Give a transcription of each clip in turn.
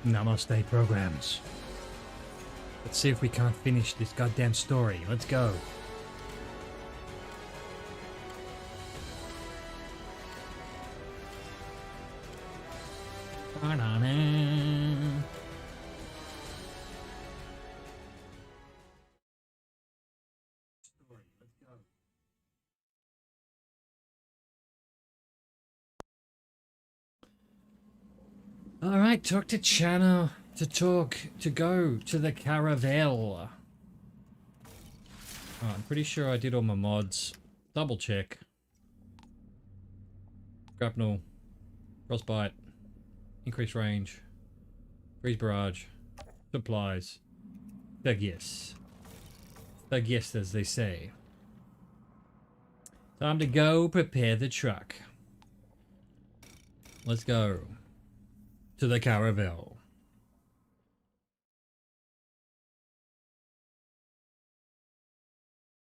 Namaste programs. Let's see if we can't finish this goddamn story. Let's go. Alright, talk to Channel. To go to the caravel. Oh, I'm pretty sure I did all my mods. Double check. Grapnel. Frostbite. Increase range. Freeze barrage. Supplies. Thug yes. Thug yes, as they say. Time to go prepare the truck. Let's go. To the caravel.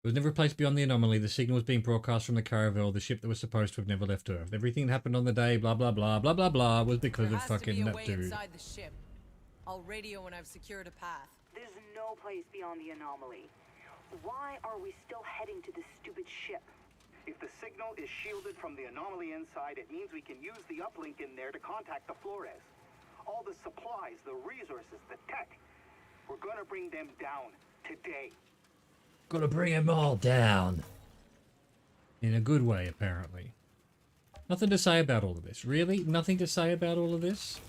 It was never a place beyond the anomaly. The signal was being broadcast from the caravel, the ship that was supposed to have never left Earth. Everything that happened on the day, blah blah blah, blah blah blah, was because of fucking that dude. Inside the ship. I'll radio when I've secured a path. There's no place beyond the anomaly. Why are we still heading to this stupid ship? If the signal is shielded from the anomaly inside, it means we can use the uplink in there to contact the Flores. All the supplies, the resources, the tech. We're gonna bring them down today. Gonna bring them all down. In a good way, apparently. Nothing to say about all of this. Really? Nothing to say about all of this?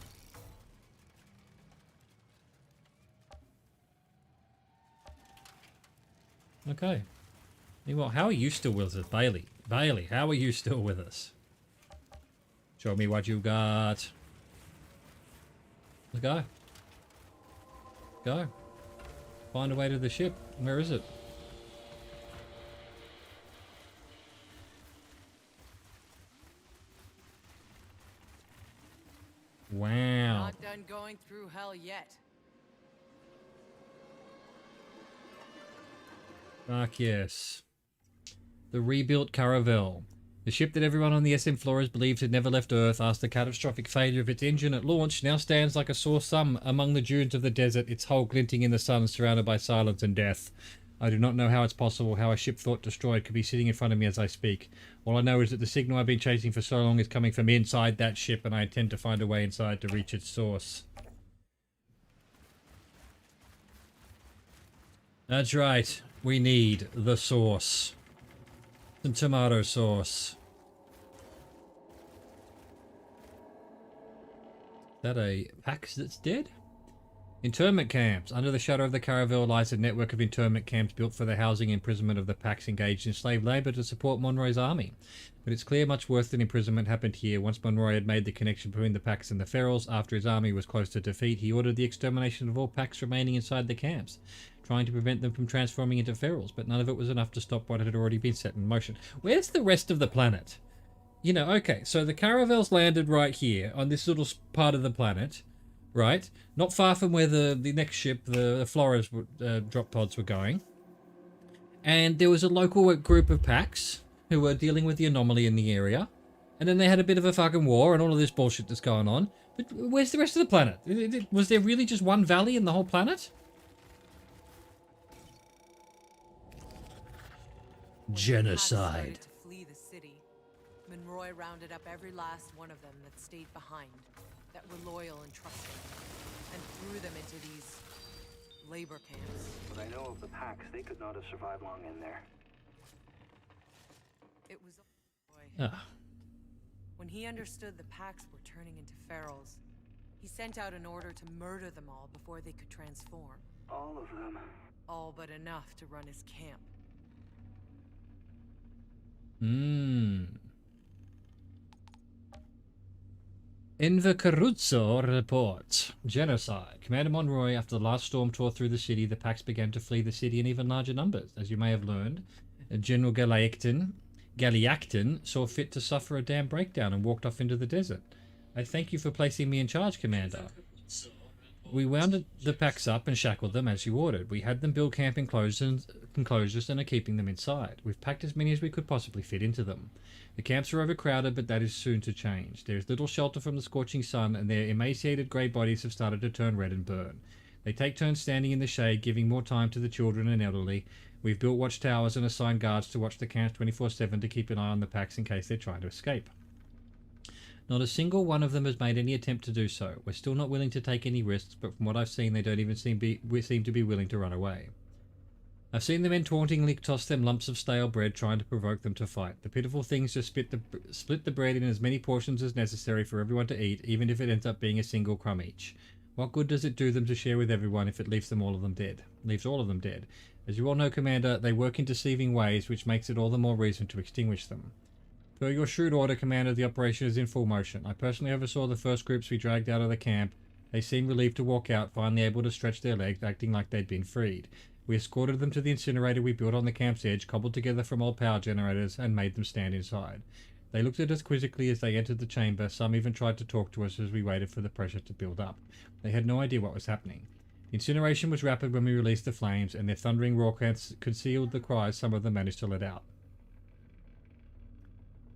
Okay. Meanwhile, how are you still with us, Bailey? Bailey, how are you still with us? Show me what you got. Let's go. Go. Find a way to the ship. Where is it? Wow. Not done going through hell yet. Fuck yes. The rebuilt caravel. The ship that everyone on the SM Flores believed had never left Earth, after the catastrophic failure of its engine at launch, now stands like a sore thumb among the dunes of the desert, its hull glinting in the sun, surrounded by silence and death. I do not know how it's possible, how a ship thought destroyed could be sitting in front of me as I speak. All I know is that the signal I've been chasing for so long is coming from inside that ship, and I intend to find a way inside to reach its source. That's right. We need the source. Some tomato sauce. Is that a Pax that's dead? Internment camps. Under the shadow of the caravel lies a network of internment camps built for the housing and imprisonment of the Pax engaged in slave labour to support Monroy's army. But it's clear much worse than imprisonment happened here. Once Monroy had made the connection between the Pax and the Ferals, after his army was close to defeat, he ordered the extermination of all Pax remaining inside the camps, trying to prevent them from transforming into Ferals, but none of it was enough to stop what had already been set in motion. Where's the rest of the planet? You know, okay, so the caravel's landed right here on this little part of the planet. Right, not far from where the next ship, the Flores drop pods were going. And there was a local group of Pax who were dealing with the anomaly in the area. And then they had a bit of a fucking war and all of this bullshit that's going on. But where's the rest of the planet? Was there really just one valley in the whole planet? Genocide. To flee the city, Monroy rounded up every last one of them that stayed behind, that were loyal and trusting, and threw them into these labor camps. But I know of the Pax, they could not have survived long in there. It was boy. Ah. When he understood the Pax were turning into ferals, he sent out an order to murder them all before they could transform. All of them. All but enough to run his camp. Enver Caruzzo reports. Genocide. Commander Monroy, after the last storm tore through the city, the Pax began to flee the city in even larger numbers. As you may have learned, General Galiacton saw fit to suffer a dam breakdown and walked off into the desert. I thank you for placing me in charge, Commander. We wound the packs up and shackled them as you ordered. We had them build camp enclosures and are keeping them inside. We've packed as many as we could possibly fit into them. The camps are overcrowded, but that is soon to change. There is little shelter from the scorching sun, and their emaciated grey bodies have started to turn red and burn. They take turns standing in the shade, giving more time to the children and elderly. We've built watchtowers and assigned guards to watch the camps 24/7 to keep an eye on the packs in case they're trying to escape. Not a single one of them has made any attempt to do so. We're still not willing to take any risks, but from what I've seen, they don't even seem to be willing to run away. I've seen the men tauntingly toss them lumps of stale bread, trying to provoke them to fight. The pitiful things just split the bread in as many portions as necessary for everyone to eat, even if it ends up being a single crumb each. What good does it do them to share with everyone if it leaves all of them dead? As you all know, Commander, they work in deceiving ways, which makes it all the more reason to extinguish them. Per your shrewd order, Commander, the operation is in full motion. I personally oversaw the first groups we dragged out of the camp. They seemed relieved to walk out, finally able to stretch their legs, acting like they'd been freed. We escorted them to the incinerator we built on the camp's edge, cobbled together from old power generators, and made them stand inside. They looked at us quizzically as they entered the chamber. Some even tried to talk to us as we waited for the pressure to build up. They had no idea what was happening. Incineration was rapid when we released the flames, and their thundering roar concealed the cries some of them managed to let out.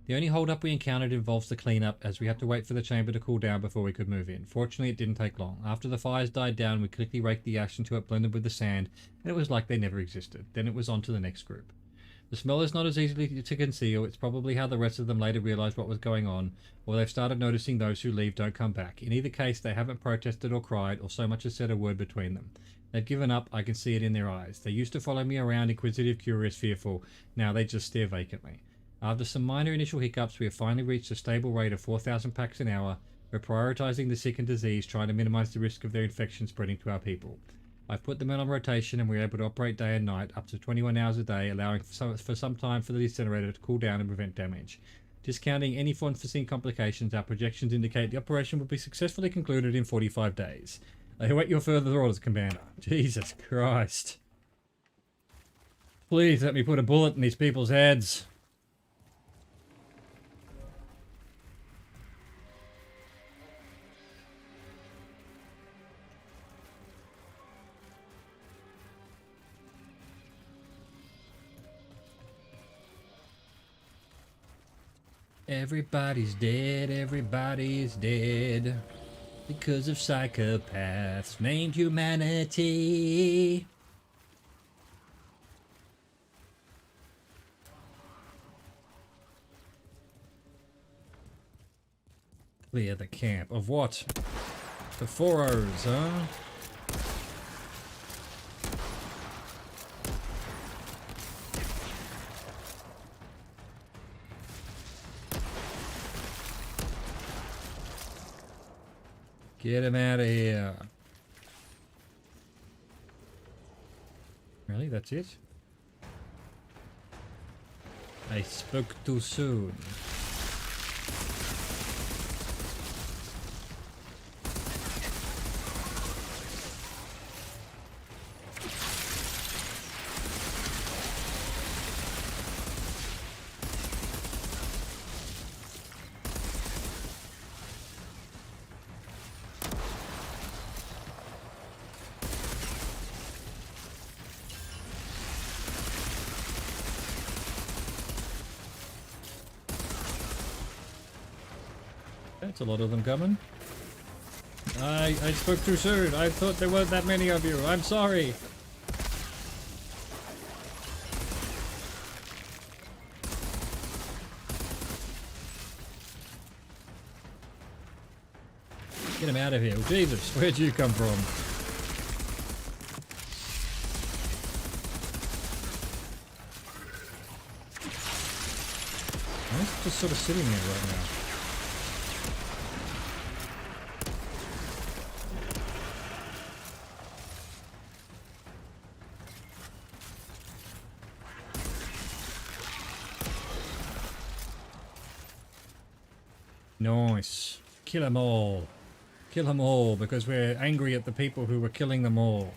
The only hold-up we encountered involves the clean-up, as we had to wait for the chamber to cool down before we could move in. Fortunately, it didn't take long. After the fires died down, we quickly raked the ash until it blended with the sand, and it was like they never existed. Then it was on to the next group. The smell is not as easily to conceal. It's probably how the rest of them later realized what was going on, or they've started noticing those who leave don't come back. In either case, they haven't protested or cried, or so much as said a word between them. They've given up. I can see it in their eyes. They used to follow me around, inquisitive, curious, fearful. Now they just stare vacantly. After some minor initial hiccups, we have finally reached a stable rate of 4,000 packs an hour. We're prioritizing the sick and diseased, trying to minimize the risk of their infection spreading to our people. I've put them in on rotation, and we're able to operate day and night, up to 21 hours a day, allowing for some time for the incinerator to cool down and prevent damage. Discounting any unforeseen complications, our projections indicate the operation will be successfully concluded in 45 days. I await your further orders, Commander. Jesus Christ. Please let me put a bullet in these people's heads. Everybody's dead, because of psychopaths named humanity. Clear the camp. Of what? The 4-0s, huh? Get him out of here. Really? That's it? I spoke too soon. That's a lot of them coming. I spoke too soon. I thought there weren't that many of you. I'm sorry. Get him out of here. Oh, Jesus, where'd you come from? I'm just sort of sitting there right now. Nice. Kill them all. Kill them all, because we're angry at the people who were killing them all.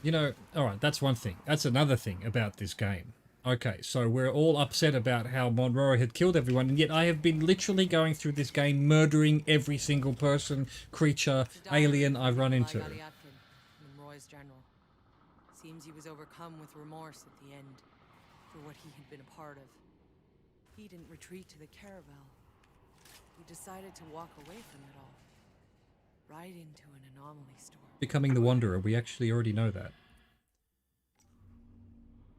You know, alright, that's one thing. That's another thing about this game. Okay, so we're all upset about how Monroe had killed everyone, and yet I have been literally going through this game murdering every single person, creature, alien I've run into. Monroy's general. Seems he was overcome with remorse at the end for what he had been a part of. He didn't retreat to the caravel. He decided to walk away from it all. Right into an anomaly storm. Becoming the Wanderer, we actually already know that.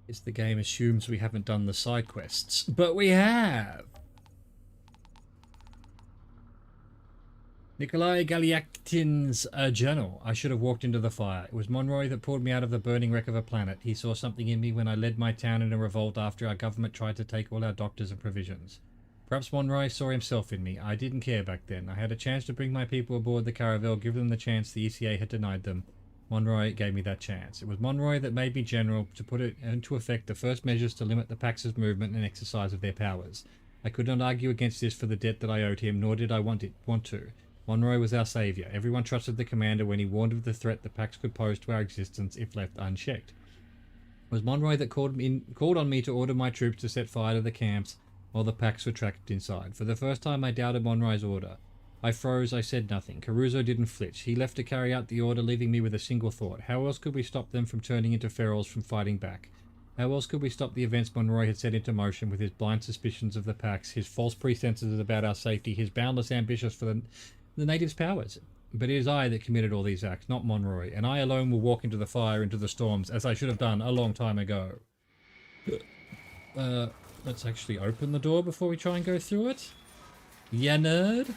Is the game assumes we haven't done the side quests, but we have. Nikolai Galiakin's journal. I should have walked into the fire. It was Monroy that pulled me out of the burning wreck of a planet. He saw something in me when I led my town in a revolt after our government tried to take all our doctors and provisions. Perhaps Monroy saw himself in me. I didn't care back then. I had a chance to bring my people aboard the caravel, give them the chance the ECA had denied them. Monroy gave me that chance. It was Monroy that made me general to put it into effect the first measures to limit the Pax's movement and exercise of their powers. I could not argue against this for the debt that I owed him, nor did I want to. Monroy was our saviour. Everyone trusted the commander when he warned of the threat the Pax could pose to our existence if left unchecked. It was Monroy that called on me to order my troops to set fire to the camps while the Pax were trapped inside. For the first time I doubted Monroy's order. I froze, I said nothing. Caruso didn't flinch. He left to carry out the order, leaving me with a single thought. How else could we stop them from turning into ferals, from fighting back? How else could we stop the events Monroy had set into motion with his blind suspicions of the Pax, his false pretenses about our safety, his boundless ambitions for the natives' powers? But it is I that committed all these acts, not Monroy, and I alone will walk into the fire, into the storms, as I should have done a long time ago. Let's actually open the door before we try and go through it. Yeah, nerd?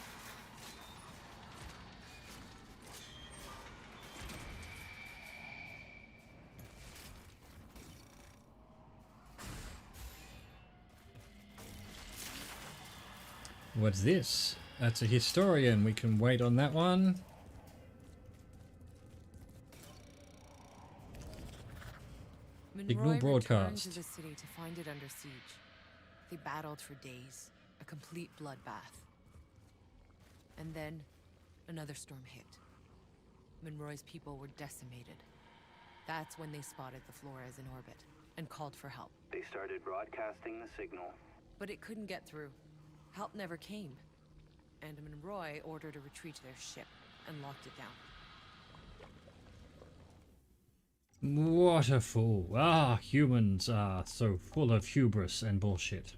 What's this? That's a historian. We can wait on that one. Ignore broadcast. Returned to the city to find it under siege. They battled for days, a complete bloodbath. And then, another storm hit. Monroy's people were decimated. That's when they spotted the Flores in orbit and called for help. They started broadcasting the signal. But it couldn't get through. Help never came. And Monroy ordered a retreat to their ship and locked it down. What a fool. Ah, humans are so full of hubris and bullshit.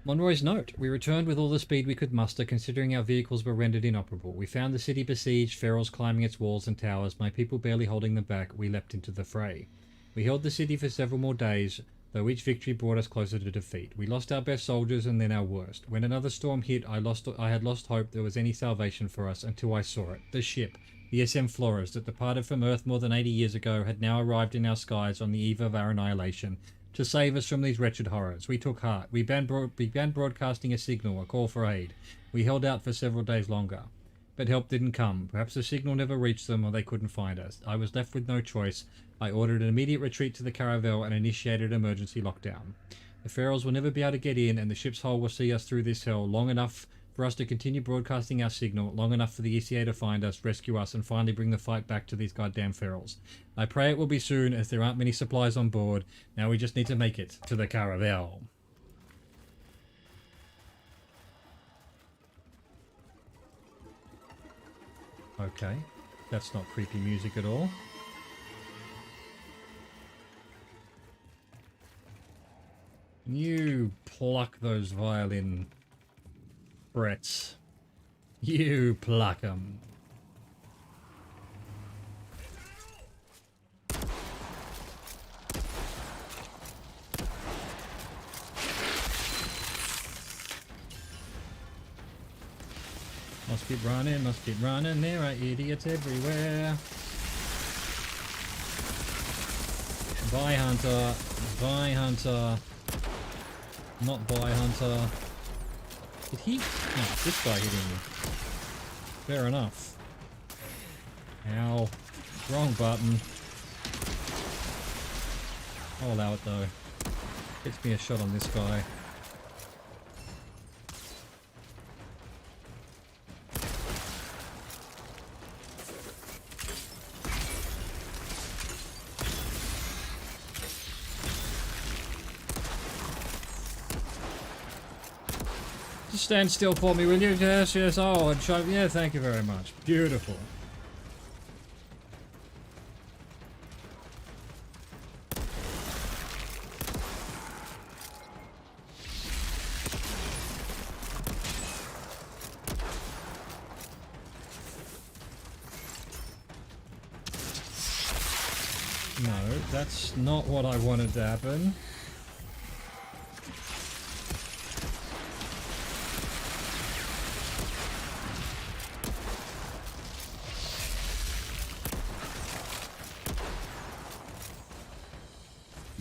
Monroy's note. We returned with all the speed we could muster, considering our vehicles were rendered inoperable. We found the city besieged, ferals climbing its walls and towers, my people barely holding them back. We leapt into the fray. We held the city for several more days, though each victory brought us closer to defeat. We lost our best soldiers and then our worst. When another storm hit, I had lost hope there was any salvation for us until I saw it. The ship, the SM Flores, that departed from Earth more than 80 years ago, had now arrived in our skies on the eve of our annihilation. To save us from these wretched horrors, we took heart. We began broadcasting a signal, a call for aid. We held out for several days longer. But help didn't come. Perhaps the signal never reached them, or they couldn't find us. I was left with no choice. I ordered an immediate retreat to the caravel and initiated emergency lockdown. The ferals will never be able to get in, and the ship's hull will see us through this hell long enough for us to continue broadcasting our signal, long enough for the ECA to find us, rescue us, and finally bring the fight back to these goddamn ferals. I pray it will be soon, as there aren't many supplies on board. Now we just need to make it to the caravel. Okay, that's not creepy music at all. You pluck those violin frets. You pluck them. Must keep running, there are idiots everywhere. Bye hunter, not bye hunter. Did he? No, this guy hitting me. Fair enough. Ow. Wrong button. I'll allow it though. Gets me a shot on this guy. Just stand still for me, will you? Yes, yes. Oh, and show. Yeah, thank you very much. Beautiful. No, that's not what I wanted to happen.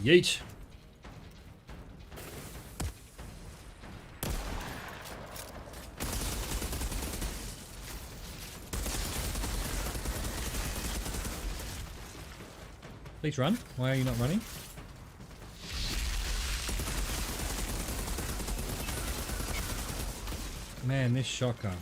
Yeet. Please run. Why are you not running? Man, this shotgun.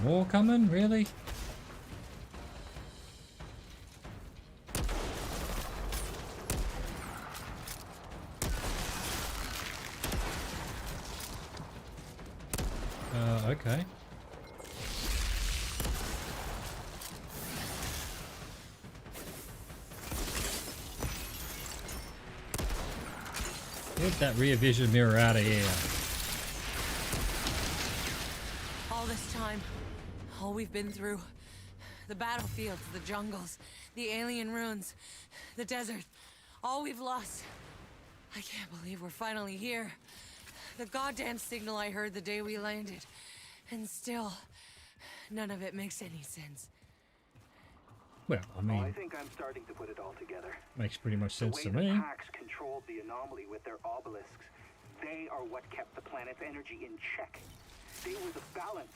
More coming? Really? Okay. Get that rear vision mirror out of here. All this time, all we've been through, the battlefields, the jungles, the alien ruins, the desert, all we've lost. I can't believe we're finally here. The goddamn signal I heard the day we landed. And still, none of it makes any sense. Well, I mean, I think I'm starting to put it all together. makes pretty much The sense way to the me. Pax controlled the anomaly with their obelisks, they are what kept the planet's energy in check. They were the balance.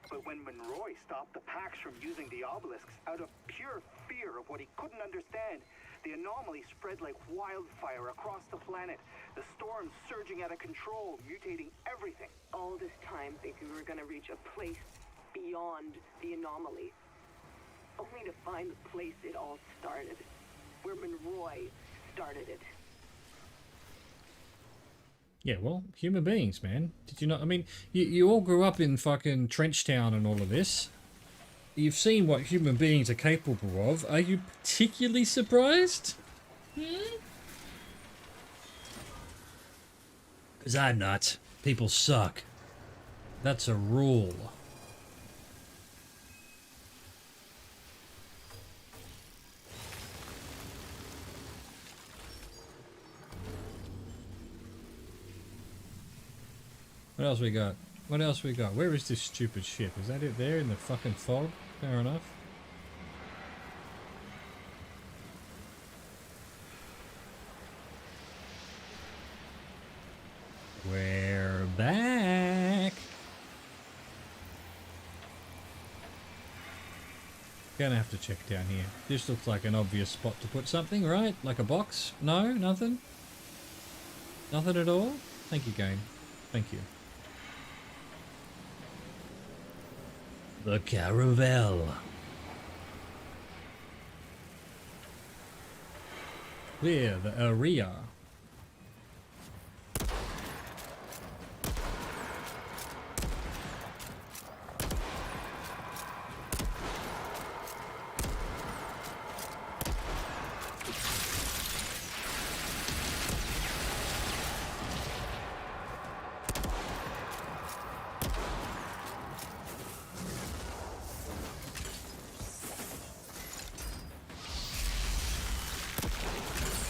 But when Monroy stopped the Pax from using the obelisks out of pure fear of what he couldn't understand, the anomaly spread like wildfire across the planet. The storms surging out of control, mutating everything. All this time thinking we were gonna reach a place beyond the anomaly. Only to find the place it all started. Where Monroy started it. Yeah, well, human beings, man. Did you not? I mean, you all grew up in fucking Trenchtown and all of this. You've seen what human beings are capable of. Are you particularly surprised? Because I'm not. People suck. That's a rule. What else we got? What else we got? Where is this stupid ship? Is that it there in the fucking fog? Fair enough. We're back. Gonna have to check down here. This looks like an obvious spot to put something, right? Like a box? No? Nothing? Nothing at all? Thank you, game. Thank you. The Caravel. Clear the area.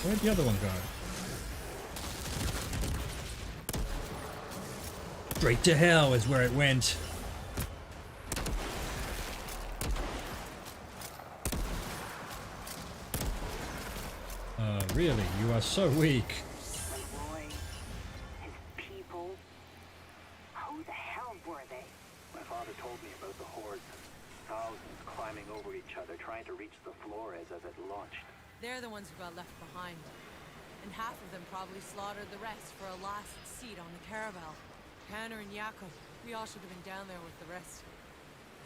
Where'd the other one go? Straight to hell is where it went. Really? You are so weak. Monroy, his people. Who the hell were they? My father told me about the hordes. Thousands climbing over each other, trying to reach the Flores as it launched. They're the ones who got left behind. And half of them probably slaughtered the rest for a last seat on the caravel. Tanner and Jakob, we all should have been down there with the rest.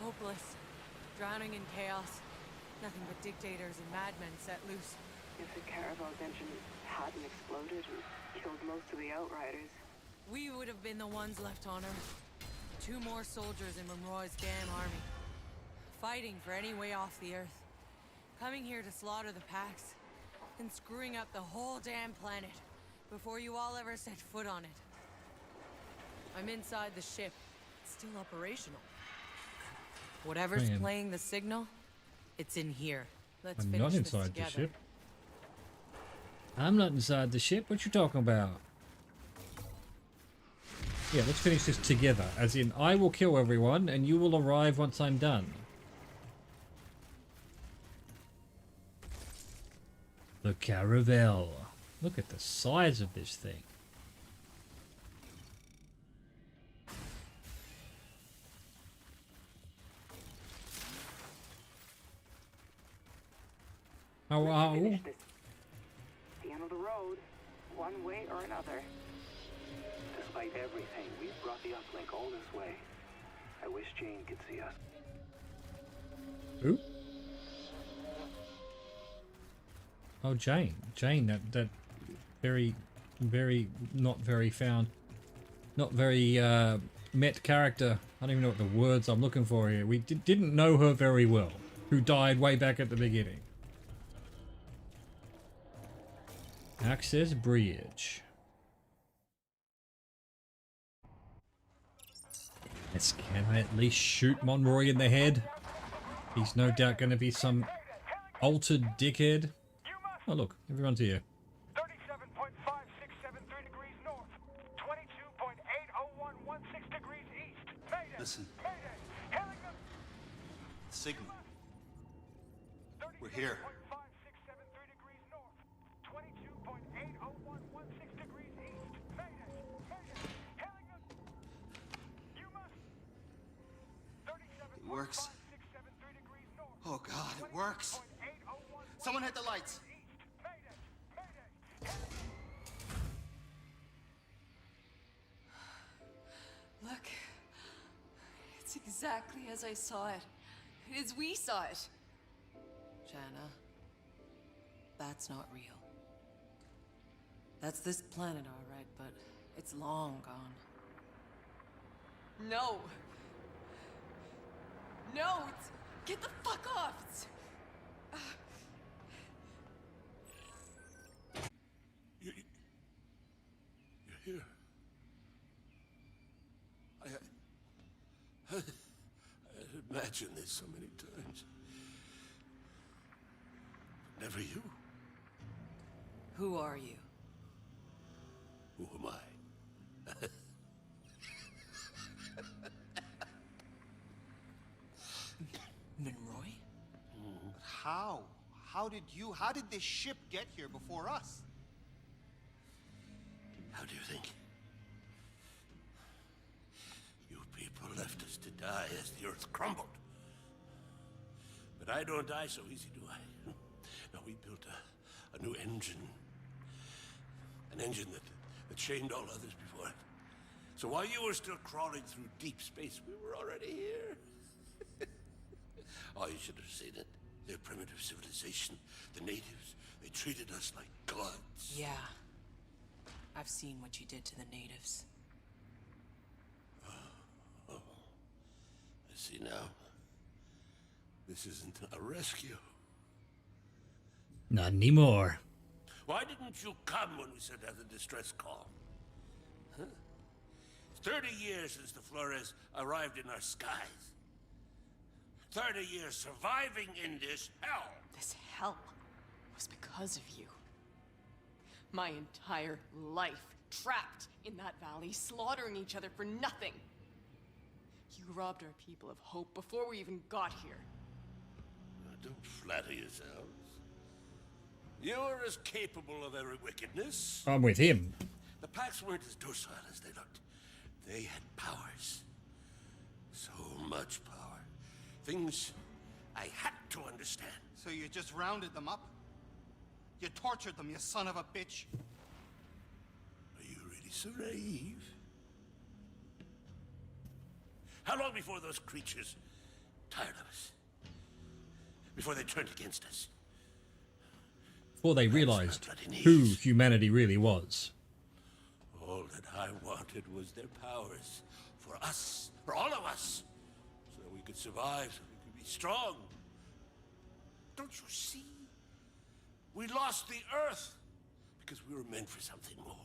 Hopeless. Drowning in chaos. Nothing but dictators and madmen set loose. If the caravel's engine hadn't exploded and killed most of the outriders. We would have been the ones left on Earth. 2 more soldiers in Monroy's damn army. Fighting for any way off the Earth. Coming here to slaughter the packs. And screwing up the whole damn planet. Before you all ever set foot on it. I'm inside the ship. It's still operational. Whatever's Man. playing the signal, it's in here. Let's I'm finish not this inside the together. ship. I'm not inside the ship. What you talking about? Yeah, let's finish this together. As in, I will kill everyone and you will arrive once I'm done. The caravel. Look at the size of this thing. Oh, Finish this. The end of the road, one way or another. Despite everything, we've brought the uplink all this way. I wish Jane could see us. Who? Oh, Jane. Jane, that very not very met character. I don't even know what the words I'm looking for here. We didn't know her very well. Who died way back at the beginning. Access bridge. Can I at least shoot Monroy in the head? He's no doubt going to be some altered dickhead. Oh look, everyone's here. 37.5673 degrees north, 22.80116 degrees east. Mayday! Listen. Mayday! Hailing them! Signal. We're here. 37.5673 degrees north, 22.80116 degrees east. Mayday! Mayday! Hailing them! You must! It works. 37.5673 degrees north. Oh God, it works. Someone hit the lights. Look, it's exactly as I saw it. As we saw it. Jana, that's not real. That's this planet, all right, but it's long gone. No. No, it's... Get the fuck off! It's... You're here. I had imagined this so many times. But never you. Who are you? Who am I? Monroy? But how? How did this ship get here before us? How do you think? You people left us to die as the Earth crumbled. But I don't die so easy, do I? No, we built a new engine. An engine that shamed all others before it. So while you were still crawling through deep space, we were already here. Oh, you should have seen it. Their primitive civilization, the natives, they treated us like gods. Yeah. I've seen what you did to the natives. I see now. This isn't a rescue. Not anymore. Why didn't you come when we sent out the distress call? Huh? It's 30 years since the Flores arrived in our skies. 30 years surviving in this hell. This hell was because of you. My entire life trapped in that valley, slaughtering each other for nothing. You robbed our people of hope before we even got here. Don't flatter yourselves. You are as capable of every wickedness. I'm with him. The Pax weren't as docile as they looked. They had powers. So much power. Things I had to understand. So you just rounded them up? You tortured them, you son of a bitch? so naive. How long before those creatures tired of us? Before they turned against us? Before they realized who humanity really was. All that I wanted was their powers. For us. For all of us. So that we could survive. So we could be strong. Don't you see? We lost the Earth. Because we were meant for something more.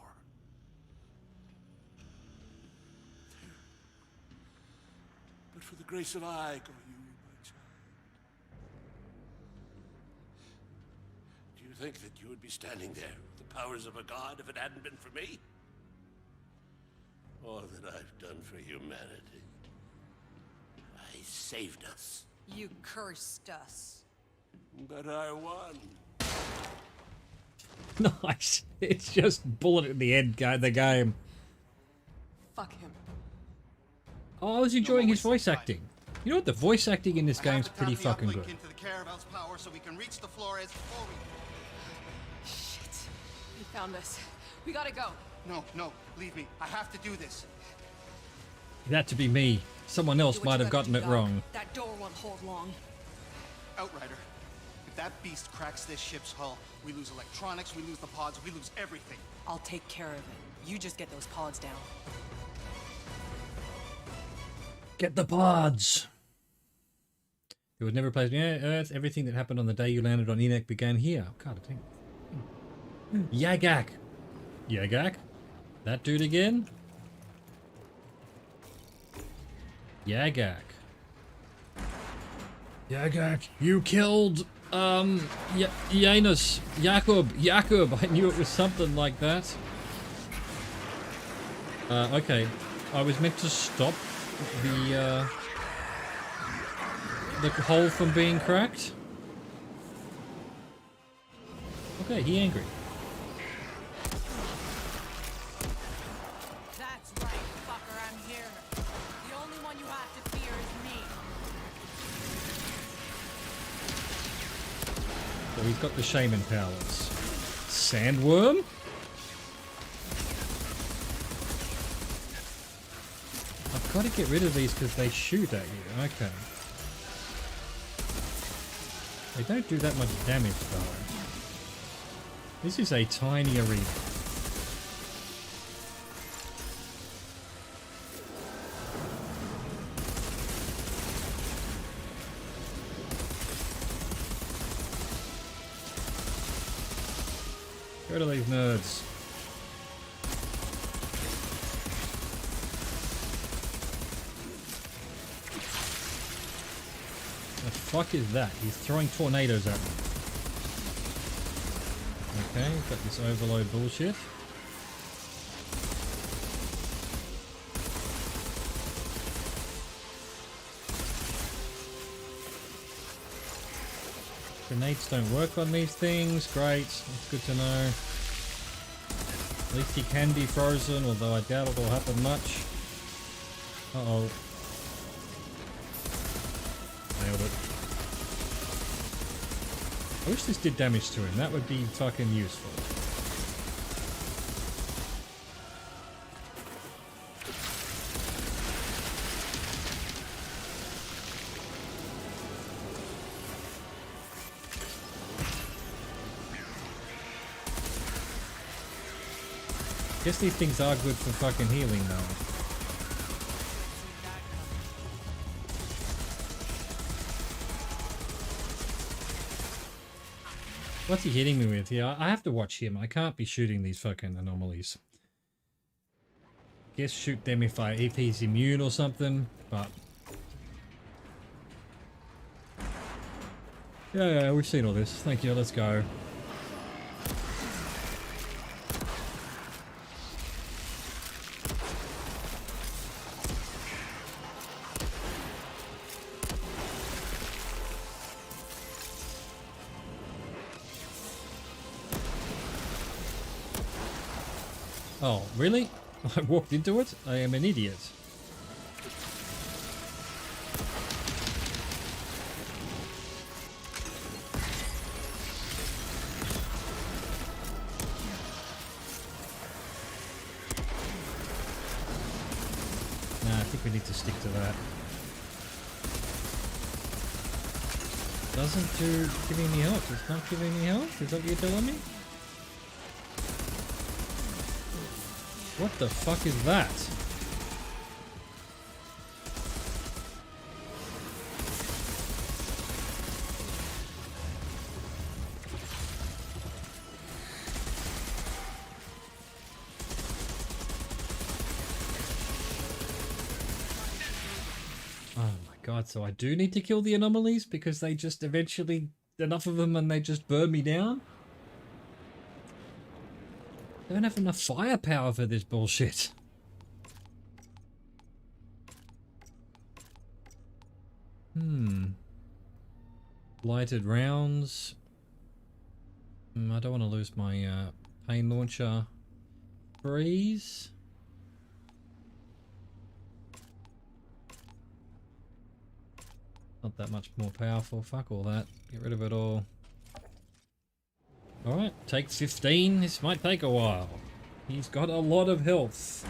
But for the grace of I go you, my child. Do you think that you would be standing there with the powers of a god if it hadn't been for me? All that I've done for humanity. I saved us. You cursed us. But I won. Nice. It's just bullet at the end, the game. Fuck him. Oh, I was enjoying his voice acting. You know what? The voice acting in this game's pretty fucking good. Into the caravel's power so we can reach the Flores before we... Shit. He found us. We gotta go. No, no, leave me. I have to do this. That to be me. Someone else might have gotten it wrong. That door won't hold long. Outrider, if that beast cracks this ship's hull, we lose electronics, we lose the pods, we lose everything. I'll take care of it. You just get those pods down. Get the pods. It was never a place near Earth. Everything that happened on the day you landed on Enoch began here. God, I think. Yagak. Yagak? That dude again? Yagak. Yagak, you killed, Janus. Jakob. I knew it was something like that. Okay. I was meant to stop the hole from being cracked. Okay, he angry. That's right, fucker, I'm here. The only one you have to fear is me. So he's got the shaman powers. Sandworm? I've got to get rid of these because they shoot at you. Okay. They don't do that much damage though. This is a tiny arena. Get rid of these nerds. The fuck is that? He's throwing tornadoes at me. Okay, got this overload bullshit. Grenades don't work on these things. Great, that's good to know. At least he can be frozen, although I doubt it'll happen much. Uh-oh. Nailed it. I wish this did damage to him. That would be fucking useful. Guess these things are good for fucking healing though. What's he hitting me with here? I have to watch him. I can't be shooting these fucking anomalies. Guess shoot them if he's immune or something, but yeah, we've seen all this. Thank you. Let's go. Oh, really? I walked into it? I am an idiot. think we need to stick to that. Doesn't give me any health. It's not giving me health? Is that what you're telling me? What the fuck is that? God, so I do need to kill the anomalies because they just eventually, enough of them and they just burn me down? I don't have enough firepower for this bullshit. Lighted rounds. I don't want to lose my pain launcher. Freeze. Not that much more powerful. Fuck all that. Get rid of it all. Alright, take 15. This might take a while. He's got a lot of health.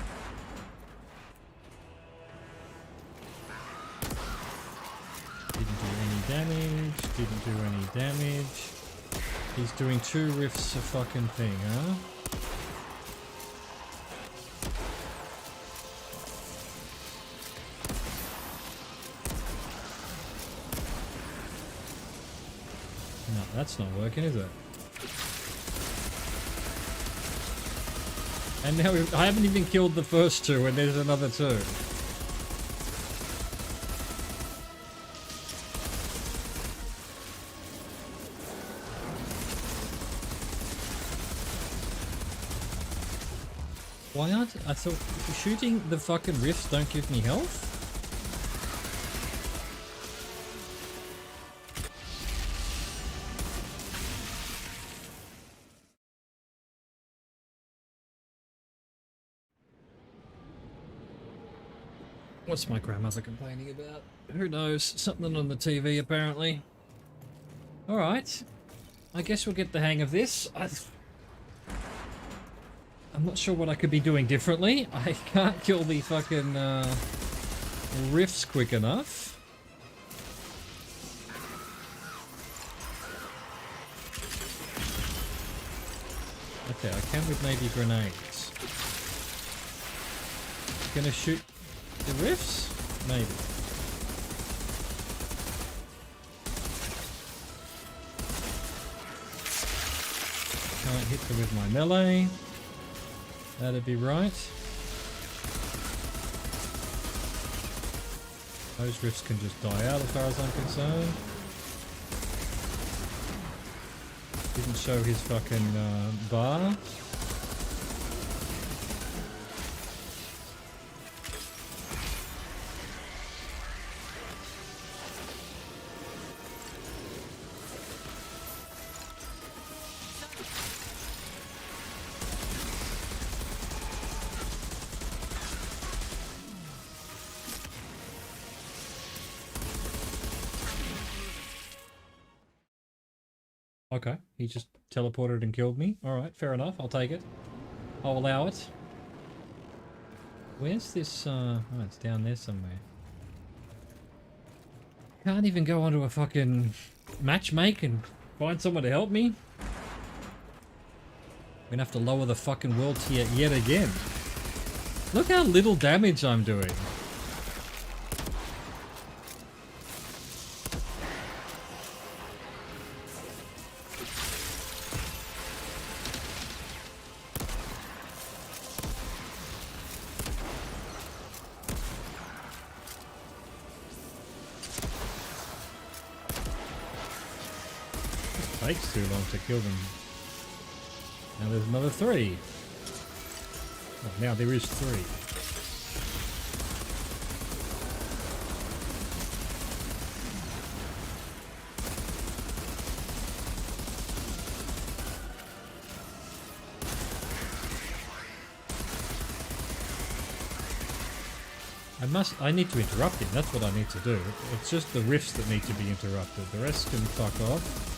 Didn't do any damage. Didn't do any damage. He's doing 2 rifts a fucking thing, huh? No, that's not working, is it? And now I haven't even killed the first 2 and there's another 2. Why aren't I thought shooting the fucking rifts don't give me health? What's my grandmother complaining about? Who knows? Something on the TV apparently. Alright. I guess we'll get the hang of this. I'm not sure what I could be doing differently. I can't kill the fucking rifts quick enough. Okay, I can with maybe grenades. Gonna shoot the rifts? Maybe. Can't hit them with my melee. That'd be right. Those rifts can just die out as far as I'm concerned. Didn't show his fucking bar. Okay, he just teleported and killed me. Alright, fair enough, I'll take it. I'll allow it. Where's this, oh, it's down there somewhere. Can't even go onto a fucking matchmake and find someone to help me? I'm gonna have to lower the fucking world tier yet again. Look how little damage I'm doing. Takes too long to kill them. Now there's another 3. Well, now there is 3. I need to interrupt him. That's what I need to do. It's just the rifts that need to be interrupted. The rest can fuck off.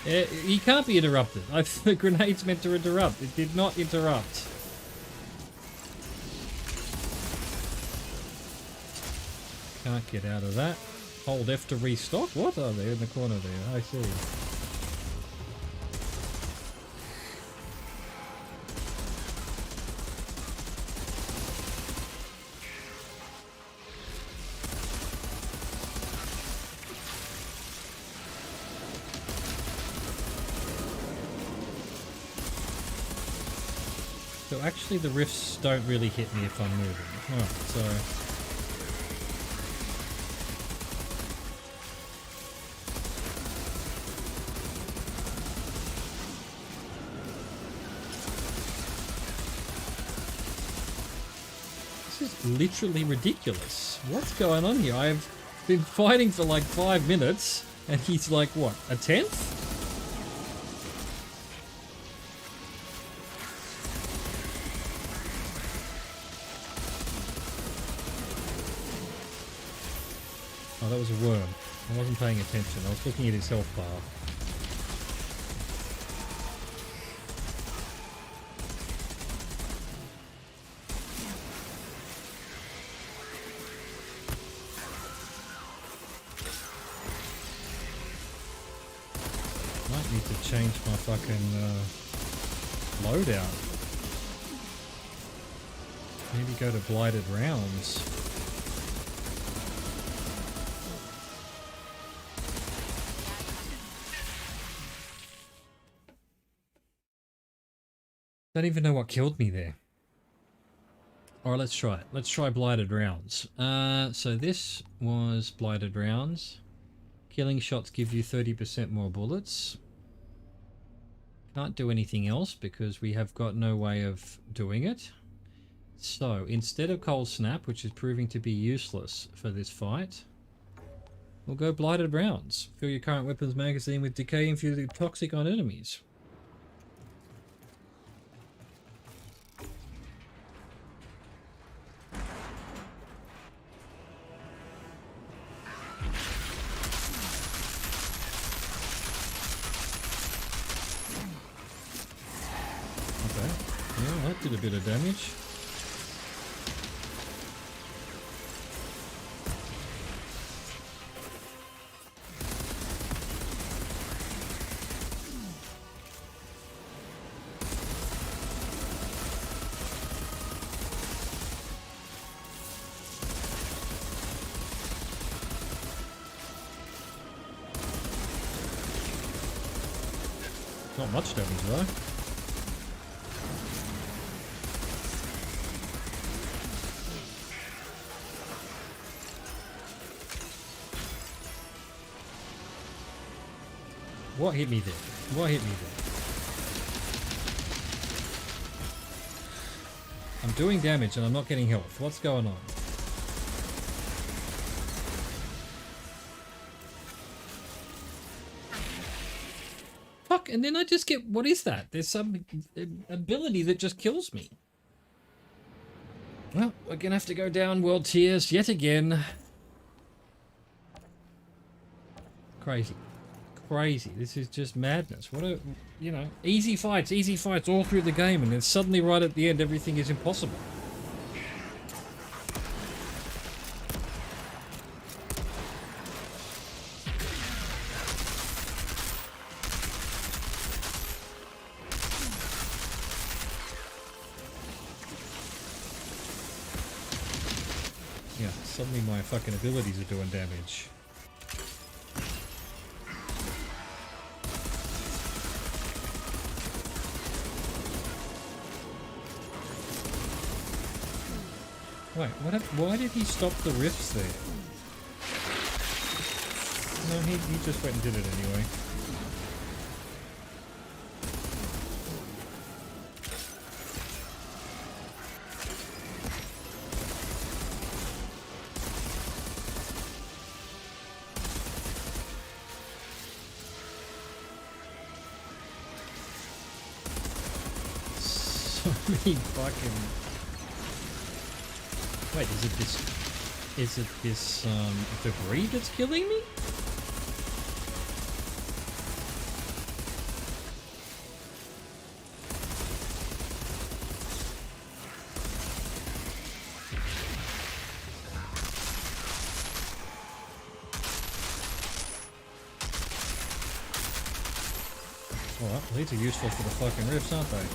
He can't be interrupted. The grenade's meant to interrupt. It did not interrupt. Can't get out of that. Hold F to restock. What are they in the corner there? I see. So actually the rifts don't really hit me if I'm moving. Alright, so... This is literally ridiculous. What's going on here? I've been fighting for like 5 minutes and he's like, what, a 10th? Oh, that was a worm. I wasn't paying attention. I was looking at his health bar. Might need to change my fucking loadout. Maybe go to blighted rounds. Don't even know what killed me there. Alright, let's try it. Let's try blighted rounds. So this was blighted rounds. Killing shots give you 30% more bullets. Can't do anything else because we have got no way of doing it. So instead of cold snap, which is proving to be useless for this fight, we'll go blighted rounds. Fill your current weapons magazine with decay infused toxic on enemies. Did a bit of damage. Not much damage though. What hit me there? What hit me there? I'm doing damage and I'm not getting health. What's going on? Fuck, and then I just get... What is that? There's some ability that just kills me. Well, we're gonna have to go down world tiers yet again. Crazy. Crazy. This is just madness. What a, you know, easy fights all through the game, and then suddenly right at the end everything is impossible. Yeah, suddenly my fucking abilities are doing damage. Wait, why did he stop the rifts there? No, he just went and did it anyway. So many fucking... Wait, is it this debris that's killing me? Alright, well, these are useful for the fucking riffs, aren't they?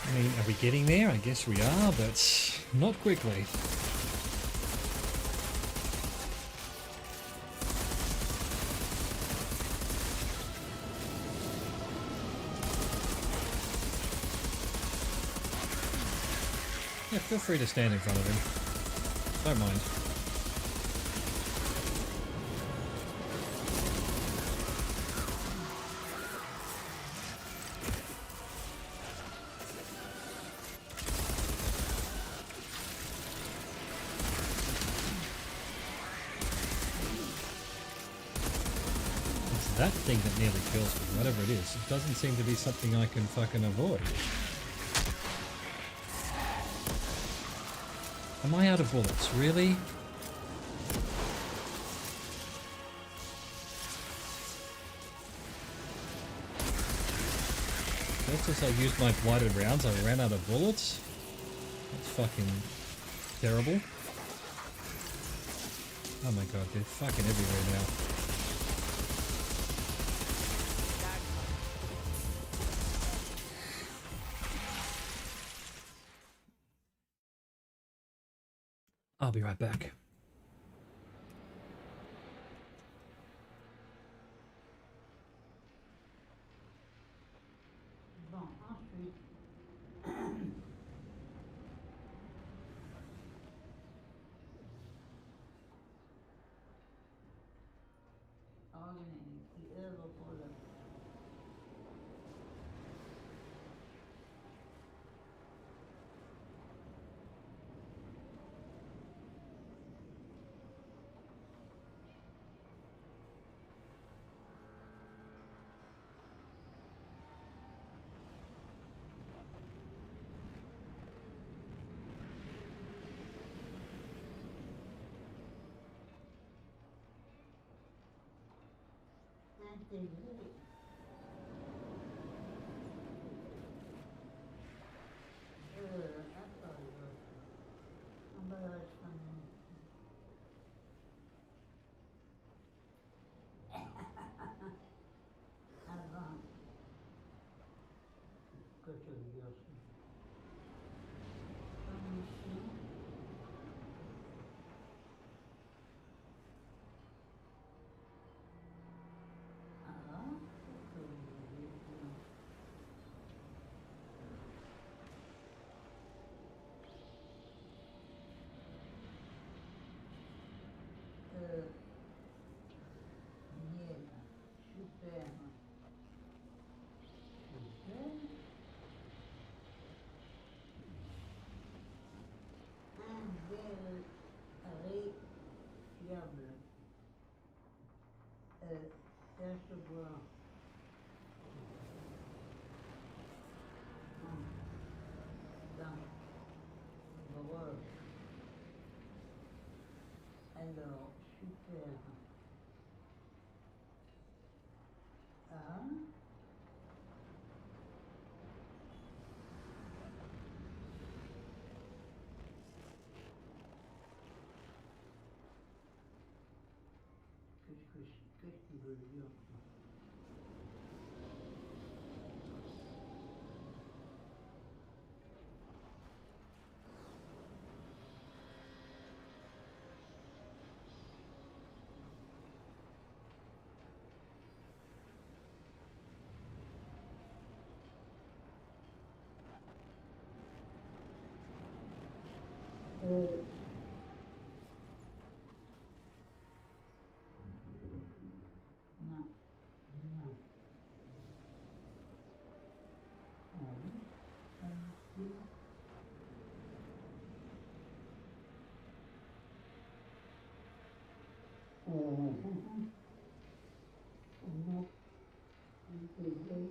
I mean, are we getting there? I guess we are, but not quickly. Yeah, feel free to stand in front of him. Don't mind. That thing that nearly kills me, whatever it is, it doesn't seem to be something I can fucking avoid. Am I out of bullets? Really? Just as I used my blighted rounds, I ran out of bullets? That's fucking terrible. Oh my god, they're fucking everywhere now. I'll be right back. Bon, ensuite, organique œuvre pour le intégrer emballage famille. Avant que tu dises comme ici. Miel, super, super, invérifiable, percevoir, dans, broche, alors, super, qu'est-ce qu'il veut dire? payer.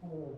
Oh.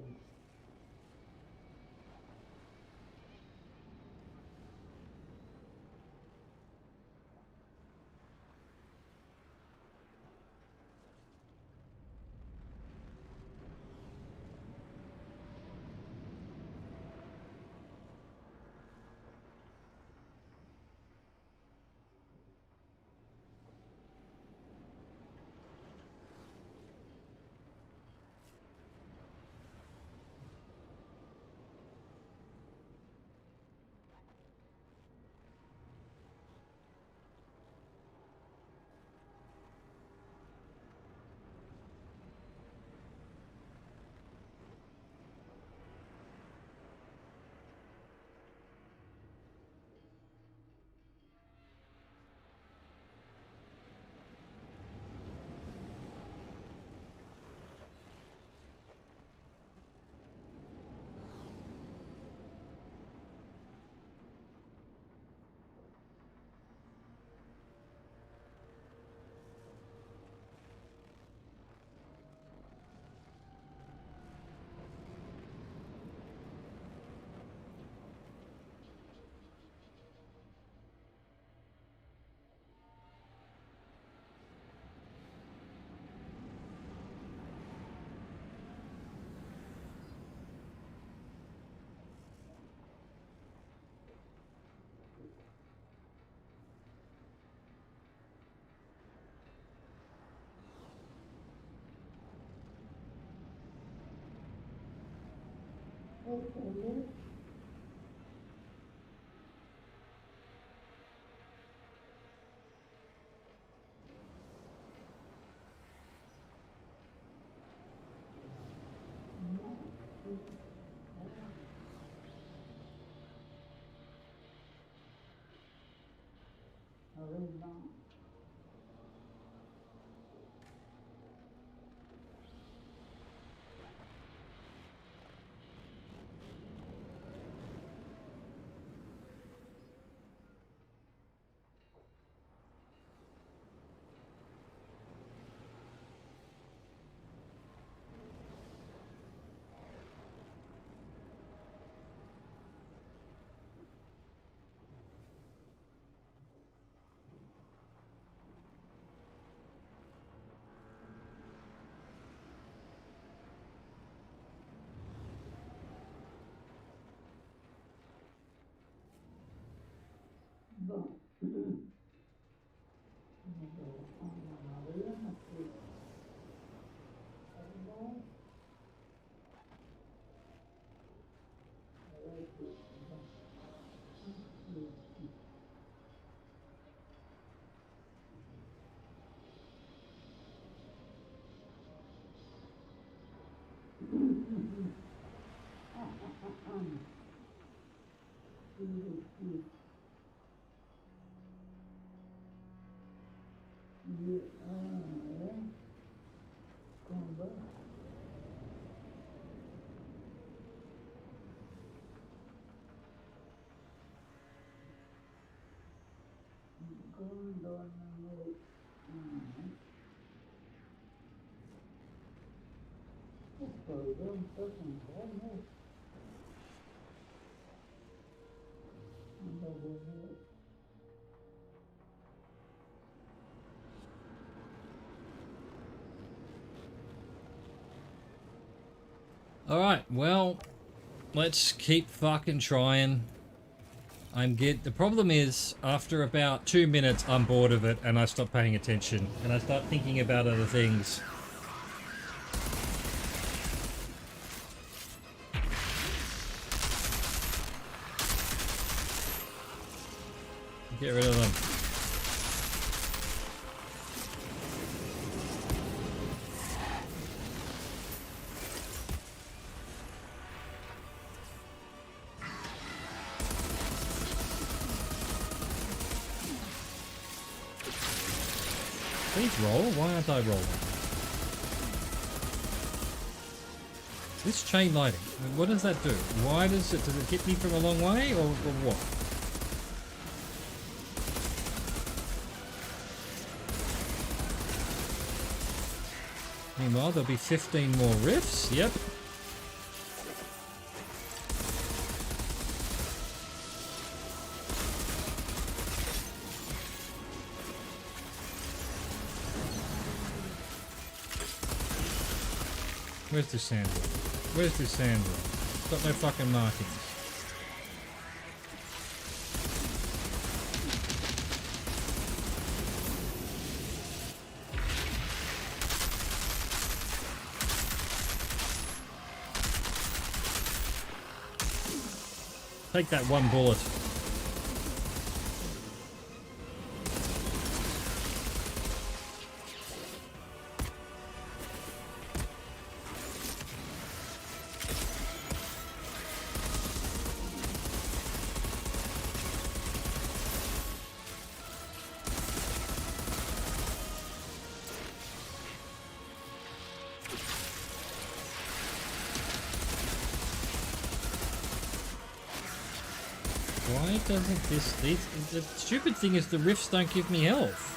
Okay. Arrivant. Alright, well, let's keep fucking trying. The problem is, after about 2 minutes, I'm bored of it and I stop paying attention and I start thinking about other things. Get rid of them. Please roll? Why aren't I rolling? This chain lighting, what does that do? Why does it hit me from a long way or what? Meanwhile, there'll be 15 more rifts. Yep. Where's the sand room? Where's the sand room? Got no fucking markings. Take that one bullet. Why doesn't the stupid thing is the rifts don't give me health.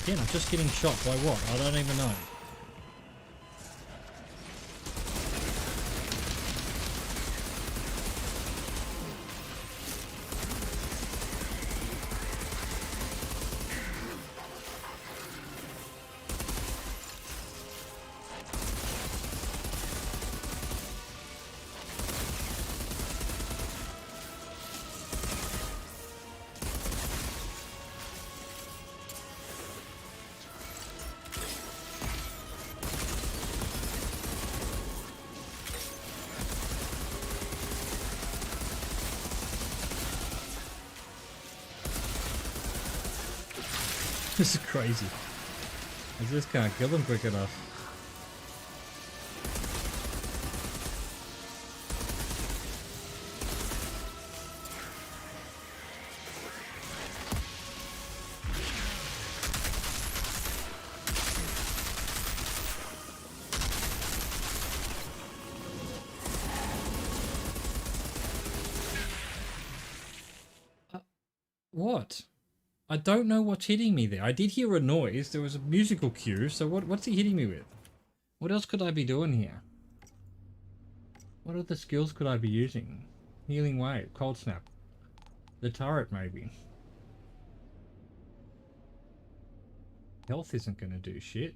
Again, I'm just getting shot by what? I don't even know. This is crazy. I just can't kill them quick enough. What? I don't know what's hitting me there. I did hear a noise. There was a musical cue. So what's he hitting me with? What else could I be doing here? What other skills could I be using? Healing wave, cold snap. The turret maybe. Health isn't going to do shit.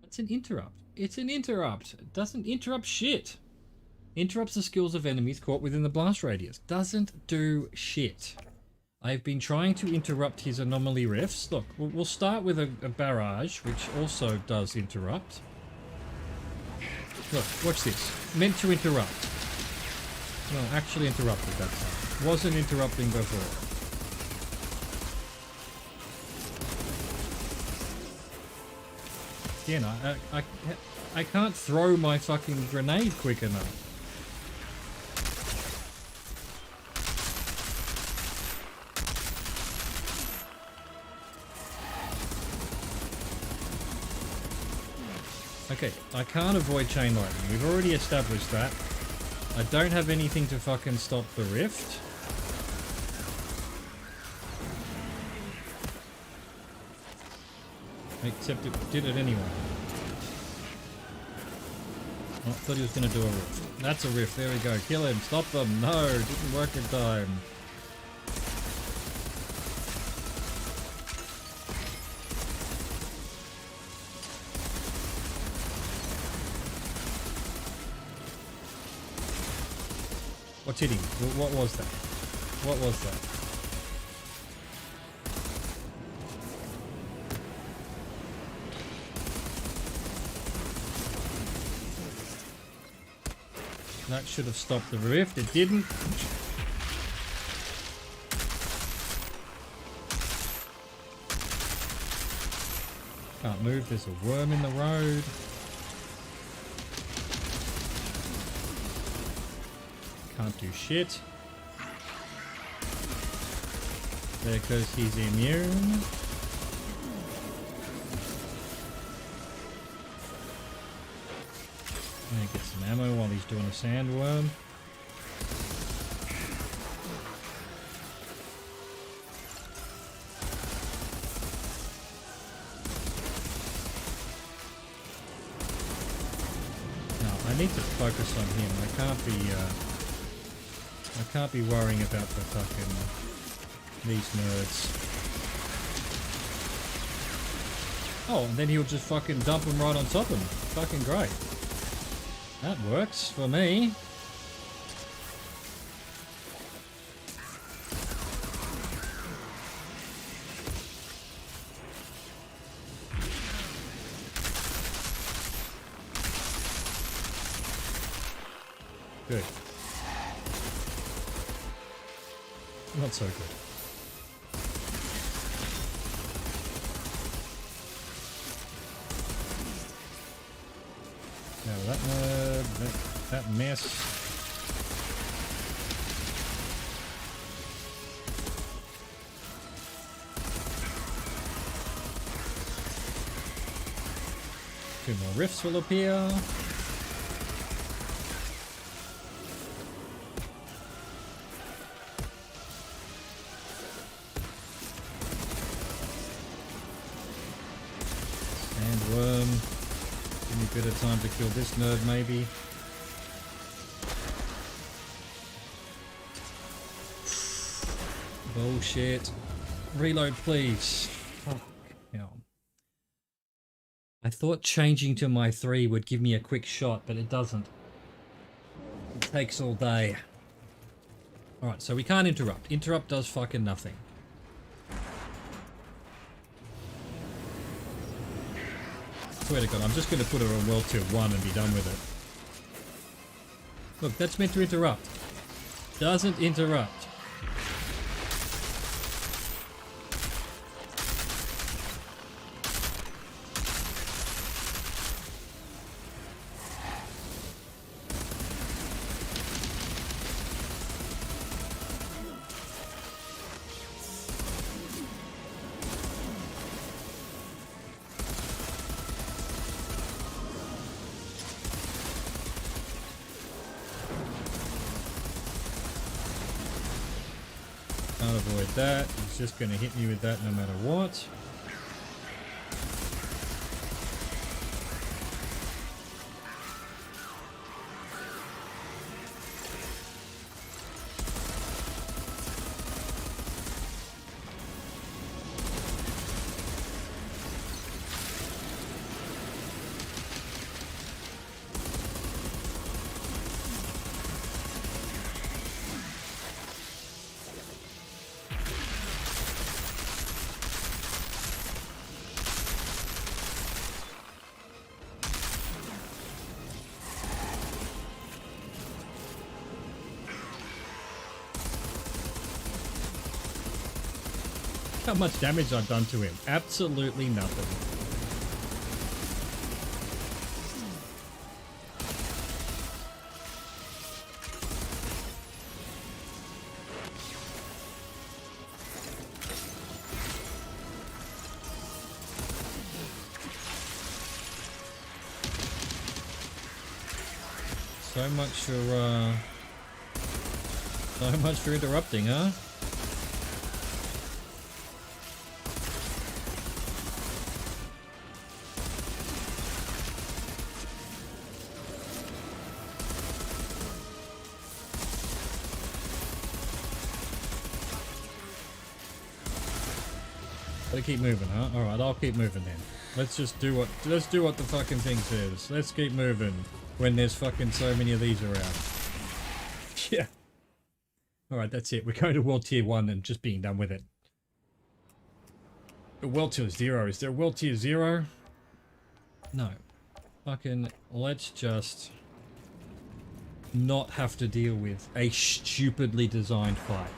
It's an interrupt. It's an interrupt. It doesn't interrupt shit. Interrupts the skills of enemies caught within the blast radius. Doesn't do shit. I've been trying to interrupt his anomaly rifts. Look, we'll start with a barrage, which also does interrupt. Look, watch this. Meant to interrupt. Well, actually interrupted that time. Wasn't interrupting before. Again, I can't throw my fucking grenade quick enough. Okay, I can't avoid chain lightning. We've already established that. I don't have anything to fucking stop the rift. Except it did it anyway. Oh, I thought he was going to do a rift. That's a rift. There we go. Kill him. Stop them. No, didn't work in time. What's hitting? What was that? What was that? That should have stopped the rift. It didn't. Can't move. There's a worm in the road. Can't do shit. There goes he's immune. Get some ammo while he's doing a sandworm. No, I need to focus on him. I can't be worrying about the fucking these nerds. Oh, and then he'll just fucking dump him right on top of him. Fucking great. That works for me. Good. Not so good. Now that nerd, that mess. Two more rifts will appear. Sandworm. Give me a bit of time to kill this nerd, maybe. Bullshit. Reload, please. Fuck hell. I thought changing to my 3 would give me a quick shot, but it doesn't. It takes all day. Alright, so we can't interrupt. Interrupt does fucking nothing. Swear to God, I'm just going to put it on World Tier 1 and be done with it. Look, that's meant to interrupt. Doesn't interrupt. Can't avoid that. He's just going to hit me with that no matter what. how much damage I've done to him. Absolutely nothing. So much for interrupting, huh? Gotta keep moving, huh? Alright, I'll keep moving then. Let's do what the fucking thing says. Let's keep moving when there's fucking so many of these around. Yeah. Alright, that's it. We're going to World Tier 1 and just being done with it. World Tier 0. Is there a World Tier 0? No. Fucking, let's just not have to deal with a stupidly designed fight.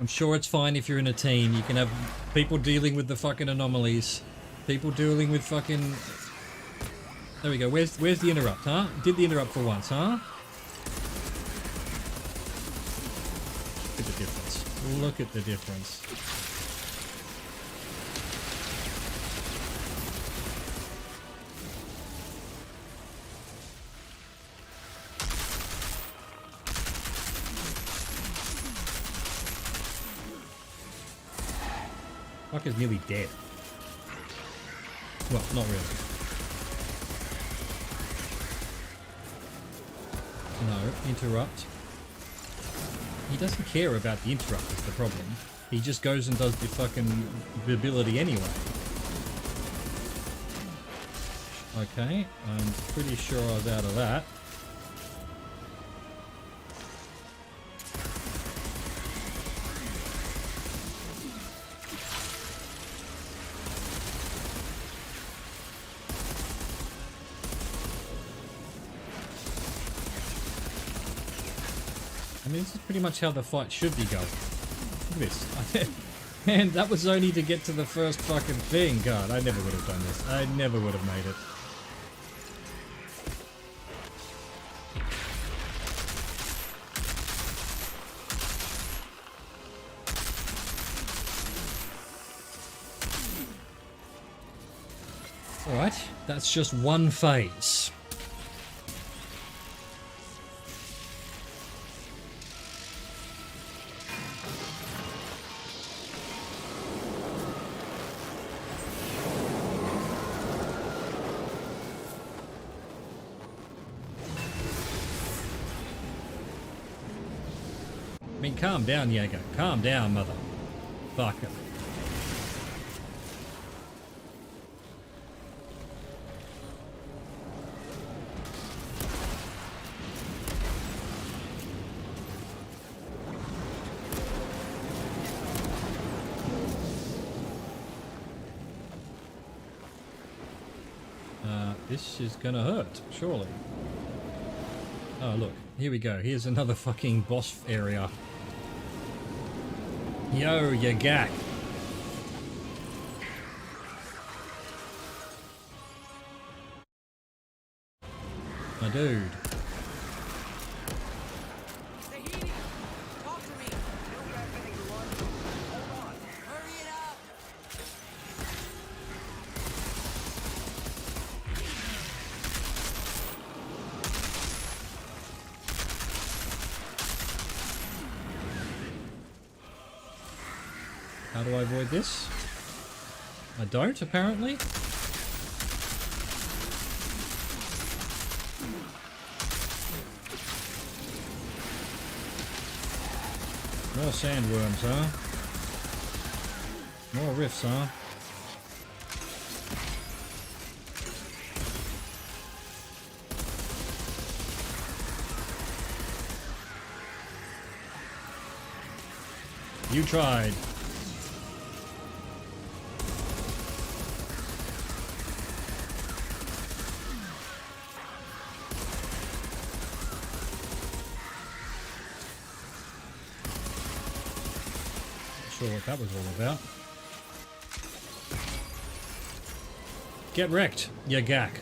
I'm sure it's fine if you're in a team. You can have people dealing with the fucking anomalies. People dealing with fucking... There we go. Where's the interrupt, huh? Did the interrupt for once, huh? Look at the difference. Look at the difference. Fucker's nearly dead. Well, not really. No, interrupt. He doesn't care about the interrupt is the problem. He just goes and does the fucking ability anyway. Okay, I'm pretty sure I was out of that. I mean, this is pretty much how the fight should be going. Look at this. Man, that was only to get to the first fucking thing. God, I never would have done this. I never would have made it. Alright, that's just one phase. I mean, calm down, Jaeger. Calm down, mother. Fucker. This is gonna hurt, surely. Oh, look. Here we go. Here's another fucking boss area. Yo, you gack. My dude. Talk to me. Hurry it up. How do I avoid this? I don't, apparently. More sandworms, huh? More rifts, huh? You tried. sure what that was all about. Get wrecked, you gack.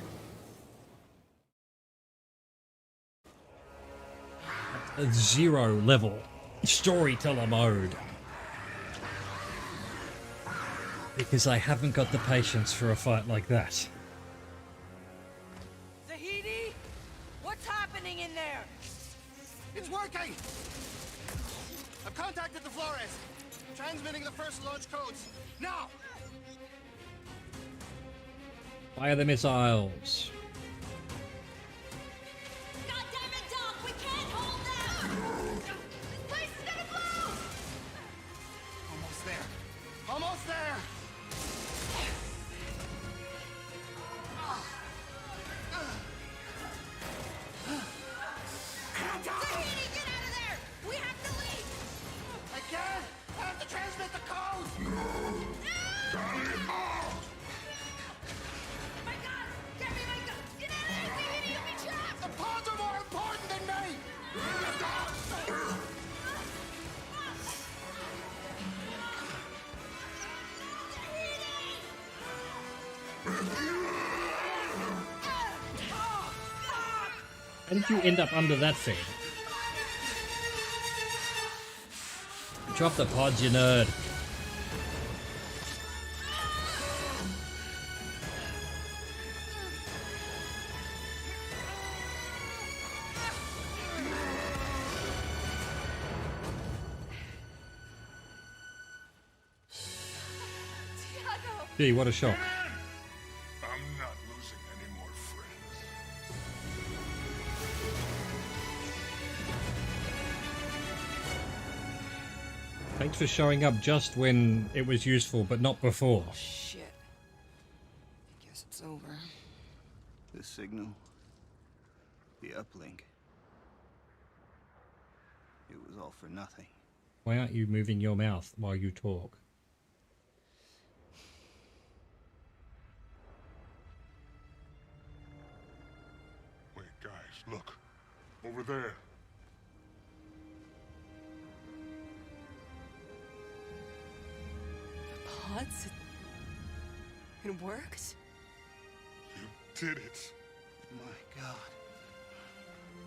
A 0 level storyteller mode. Because I haven't got the patience for a fight like that. Zahidi? What's happening in there? It's working! I've contacted the Flores. Transmitting the first launch codes. Now! Fire the missiles. God damn it, Doc! We can't hold them! This place is gonna blow! Almost there. Almost there! Zahidi, get out of there! We have to leave! I can't! I have to transmit the code! My God! Get me my gun! Get out of there, Zahidi! You'll be trapped! The pods are more important than me! How did you end up under that thing? Drop the pods, you nerd. Tiago! Gee, what a shock. I'm not losing any more friends. Thanks for showing up just when it was useful, but not before. Shit. I guess it's over. The signal. The uplink. It was all for nothing. Why aren't you moving your mouth while you talk? Wait, guys, look. Over there. Pods? It worked? You did it. My God.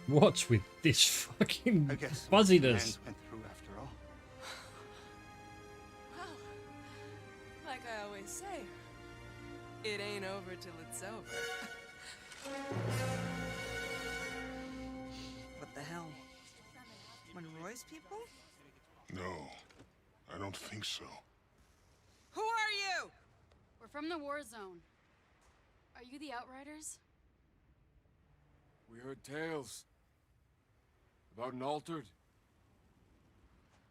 What's with this fucking I guess fuzziness? plans went through after all. Well, like I always say, it ain't over till it's over. What the hell? Monroy's people? No, I don't think so. Who are you? We're from the war zone. Are you the Outriders? We heard tales about an altered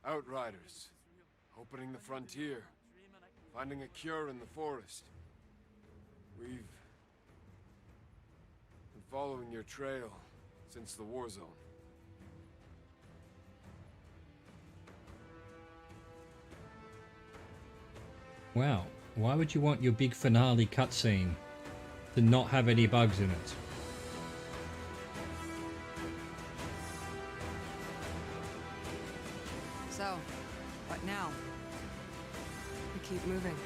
Outriders opening the frontier, finding a cure in the forest. We've been following your trail since the war zone. Wow. Why would you want your big finale cutscene to not have any bugs in it? So, what now? We keep moving.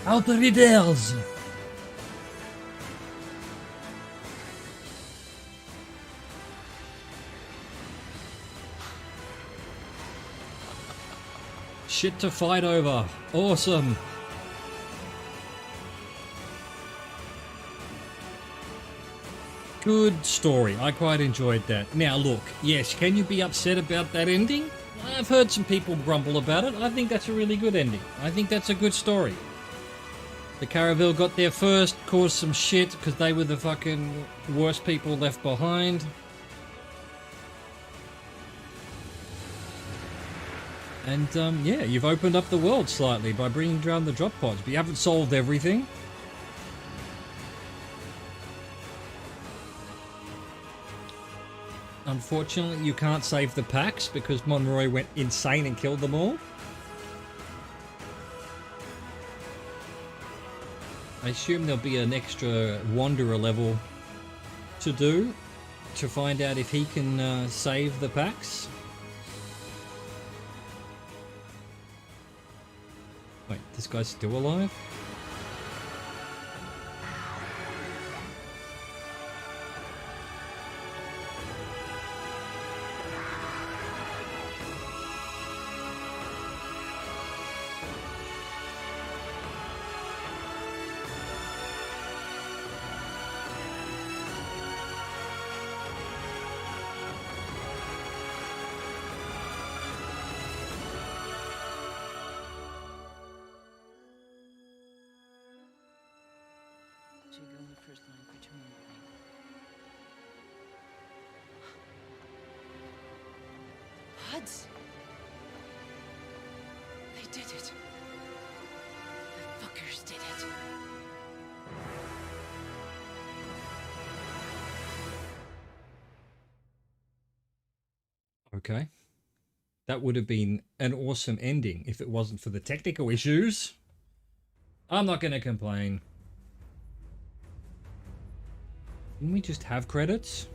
Outriders! Shit to fight over. Awesome. Good story. I quite enjoyed that. Now look, yes, can you be upset about that ending? I've heard some people grumble about it. I think that's a really good ending. I think that's a good story. The Caravel got there first, caused some shit because they were the fucking worst people left behind. And yeah, you've opened up the world slightly by bringing down the drop pods, but you haven't solved everything. Unfortunately, you can't save the packs because Monroy went insane and killed them all. I assume there'll be an extra Wanderer level to do to find out if he can save the packs. Wait, this guy's still alive? Jigo in the first line for Tron. Buds! They did it. The fuckers did it. Okay. That would have been an awesome ending if it wasn't for the technical issues. I'm not going to complain. Didn't we just have credits?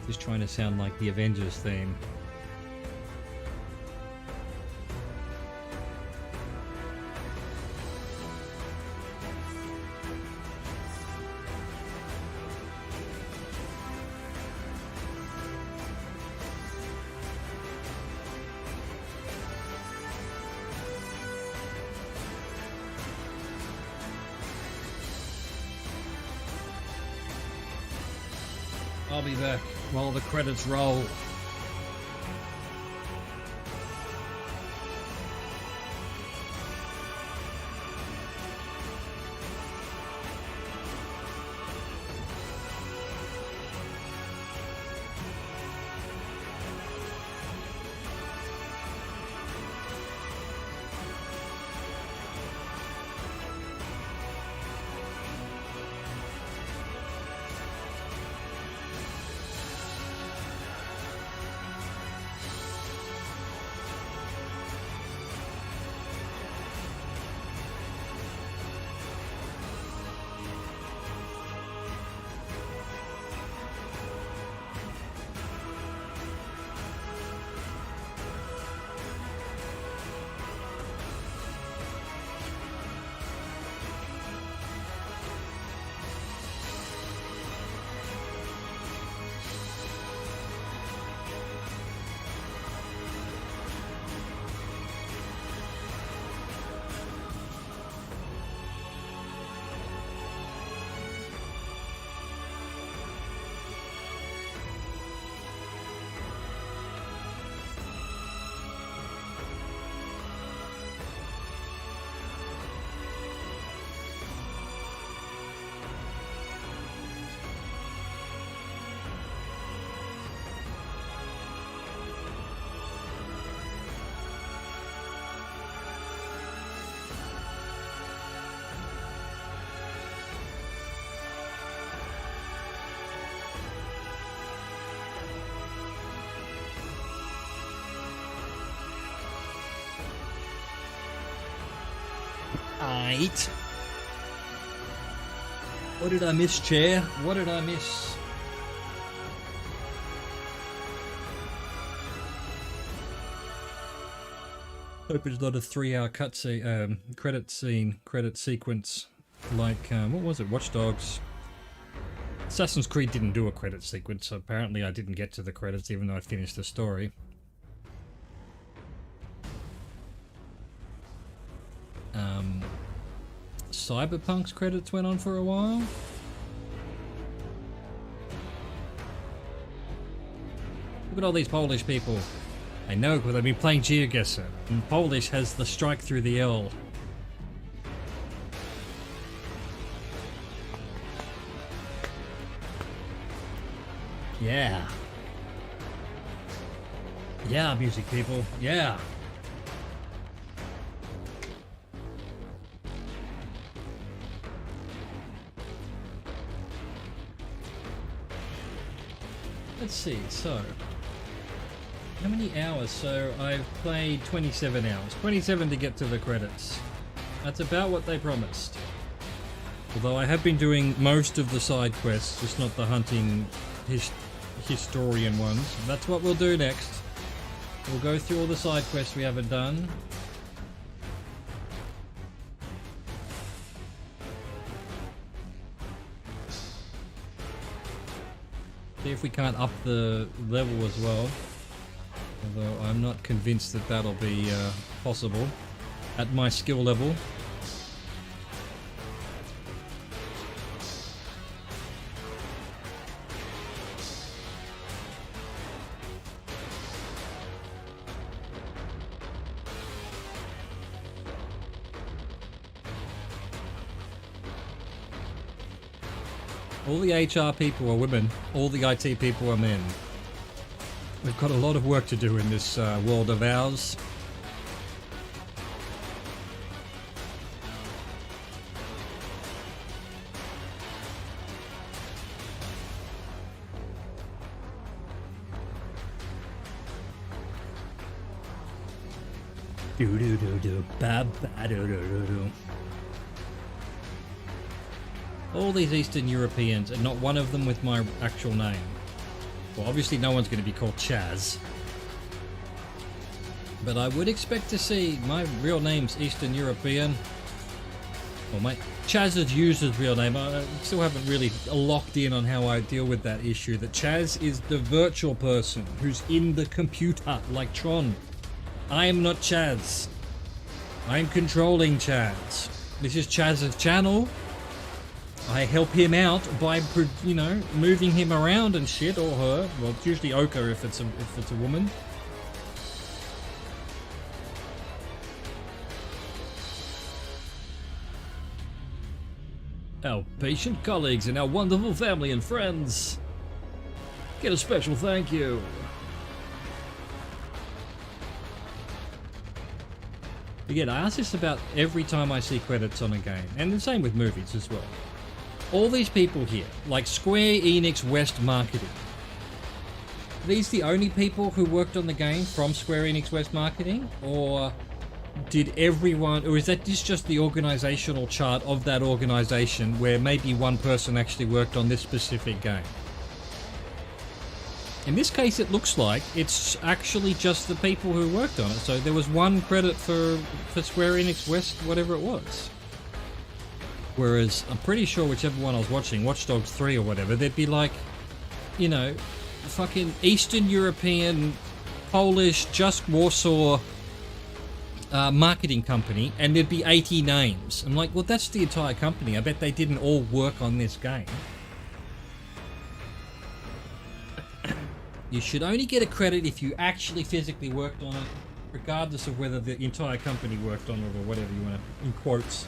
Just trying to sound like the Avengers theme. I'll be back while the credits roll. Aight. What did I miss, chair? What did I miss? Hope it's not a 3-hour credit sequence like what was it? Watch Dogs. Assassin's Creed didn't do a credit sequence, so apparently I didn't get to the credits even though I finished the story. Cyberpunk's credits went on for a while. Look at all these Polish people. I know, because I've been playing GeoGuessr, and Polish has the strike through the L. Yeah. Yeah, music people. Yeah. Let's see, so how many hours? So I've played 27 hours. 27 to get to the credits. That's about what they promised. Although I have been doing most of the side quests, just not the hunting historian ones. That's what we'll do next. We'll go through all the side quests we haven't done. See if we can't up the level as well. Although I'm not convinced that that'll be possible at my skill level. All the HR people are women, all the IT people are men. We've got a lot of work to do in this world of ours. Do do do do ba ba do do do do. All these Eastern Europeans, and not one of them with my actual name. Well, obviously no one's going to be called Chaz. But I would expect to see my real name's Eastern European. Well, my Chaz's user's real name. I still haven't really locked in on how I deal with that issue. That Chaz is the virtual person who's in the computer, like Tron. I am not Chaz. I'm controlling Chaz. This is Chaz's channel. I help him out by, you know, moving him around and shit, or her. Well, it's usually Oka if it's a woman. Our patient colleagues and our wonderful family and friends get a special thank you. Again, I ask this about every time I see credits on a game, and the same with movies as well. All these people here, like Square Enix West Marketing, are these the only people who worked on the game from Square Enix West Marketing? Or did everyone, or is that just the organizational chart of that organization where maybe one person actually worked on this specific game? In this case, it looks like it's actually just the people who worked on it. So there was one credit for Square Enix West, whatever it was. Whereas I'm pretty sure whichever one I was watching, Watch Dogs 3 or whatever, there'd be like, you know, fucking Eastern European, Polish, just Warsaw marketing company, and there'd be 80 names. I'm like, well, that's the entire company. I bet they didn't all work on this game. You should only get a credit if you actually physically worked on it, regardless of whether the entire company worked on it or whatever you want to, in quotes.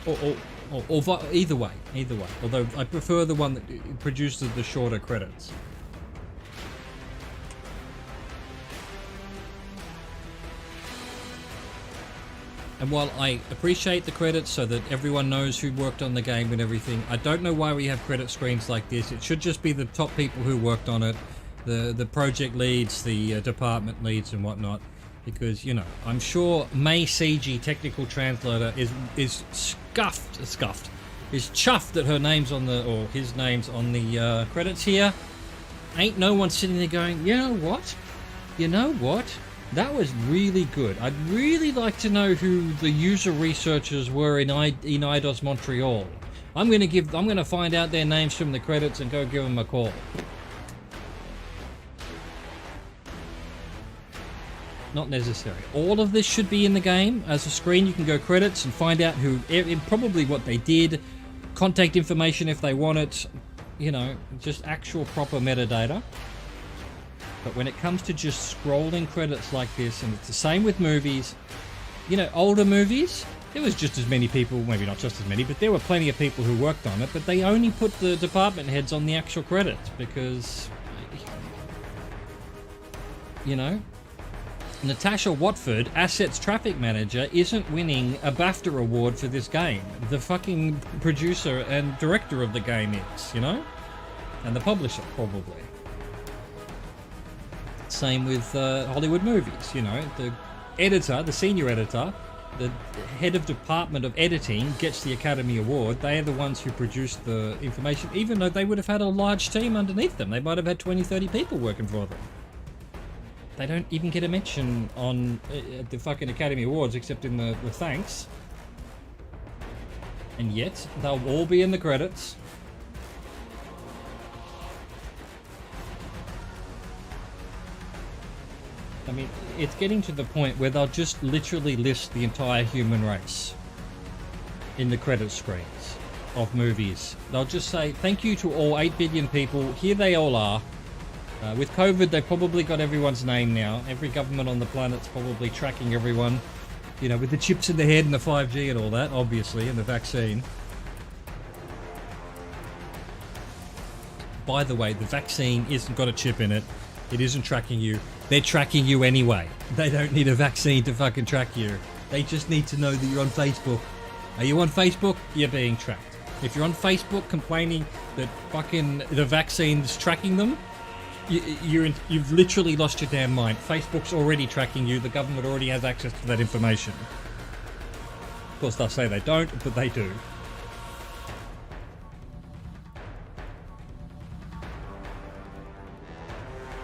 Or either way. Although I prefer the one that produces the shorter credits. And while I appreciate the credits so that everyone knows who worked on the game and everything, I don't know why we have credit screens like this. It should just be the top people who worked on it, the project leads, the department leads and whatnot. Because, you know, I'm sure May CG technical translator is chuffed that her name's on the, or his name's on the credits here. Ain't no one sitting there going, you know what? That was really good. I'd really like to know who the user researchers were in IDOS Montreal. I'm gonna find out their names from the credits and go give them a call. Not necessary. All of this should be in the game. As a screen, you can go credits and find out who, probably what they did, contact information if they want it, you know, just actual proper metadata. But when it comes to just scrolling credits like this, and it's the same with movies, you know, older movies, there was just as many people, maybe not just as many, but there were plenty of people who worked on it, but they only put the department heads on the actual credits because, you know, Natasha Watford, Assets Traffic Manager, isn't winning a BAFTA award for this game. The fucking producer and director of the game is, you know? And the publisher, probably. Same with Hollywood movies, you know? The editor, the senior editor, the head of department of editing gets the Academy Award. They are the ones who produced the information, even though they would have had a large team underneath them. They might have had 20, 30 people working for them. They don't even get a mention on the fucking Academy Awards except in the thanks. And yet, they'll all be in the credits. I mean, it's getting to the point where they'll just literally list the entire human race in the credit screens of movies. They'll just say, thank you to all 8 billion people. Here they all are. With COVID, they've probably got everyone's name now. Every government on the planet's probably tracking everyone. You know, with the chips in the head and the 5G and all that, obviously, and the vaccine. By the way, the vaccine isn't got a chip in it. It isn't tracking you. They're tracking you anyway. They don't need a vaccine to fucking track you. They just need to know that you're on Facebook. Are you on Facebook? You're being tracked. If you're on Facebook complaining that fucking the vaccine's tracking them, you've literally lost your damn mind. Facebook's already tracking you. The government already has access to that information. Of course, they'll say they don't, but they do.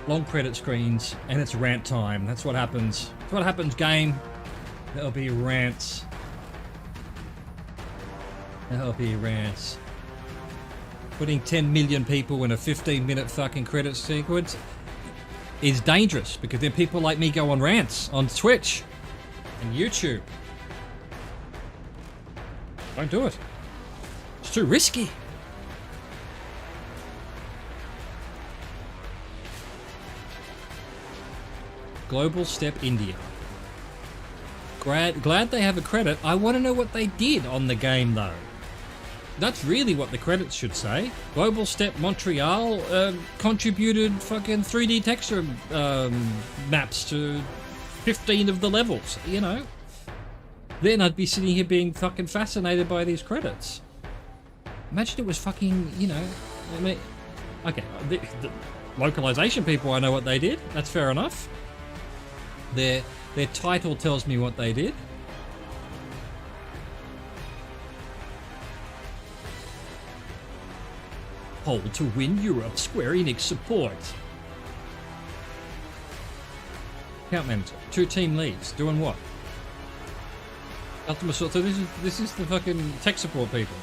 Long credit screens, and it's rant time. That's what happens. That's what happens, game. There'll be rants. There'll be rants. Putting 10 million people in a 15-minute fucking credit sequence is dangerous, because then people like me go on rants on Twitch and YouTube. Don't do it. It's too risky. Global Step India. Glad they have a credit. I want to know what they did on the game, though. That's really what the credits should say. Global Step Montreal contributed fucking 3D texture maps to 15 of the levels, you know. Then I'd be sitting here being fucking fascinated by these credits. Imagine it was fucking, you know, I mean, okay, the localization people, I know what they did. That's fair enough. Their title tells me what they did. Hold to win Europe, Square Enix support. Account manager, 2 team leads, doing what? Customer support. So this is the fucking tech support people,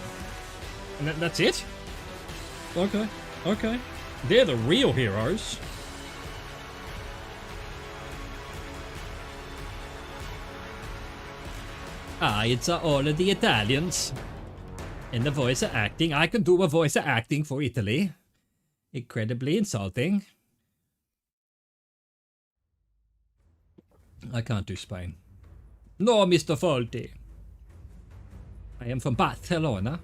and that's it. Okay, okay, they're the real heroes. It's all of the Italians. In the voice of acting, I can do a voice of acting for Italy. Incredibly insulting. I can't do Spain. No, Mr. Faulty. I am from Barcelona.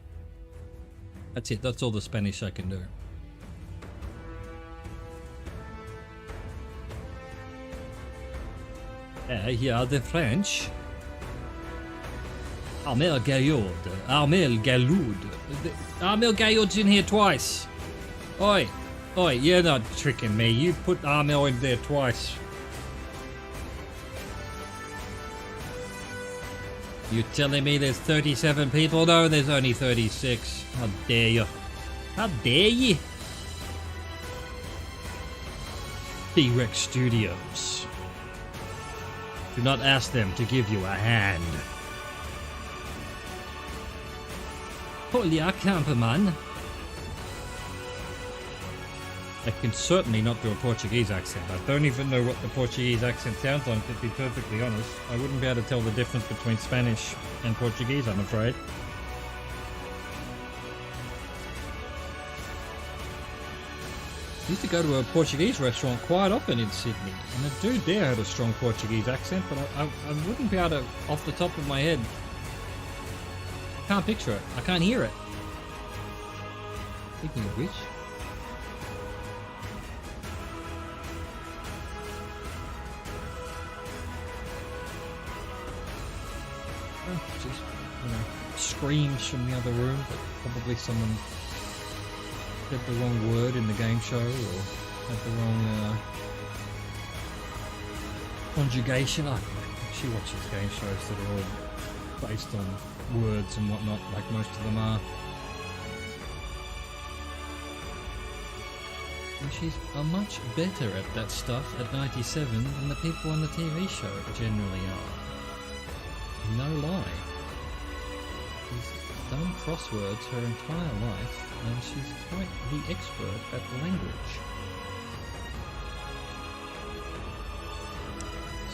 That's it, that's all the Spanish I can do. Here are the French. Armel Gaillard. Armel Gaillard. Armel Gaillard's in here twice. Oi. Oi, you're not tricking me. You put Armel in there twice. You telling me there's 37 people? No, there's only 36. How dare you? How dare you? T-Rex Studios. Do not ask them to give you a hand. Hola, camperman. I can certainly not do a Portuguese accent. I don't even know what the Portuguese accent sounds like, to be perfectly honest. I wouldn't be able to tell the difference between Spanish and Portuguese, I'm afraid. I used to go to a Portuguese restaurant quite often in Sydney, and the dude there had a strong Portuguese accent, but I wouldn't be able to, off the top of my head. I can't picture it. I can't hear it. Speaking of which... just, you know, screams from the other room, but probably someone said the wrong word in the game show, or had the wrong conjugation. I don't know. she watches game shows that are all based on words and whatnot, like most of them are. And she's much better at that stuff at 97 than the people on the TV show generally are. No lie. She's done crosswords her entire life, and she's quite the expert at language.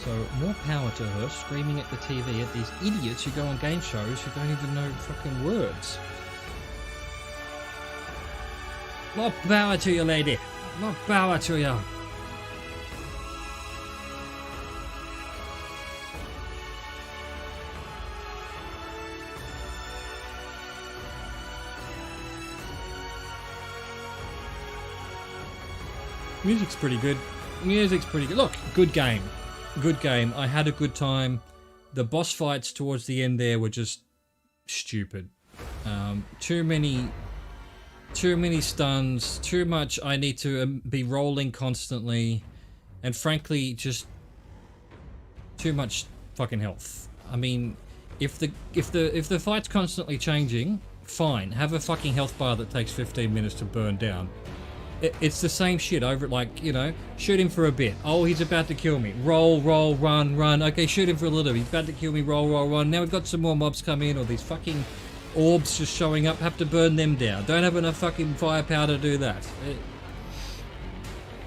So more power to her, screaming at the TV at these idiots who go on game shows who don't even know fucking words. More power to you, lady. More power to you. Music's pretty good. Music's pretty good. Look, good game. Good game. I had a good time. The boss fights towards the end there were just stupid. Too many stuns, too much I need to be rolling constantly, and frankly just too much fucking health. I mean, if the fight's constantly changing, fine, have a fucking health bar that takes 15 minutes to burn down. It's the same shit over, like, you know, shoot him for a bit. Oh, he's about to kill me. Roll, roll, run, run. Okay, shoot him for a little bit. He's about to kill me. Roll, roll, run. Now we've got some more mobs come in, or these fucking orbs just showing up. Have to burn them down. Don't have enough fucking firepower to do that.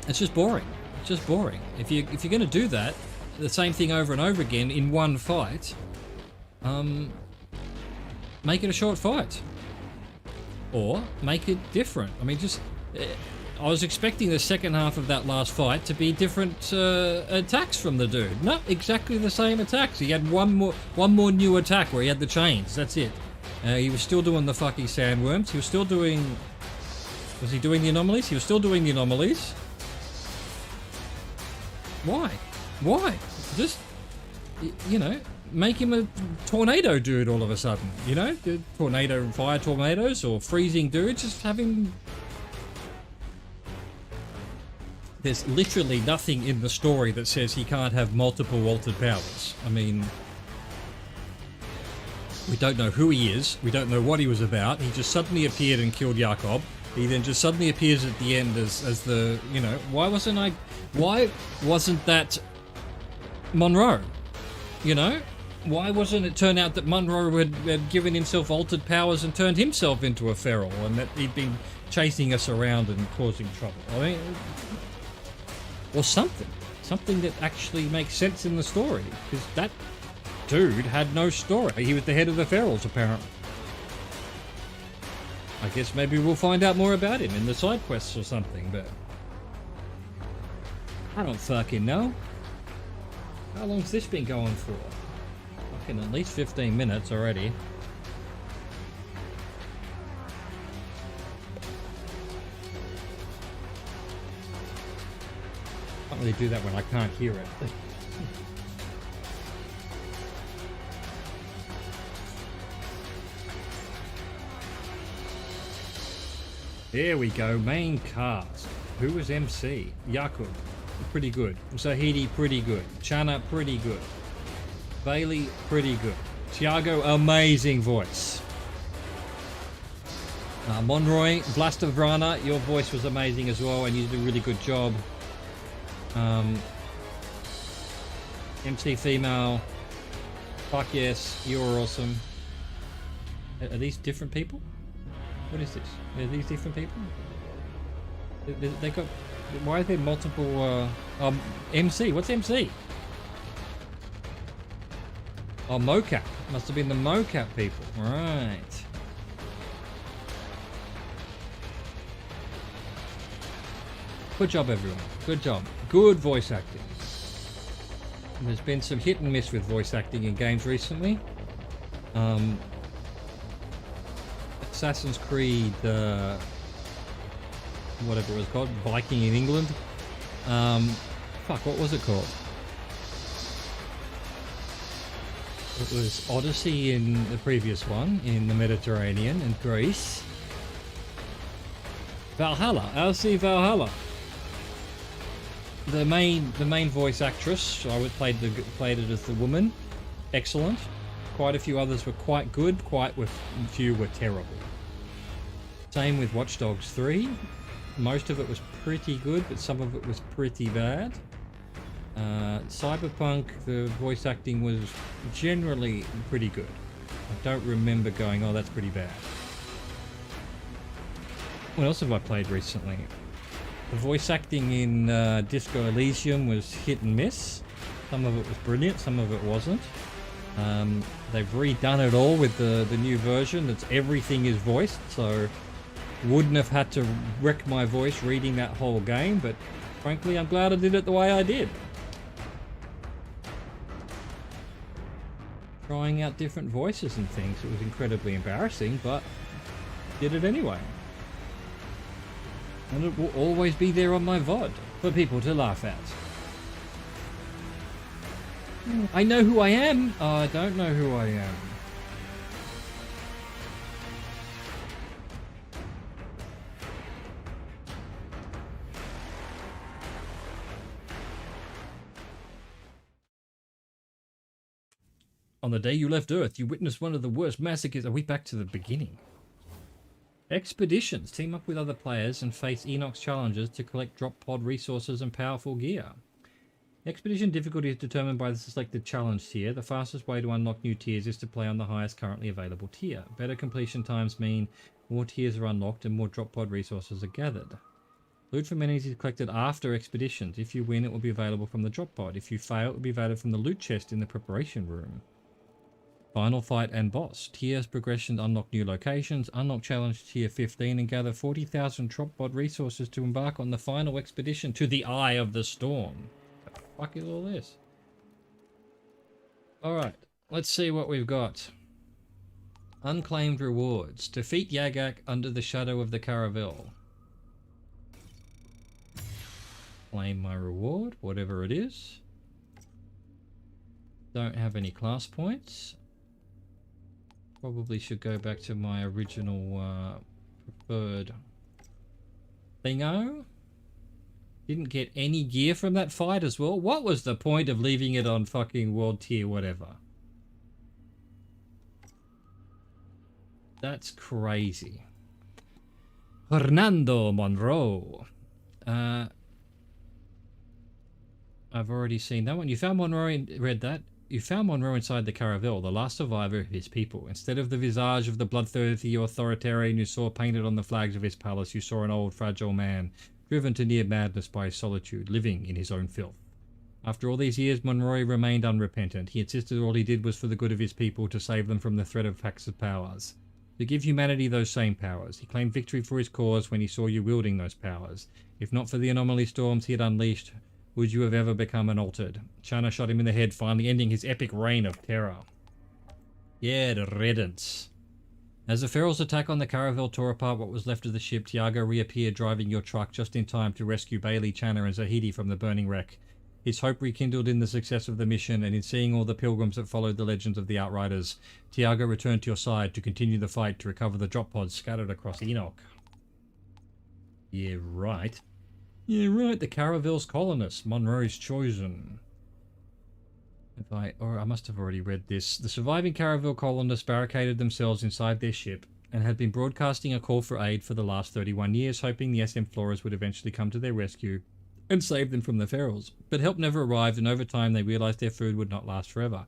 It's just boring. It's just boring. If you're gonna do that, the same thing over and over again in one fight, make it a short fight, or make it different. I mean, just. I was expecting the second half of that last fight to be different attacks from the dude. No, exactly the same attacks. He had one more new attack where he had the chains. That's it. He was still doing the fucking sandworms. He was still doing... Was he doing the anomalies? He was still doing the anomalies. Why? Why? Just, you know, make him a tornado dude all of a sudden. You know? Tornado, fire tornadoes, or freezing dudes. Just have him... There's literally nothing in the story that says he can't have multiple altered powers. I mean, we don't know who he is. We don't know what he was about. He just suddenly appeared and killed Jakob. He then just suddenly appears at the end as the, you know, why wasn't that Monroe? You know? Why wasn't it turn out that Monroe had given himself altered powers and turned himself into a feral, and that he'd been chasing us around and causing trouble? I mean... Or something that actually makes sense in the story, because that dude had no story. He was the head of the ferals, apparently. I guess maybe we'll find out more about him in the side quests or something, but I don't fucking know. How long's this been going for? Fucking at least 15 minutes already. Can't really do that when I can't hear it. There we go, main cast. Who was MC? Yakub, pretty good. Zahidi, pretty good. Chana, pretty good. Bailey, pretty good. Tiago, amazing voice. Monroy, Blastavrana, your voice was amazing as well, and you did a really good job. MC female, fuck yes, you're awesome. Are these different people? What is this? Are these different people? They got... Why are there multiple... MC, what's MC? Oh, mocap. Must have been the mocap people. Right. Good job, everyone. Good job. Good voice acting. There's been some hit and miss with voice acting in games recently. Assassin's Creed, whatever it was called, Viking in England. Fuck, what was it called? It was Odyssey in the previous one, in the Mediterranean and Greece. Valhalla, Aussie Valhalla. The main voice actress, played it as the woman. Excellent. Quite a few others were quite good. Quite a few were terrible. Same with Watch Dogs 3. Most of it was pretty good, but some of it was pretty bad. Cyberpunk, the voice acting was generally pretty good. I don't remember going, oh, that's pretty bad. What else have I played recently? The voice acting in Disco Elysium was hit and miss. Some of it was brilliant, some of it wasn't. They've redone it all with the new version. Everything is voiced, so wouldn't have had to wreck my voice reading that whole game, but frankly, I'm glad I did it the way I did. Trying out different voices and things. It was incredibly embarrassing, but did it anyway. And it will always be there on my VOD for people to laugh at. I know who I am. Oh, I don't know who I am. On the day you left Earth, you witnessed one of the worst massacres. Are we back to the beginning? Expeditions. Team up with other players and face Enoch's challenges to collect drop pod resources and powerful gear. Expedition difficulty is determined by the selected challenge tier. The fastest way to unlock new tiers is to play on the highest currently available tier. Better completion times mean more tiers are unlocked and more drop pod resources are gathered. Loot from enemies is collected after expeditions. If you win, it will be available from the drop pod. If you fail, it will be available from the loot chest in the preparation room. Final fight and boss. Tiers progression unlock new locations. Unlock challenge tier 15 and gather 40,000 drop pod resources to embark on the final expedition to the Eye of the Storm. What the fuck is all this? Alright, let's see what we've got. Unclaimed rewards. Defeat Yagak under the shadow of the Caravel. Claim my reward, whatever it is. Don't have any class points. Probably should go back to my original preferred thingo. Didn't get any gear from that fight as well. What was the point of leaving it on fucking world tier whatever? That's crazy. Fernando Monroe. I've already seen that one. You found Monroe and read that. You found Monroe inside the Caravel, the last survivor of his people. Instead of the visage of the bloodthirsty authoritarian you saw painted on the flags of his palace, you saw an old, fragile man, driven to near madness by his solitude, living in his own filth. After all these years, Monroe remained unrepentant. He insisted all he did was for the good of his people, to save them from the threat of Pax's powers. To give humanity those same powers. He claimed victory for his cause when he saw you wielding those powers. If not for the anomaly storms he had unleashed, would you have ever become an altered? Chana shot him in the head, finally ending his epic reign of terror. Yeah, the riddance. As the Ferals' attack on the Caravel tore apart what was left of the ship, Tiago reappeared driving your truck just in time to rescue Bailey, Chana and Zahidi from the burning wreck. His hope rekindled in the success of the mission, and in seeing all the pilgrims that followed the legends of the Outriders, Tiago returned to your side to continue the fight to recover the drop pods scattered across Enoch. Yeah, right. Yeah, right, the Caravel's colonists, Monroe's chosen. I must have already read this. The surviving Caravel colonists barricaded themselves inside their ship and had been broadcasting a call for aid for the last 31 years, hoping the SM Floras would eventually come to their rescue and save them from the Ferals. But help never arrived, and over time they realized their food would not last forever.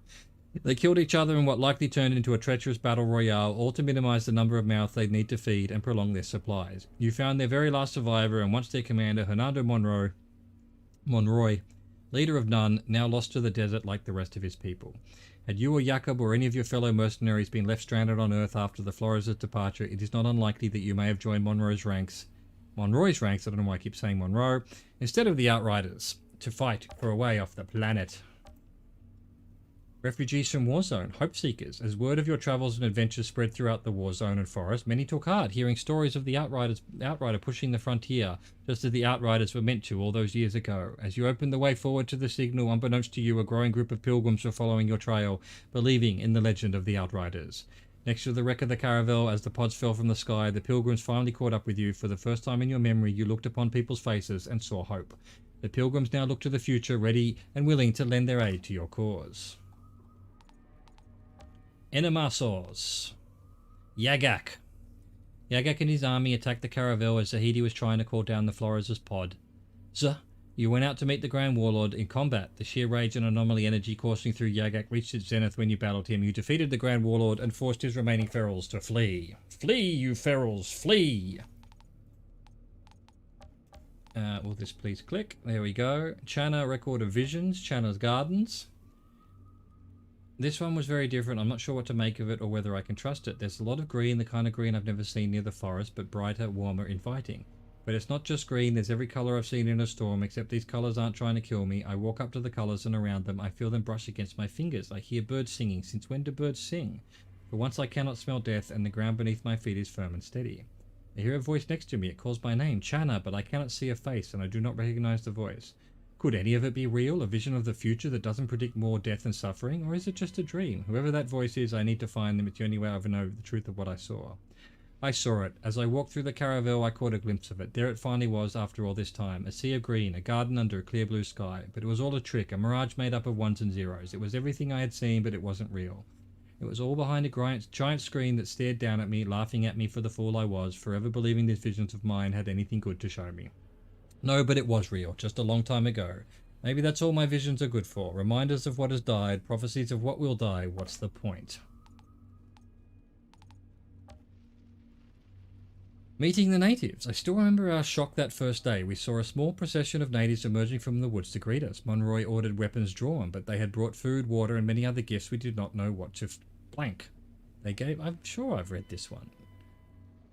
They killed each other in what likely turned into a treacherous battle royale, all to minimize the number of mouths they'd need to feed and prolong their supplies. You found their very last survivor, and once their commander, Hernando Monroy, leader of none, now lost to the desert like the rest of his people. Had you or Jakob or any of your fellow mercenaries been left stranded on Earth after the Flores' departure, it is not unlikely that you may have joined Monroy's ranks, I don't know why I keep saying Monroe, instead of the Outriders, to fight for a way off the planet. Refugees from Warzone, hope seekers. As word of your travels and adventures spread throughout the Warzone and forest, many took heart, hearing stories of the Outrider pushing the frontier, just as the Outriders were meant to all those years ago. As you opened the way forward to the signal, unbeknownst to you, a growing group of pilgrims were following your trail, believing in the legend of the Outriders. Next to the wreck of the caravel, as the pods fell from the sky, the pilgrims finally caught up with you. For the first time in your memory, you looked upon people's faces and saw hope. The pilgrims now look to the future, ready and willing to lend their aid to your cause. Enemasors. Yagak. Yagak and his army attacked the caravel as Zahedi was trying to call down the Flores' pod. You went out to meet the Grand Warlord in combat. The sheer rage and anomaly energy coursing through Yagak reached its zenith when you battled him. You defeated the Grand Warlord and forced his remaining ferals to flee. Flee, you ferals, flee! Will this please click? There we go. Channa Record of Visions, Channa's Gardens. This one was very different. I'm not sure what to make of it or whether I can trust it. There's a lot of green, the kind of green I've never seen near the forest, but brighter, warmer, inviting. But it's not just green, there's every colour I've seen in a storm, except these colours aren't trying to kill me. I walk up to the colours and around them. I feel them brush against my fingers. I hear birds singing. Since when do birds sing? For once I cannot smell death, and the ground beneath my feet is firm and steady. I hear a voice next to me. It calls my name, Channa, but I cannot see a face, and I do not recognise the voice. Could any of it be real, a vision of the future that doesn't predict more death and suffering, or is it just a dream? Whoever that voice is, I need to find them. It's the only way I ever know the truth of what I saw. I saw it. As I walked through the caravel, I caught a glimpse of it. There it finally was after all this time. A sea of green, a garden under a clear blue sky. But it was all a trick, a mirage made up of ones and zeros. It was everything I had seen, but it wasn't real. It was all behind a giant screen that stared down at me, laughing at me for the fool I was, forever believing these visions of mine had anything good to show me. No, but it was real, just a long time ago. Maybe that's all my visions are good for. Reminders of what has died, prophecies of what will die. What's the point? Meeting the natives. I still remember our shock that first day. We saw a small procession of natives emerging from the woods to greet us. Monroy ordered weapons drawn, but they had brought food, water, and many other gifts we did not know what to blank. They gave... I'm sure I've read this one.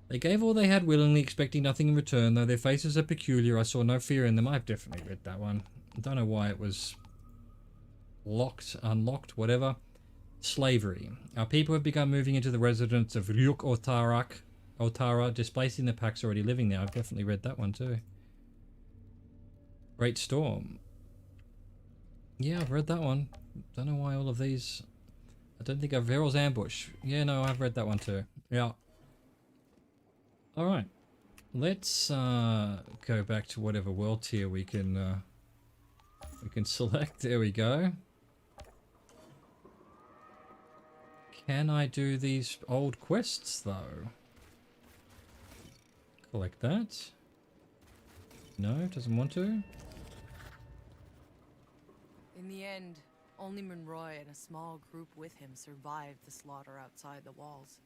They gave all they had willingly, expecting nothing in return. Though their faces are peculiar, I saw no fear in them. I've definitely read that one. I don't know why it was locked, unlocked, whatever. Slavery. Our people have begun moving into the residence of Ryuk Otara, displacing the packs already living there. I've definitely read that one too. Great Storm. Yeah, I've read that one. Don't know why all of these... I don't think I've... Veryl's Ambush. Yeah, no, I've read that one too. Yeah. Alright. Let's go back to whatever world tier we can select. There we go. Can I do these old quests though? Collect that. No, doesn't want to. In the end, only Monroy and a small group with him survived the slaughter outside the walls.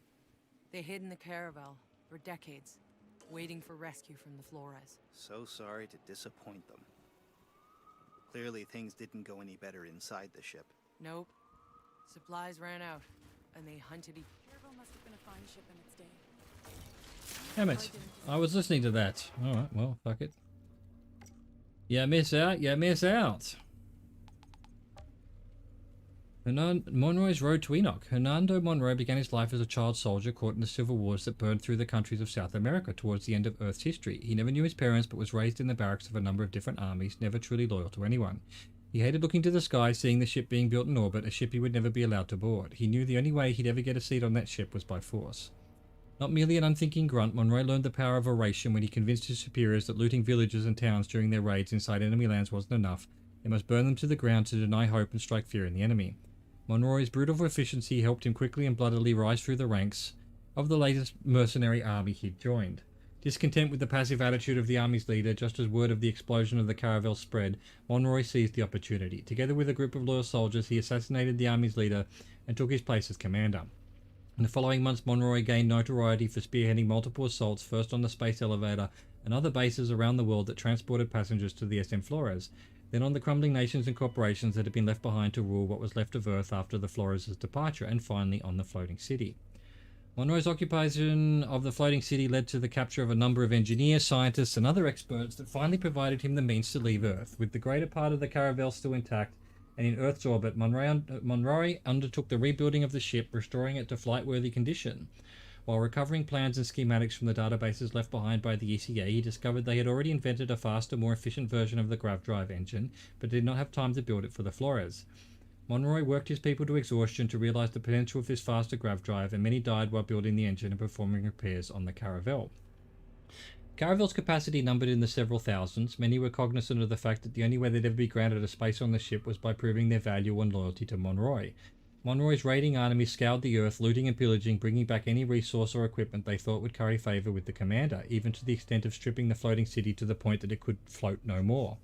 They hid in the caravel for decades, waiting for rescue from the Flores. So sorry to disappoint them. Clearly things didn't go any better inside the ship. Nope. Supplies ran out, and they hunted each... Caravel must have been a fine ship in its day. Damn it. I was listening to that. Alright, well, fuck it. You miss out, you miss out. Monroy's Road to Enoch. Hernando Monroy began his life as a child soldier caught in the civil wars that burned through the countries of South America towards the end of Earth's history. He never knew his parents but was raised in the barracks of a number of different armies, never truly loyal to anyone. He hated looking to the sky, seeing the ship being built in orbit, a ship he would never be allowed to board. He knew the only way he'd ever get a seat on that ship was by force. Not merely an unthinking grunt, Monroy learned the power of oration when he convinced his superiors that looting villages and towns during their raids inside enemy lands wasn't enough. They must burn them to the ground to deny hope and strike fear in the enemy. Monroy's brutal efficiency helped him quickly and bloodily rise through the ranks of the latest mercenary army he'd joined. Discontent with the passive attitude of the army's leader, just as word of the explosion of the caravel spread, Monroy seized the opportunity. Together with a group of loyal soldiers, he assassinated the army's leader and took his place as commander. In the following months, Monroy gained notoriety for spearheading multiple assaults, first on the space elevator and other bases around the world that transported passengers to the SM Flores, then on the crumbling nations and corporations that had been left behind to rule what was left of Earth after the Flores' departure, and finally on the floating city. Monroy's occupation of the floating city led to the capture of a number of engineers, scientists, and other experts that finally provided him the means to leave Earth. With the greater part of the caravel still intact and in Earth's orbit, Monroy undertook the rebuilding of the ship, restoring it to flight-worthy condition. While recovering plans and schematics from the databases left behind by the ECA, he discovered they had already invented a faster, more efficient version of the grav drive engine, but did not have time to build it for the Flores. Monroy worked his people to exhaustion to realize the potential of this faster grav drive, and many died while building the engine and performing repairs on the Caravel. Caravel's capacity numbered in the several thousands. Many were cognizant of the fact that the only way they'd ever be granted a space on the ship was by proving their value and loyalty to Monroy. Monroy's raiding army scoured the earth, looting and pillaging, bringing back any resource or equipment they thought would curry favor with the commander, even to the extent of stripping the floating city to the point that it could float no more.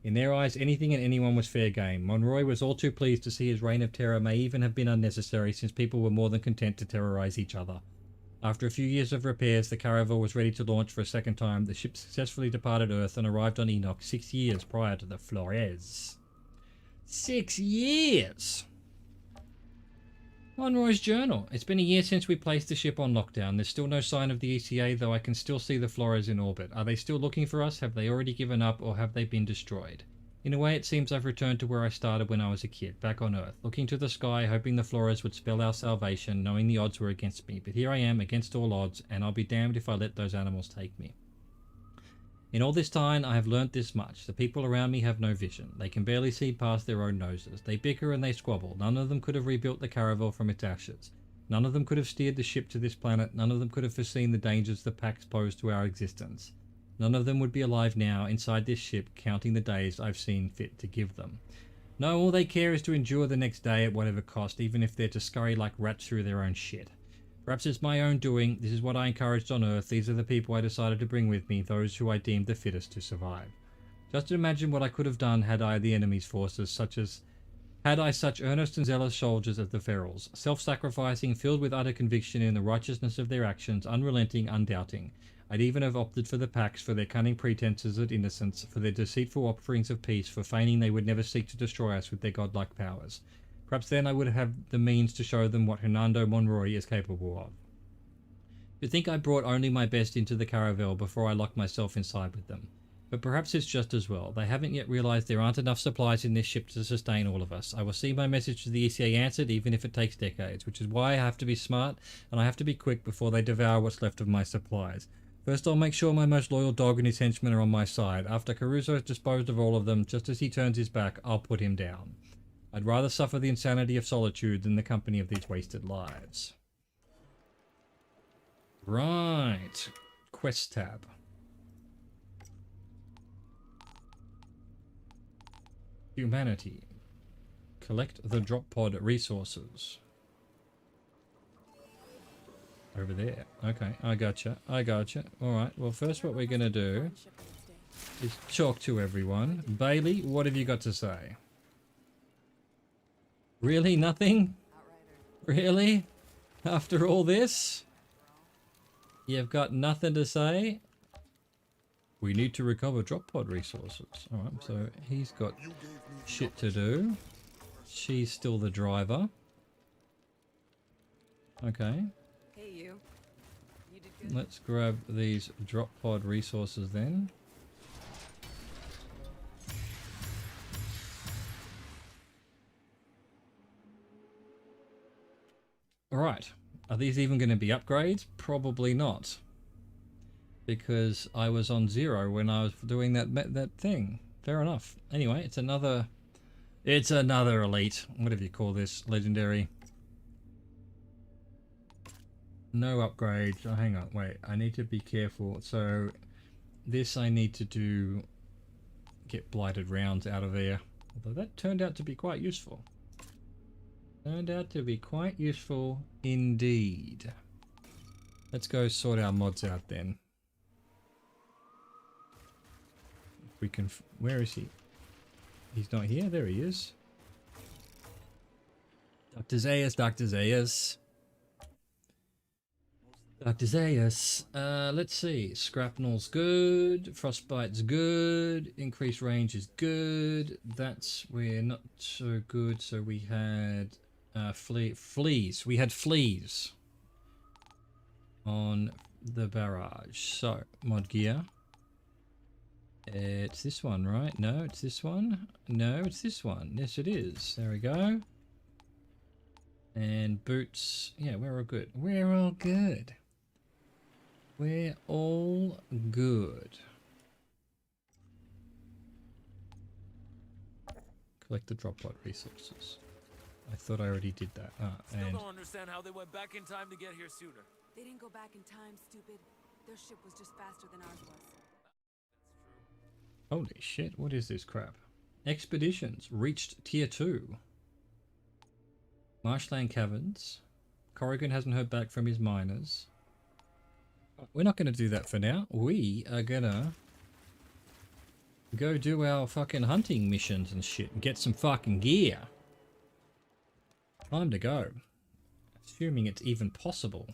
In their eyes, anything and anyone was fair game. Monroy was all too pleased to see his reign of terror may even have been unnecessary, since people were more than content to terrorize each other. After a few years of repairs, the Caravel was ready to launch for a second time. The ship successfully departed Earth and arrived on Enoch 6 years prior to the Flores. 6 years! Monroy's journal. It's been a year since we placed the ship on lockdown. There's still no sign of the ECA, though I can still see the Flores in orbit. Are they still looking for us? Have they already given up, or have they been destroyed? In a way, it seems I've returned to where I started when I was a kid, back on Earth, looking to the sky, hoping the Flores would spell our salvation, knowing the odds were against me. But here I am, against all odds, and I'll be damned if I let those animals take me. In all this time, I have learnt this much. The people around me have no vision. They can barely see past their own noses. They bicker and they squabble. None of them could have rebuilt the Caravel from its ashes. None of them could have steered the ship to this planet. None of them could have foreseen the dangers the Pax posed to our existence. None of them would be alive now, inside this ship, counting the days I've seen fit to give them. No, all they care is to endure the next day at whatever cost, even if they're to scurry like rats through their own shit. Perhaps it's my own doing. This is what I encouraged on Earth. These are the people I decided to bring with me, those who I deemed the fittest to survive. Just imagine what I could have done had I the enemy's forces, had I such earnest and zealous soldiers as the Ferals, self-sacrificing, filled with utter conviction in the righteousness of their actions, unrelenting, undoubting. I'd even have opted for the Pax, for their cunning pretenses of innocence, for their deceitful offerings of peace, for feigning they would never seek to destroy us with their godlike powers. Perhaps then I would have the means to show them what Hernando Monroy is capable of. You'd think I brought only my best into the Caravel before I locked myself inside with them. But perhaps it's just as well. They haven't yet realized there aren't enough supplies in this ship to sustain all of us. I will see my message to the ECA answered, even if it takes decades, which is why I have to be smart and I have to be quick before they devour what's left of my supplies. First, I'll make sure my most loyal dog and his henchmen are on my side. After Caruso has disposed of all of them, just as he turns his back, I'll put him down. I'd rather suffer the insanity of solitude than the company of these wasted lives. Right. Quest tab. Humanity. Collect the drop pod resources. Over there. Okay, I gotcha. Alright, well first what we're going to do is talk to everyone. Bailey, what have you got to say? Really? Nothing? Really? After all this? You've got nothing to say? We need to recover drop pod resources. Alright, so he's got shit to do. She's still the driver. Okay. Hey, you. You did good. Let's grab these drop pod resources then. Alright. Are these even going to be upgrades? Probably not. Because I was on 0 when I was doing that thing. Fair enough. Anyway, it's another elite. Whatever you call this. Legendary. No upgrades. Oh, hang on. Wait. I need to be careful. So, this I need to do... Get blighted rounds out of there. Although that turned out to be quite useful. Turned out to be quite useful indeed. Let's go sort our mods out then. If we can... Where is he? He's not here? There he is. Dr. Zayas, Dr. Zayas. Dr. Zayas. Let's see. Scrapnel's good. Frostbite's good. Increased range is good. That's where not so good. So we had fleas. We had fleas on the barrage. So, mod gear. It's this one, right? No, it's this one. No, it's this one. Yes, it is. There we go. And boots. Yeah, we're all good. We're all good. We're all good. Collect the drop pod resources. I thought I already did that. Still And don't understand how they went back in time to get here sooner. They didn't go back in time, stupid. Their ship was just faster than ours was. holy shit, what is this crap? Expeditions reached tier 2. Marshland Caverns. Corrigan hasn't heard back from his miners. We're not going to do that for now. We are going to go do our fucking hunting missions and shit and get some fucking gear. Time to go. Assuming it's even possible.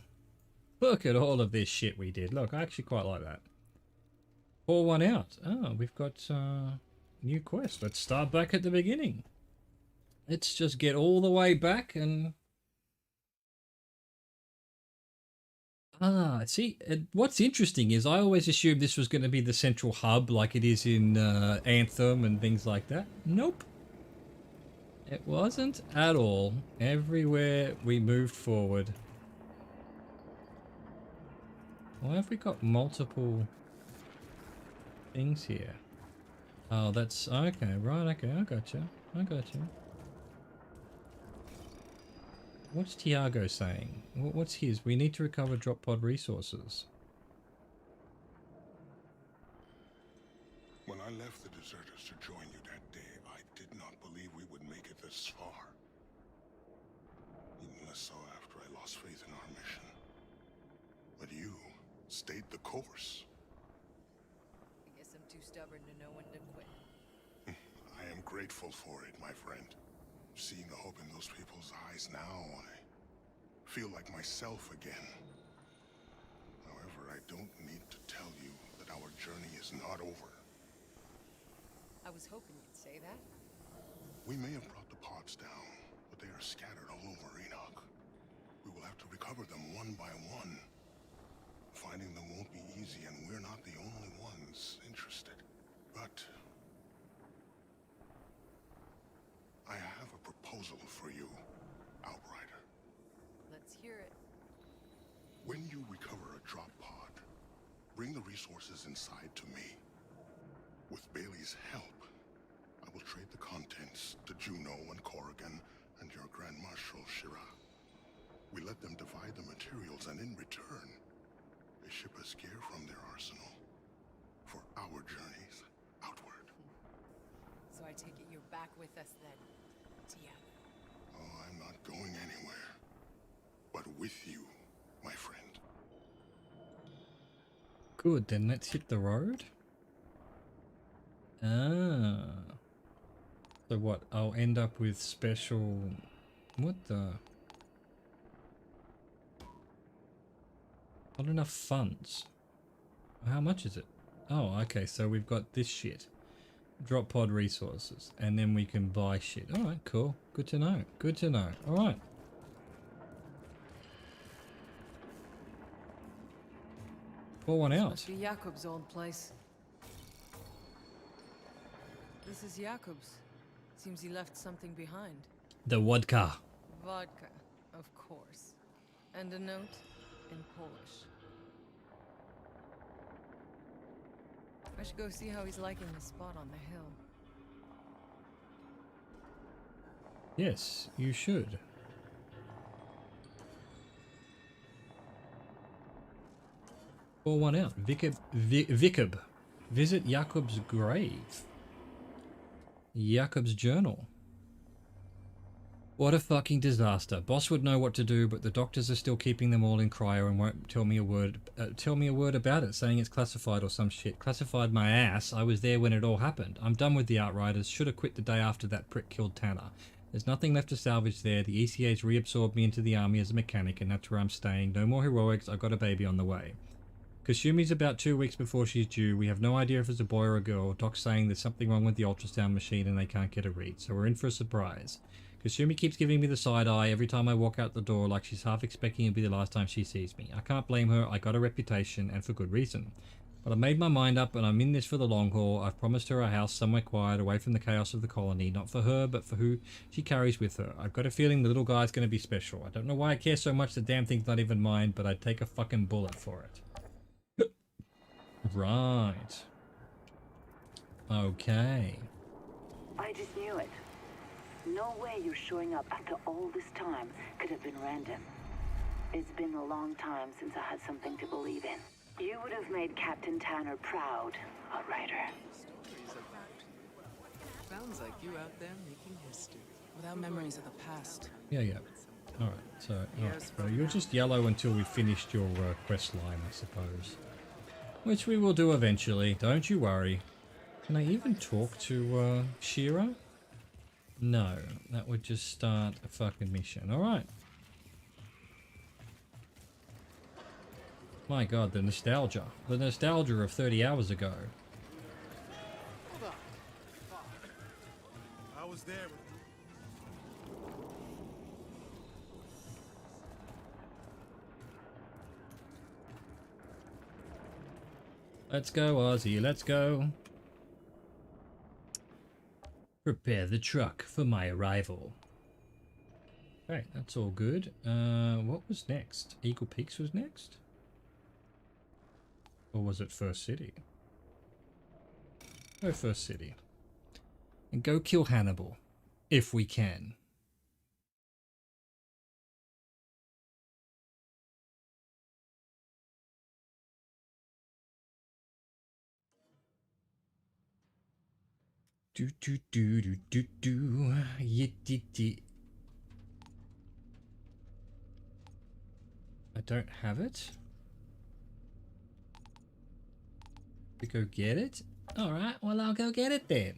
Look at all of this shit we did. Look, I actually quite like that. Pour one out. Oh, we've got new quest. Let's start back at the beginning. Let's just get all the way back and... see, what's interesting is I always assumed this was going to be the central hub like it is in Anthem and things like that. Nope. It wasn't at all. Everywhere we moved forward. Why have we got multiple things here? Oh, that's... okay, right, okay, I gotcha. I gotcha. What's Tiago saying? What's his? We need to recover drop pod resources. When I left the deserters to join you that day, I did not believe we would make it this far. Even less so after I lost faith in our mission. But you stayed the course. I guess I'm too stubborn to know when to quit. I am grateful for it, my friend. Seeing the hope in those people's eyes now, I feel like myself again. However, I don't need to tell you that our journey is not over. I was hoping you'd say that. We may have brought the pods down, but they are scattered all over Enoch. We will have to recover them one by one. Finding them won't be easy, and we're not the only ones interested. But I have a proposal for you, Outrider. Let's hear it. When you recover a drop pod, bring the resources inside to me. With Bailey's help, I will trade the contents to Juno and Corrigan and your Grand Marshal, Shira. We let them divide the materials, and in return, they ship us gear from their arsenal for our journeys outward. So I take it you're back with us then, Tiago. Oh, I'm not going anywhere. But with you, my friend. Good, then let's hit the road. So what? I'll end up with special... What the... Not enough funds. How much is it? Oh, okay, so we've got this shit. Drop pod resources. And then we can buy shit. Alright, cool. Good to know. Good to know. Alright. Pour one out. Must be Jakob's old place. This is Jakob's. Seems he left something behind. The vodka. Vodka, of course. And a note in Polish. I should go see how he's liking the spot on the hill. Yes, you should. Pour one out. Vicub. Visit Jakob's grave. Jakob's journal. What a fucking disaster. Boss would know what to do, but the doctors are still keeping them all in cryo and won't tell me a word about it, saying it's classified or some shit. Classified my ass. I was there when it all happened. I'm done with the Outriders. Should have quit the day after that prick killed Tanner. There's nothing left to salvage there. The ECA's reabsorbed me into the army as a mechanic, and that's where I'm staying. No more heroics. I got a baby on the way. Kasumi's about 2 weeks before she's due. We have no idea if it's a boy or a girl. Doc's saying there's something wrong with the ultrasound machine and they can't get a read, so we're in for a surprise. Kasumi keeps giving me the side eye every time I walk out the door, like she's half expecting it'll be the last time she sees me. I can't blame her. I got a reputation, and for good reason. But I made my mind up, and I'm in this for the long haul. I've promised her a house somewhere quiet, away from the chaos of the colony. Not for her, but for who she carries with her. I've got a feeling the little guy's going to be special. I don't know why I care so much. The damn thing's not even mine, but I'd take a fucking bullet for it. Right. Okay. I just knew it. No way you're showing up after all this time could have been random. It's been a long time since I had something to believe in. You would have made Captain Tanner proud, Outrider. Sounds like you out there making history. Without memories of the past. Yeah. Alright, so you're just yellow until we finished your quest line, I suppose. Which we will do eventually, don't you worry. Can I even talk to Shira? No, that would just start a fucking mission. Alright. My god, the nostalgia. The nostalgia of 30 hours ago. Hold on. I was there. Let's go, Aussie, let's go. Prepare the truck for my arrival. Okay, that's all good. What was next? Eagle Peaks was next? Or was it First City? Go First City. And go kill Hannibal. If we can. Do. I don't have it. To go get it? Alright, well I'll go get it then.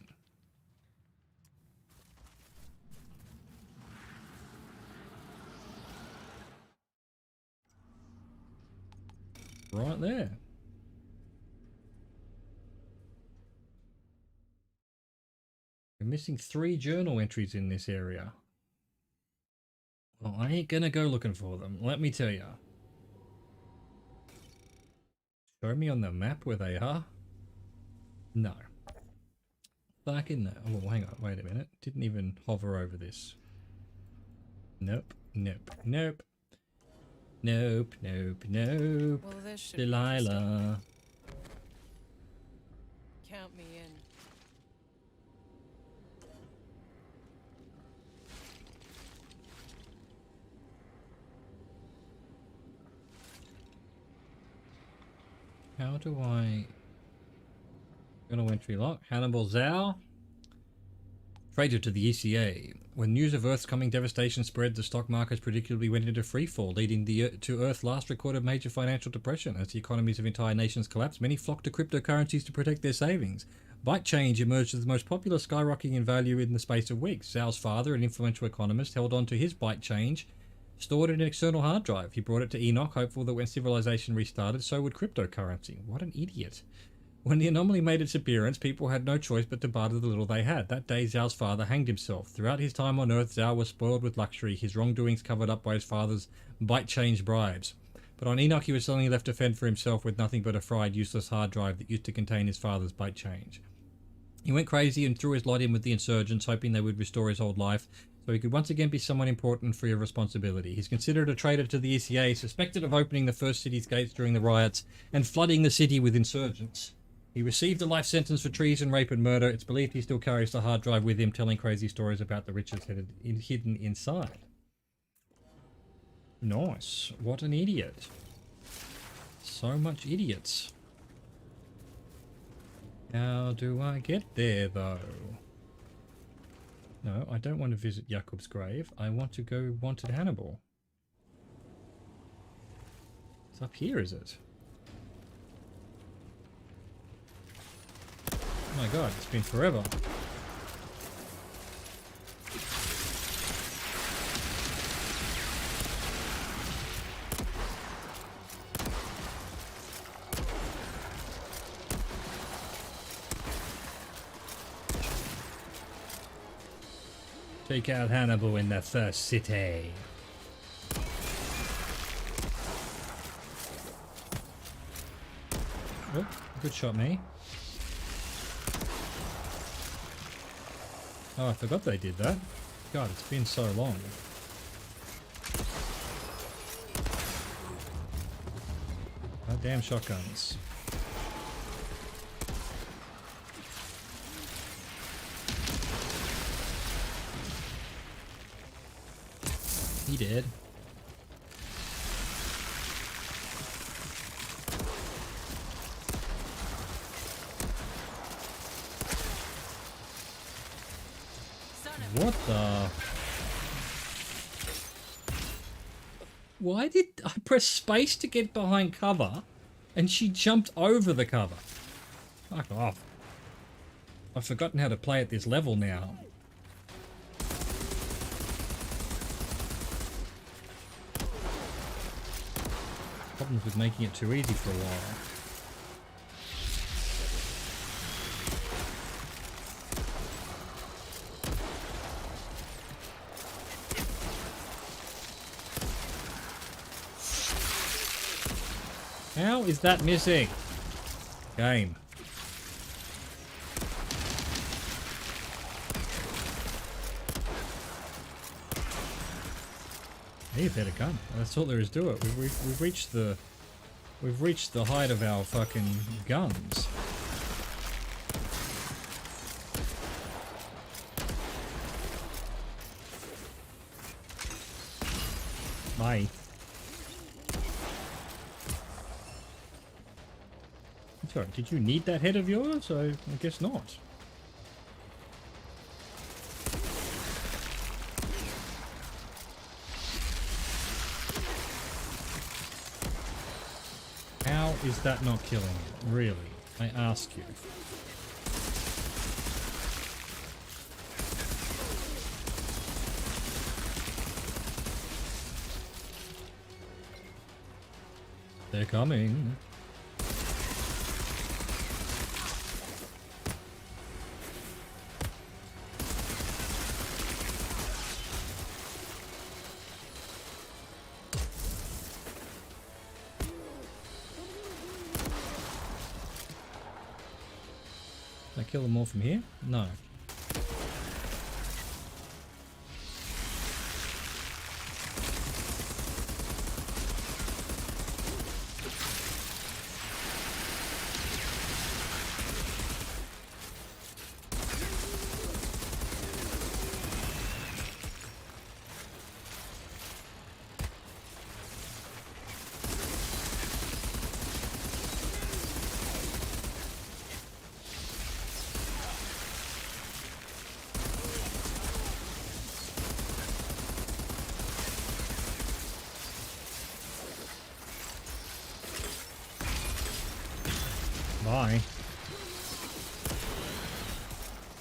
Right there. We're missing 3 journal entries in this area. Well, I ain't gonna go looking for them, let me tell ya. Show me on the map where they are? No. Fucking no. Oh, hang on, wait a minute. Didn't even hover over this. Nope. Well, Delilah. Count me in. How do I... Journal entry lock. Hannibal Zhao. Traitor to the ECA. When news of Earth's coming devastation spread, the stock markets predictably went into freefall, leading to Earth's last recorded major financial depression. As the economies of entire nations collapsed, many flocked to cryptocurrencies to protect their savings. Byte change emerged as the most popular, skyrocketing in value in the space of weeks. Zhao's father, an influential economist, held on to his byte change, stored in an external hard drive. He brought it to Enoch, hopeful that when civilization restarted, so would cryptocurrency. What an idiot. When the anomaly made its appearance, people had no choice but to barter the little they had. That day, Zhao's father hanged himself. Throughout his time on Earth, Zhao was spoiled with luxury, his wrongdoings covered up by his father's byte-change bribes. But on Enoch, he was suddenly left to fend for himself with nothing but a fried, useless hard drive that used to contain his father's byte change. He went crazy and threw his lot in with the insurgents, hoping they would restore his old life, so he could once again be someone important and free of responsibility. He's considered a traitor to the ECA, suspected of opening the first city's gates during the riots and flooding the city with insurgents. He received a life sentence for treason, rape and murder. It's believed he still carries the hard drive with him, telling crazy stories about the riches hidden inside. Nice. What an idiot. So much idiots. How do I get there, though? No, I don't want to visit Jakob's grave. I want to go Wanted Hannibal. It's up here, is it? Oh my god, it's been forever. Take out Hannibal in the first city. Oh, good shot, me. Oh, I forgot they did that. God, it's been so long. Goddamn shotguns. He did. What the? Why did I press space to get behind cover and she jumped over the cover? Fuck off. I've forgotten how to play at this level now. Problems with making it too easy for a while. How is that missing? Game. Hey, better gun. That's all there is to it. We've reached the height of our fucking guns. Bye. Sorry, did you need that head of yours? I guess not. How is that not killing it? Really? I ask you. They're coming. Can I kill them all from here? No. Bye.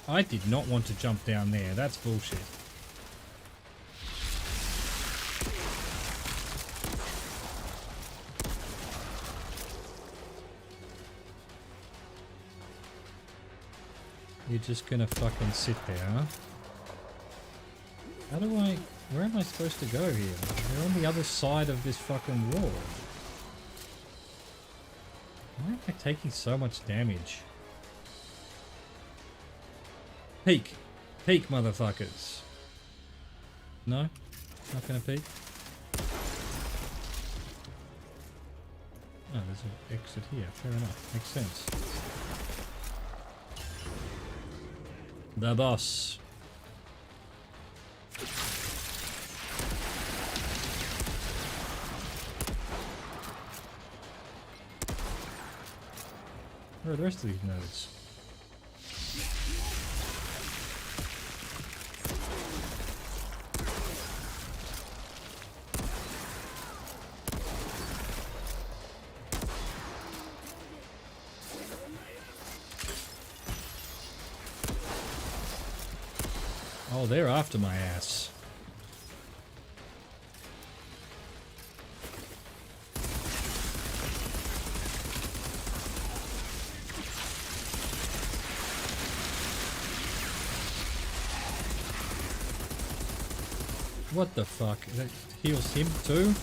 I did not want to jump down there. That's bullshit. You're just gonna fucking sit there. How do I... Where am I supposed to go here? They're on the other side of this fucking wall. Why am I taking so much damage? Peek! Peek, motherfuckers! No? Not gonna peek? Oh, there's an exit here. Fair enough. Makes sense. The boss. Where are the rest of these nodes? Oh, they're after my ass. What the fuck? That heals him too?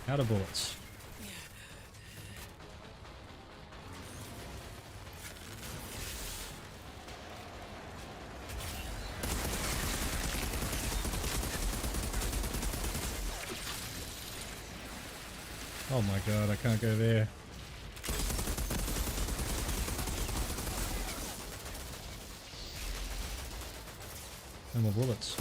Out of bullets. Oh my god, I can't go there. No more bullets.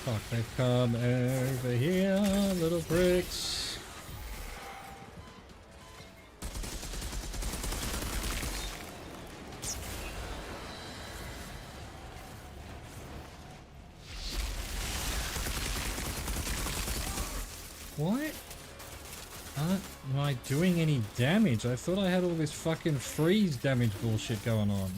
Fuck, they've come over here, little bricks. Why aren't I doing any damage? I thought I had all this fucking freeze damage bullshit going on.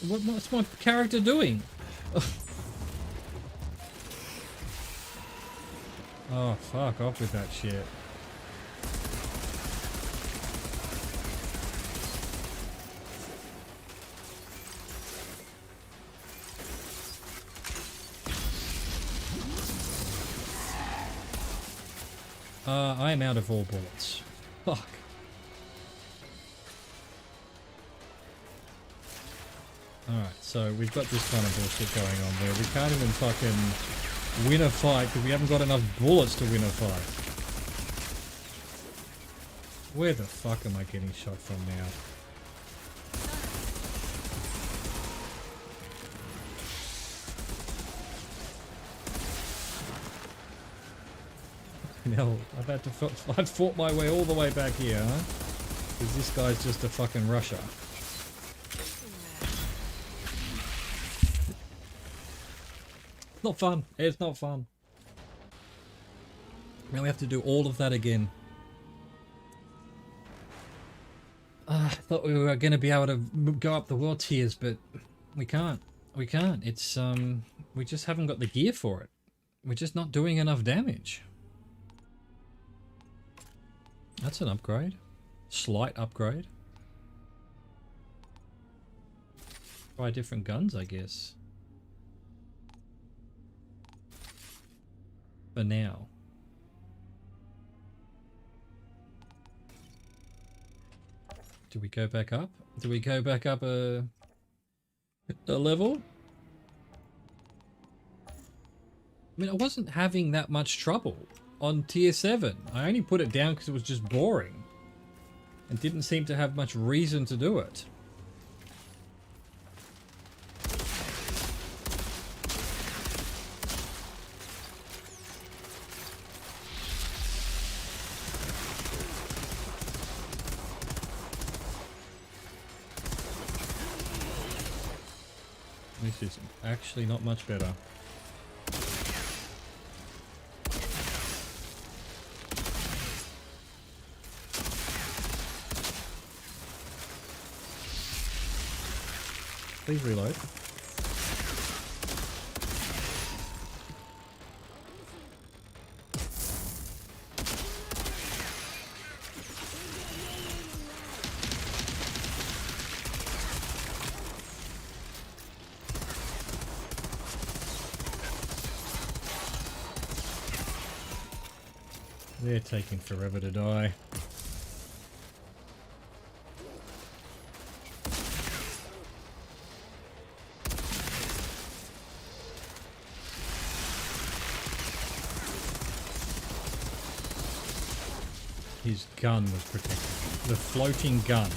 What's my character doing? Oh, fuck off with that shit. I am out of all bullets. Fuck. Alright, so we've got this kind of bullshit going on there. We can't even fucking win a fight because we haven't got enough bullets to win a fight. Where the fuck am I getting shot from now? No, I've fought my way all the way back here, huh? Because this guy's just a fucking rusher. Not fun. It's not fun. Now we have to do all of that again. I thought we were going to be able to go up the world tiers, but we can't. We can't. It's we just haven't got the gear for it. We're just not doing enough damage. That's an upgrade. Slight upgrade. Try different guns, I guess. For now. Do we go back up? Do we go back up a level? I mean, I wasn't having that much trouble on tier 7. I only put it down because it was just boring. And didn't seem to have much reason to do it. This is actually not much better. Please reload. They're taking forever to die. His gun was protected. The floating gun.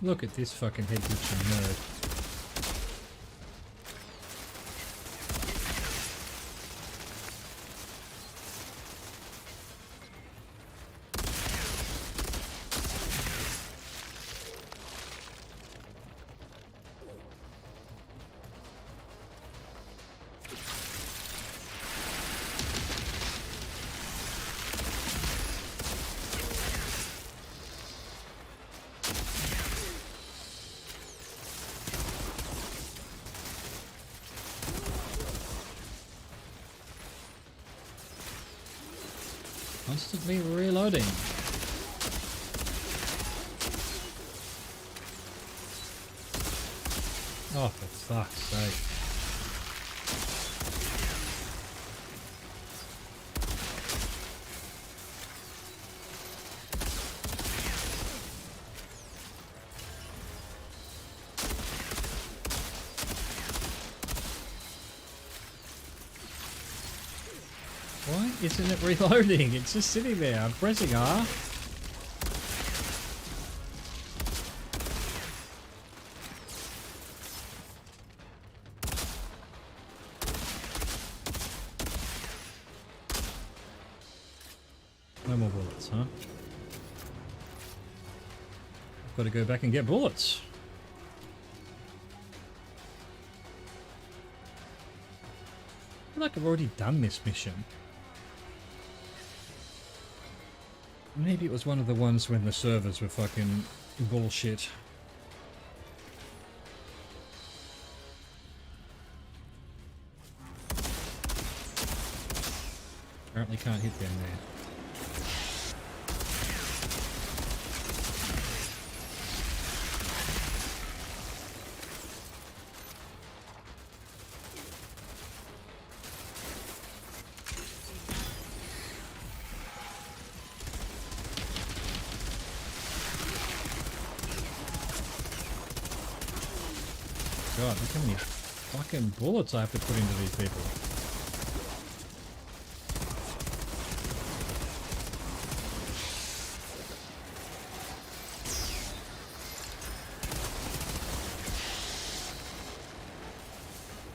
Look at this fucking head glitching nerd. Constantly reloading. Oh, for fuck's sake. Why isn't it reloading? It's just sitting there. I'm pressing R. No more bullets, huh? I've got to go back and get bullets. I feel like I've already done this mission. Maybe it was one of the ones when the servers were fucking bullshit. Apparently can't hit them there. God, look how many fucking bullets I have to put into these people.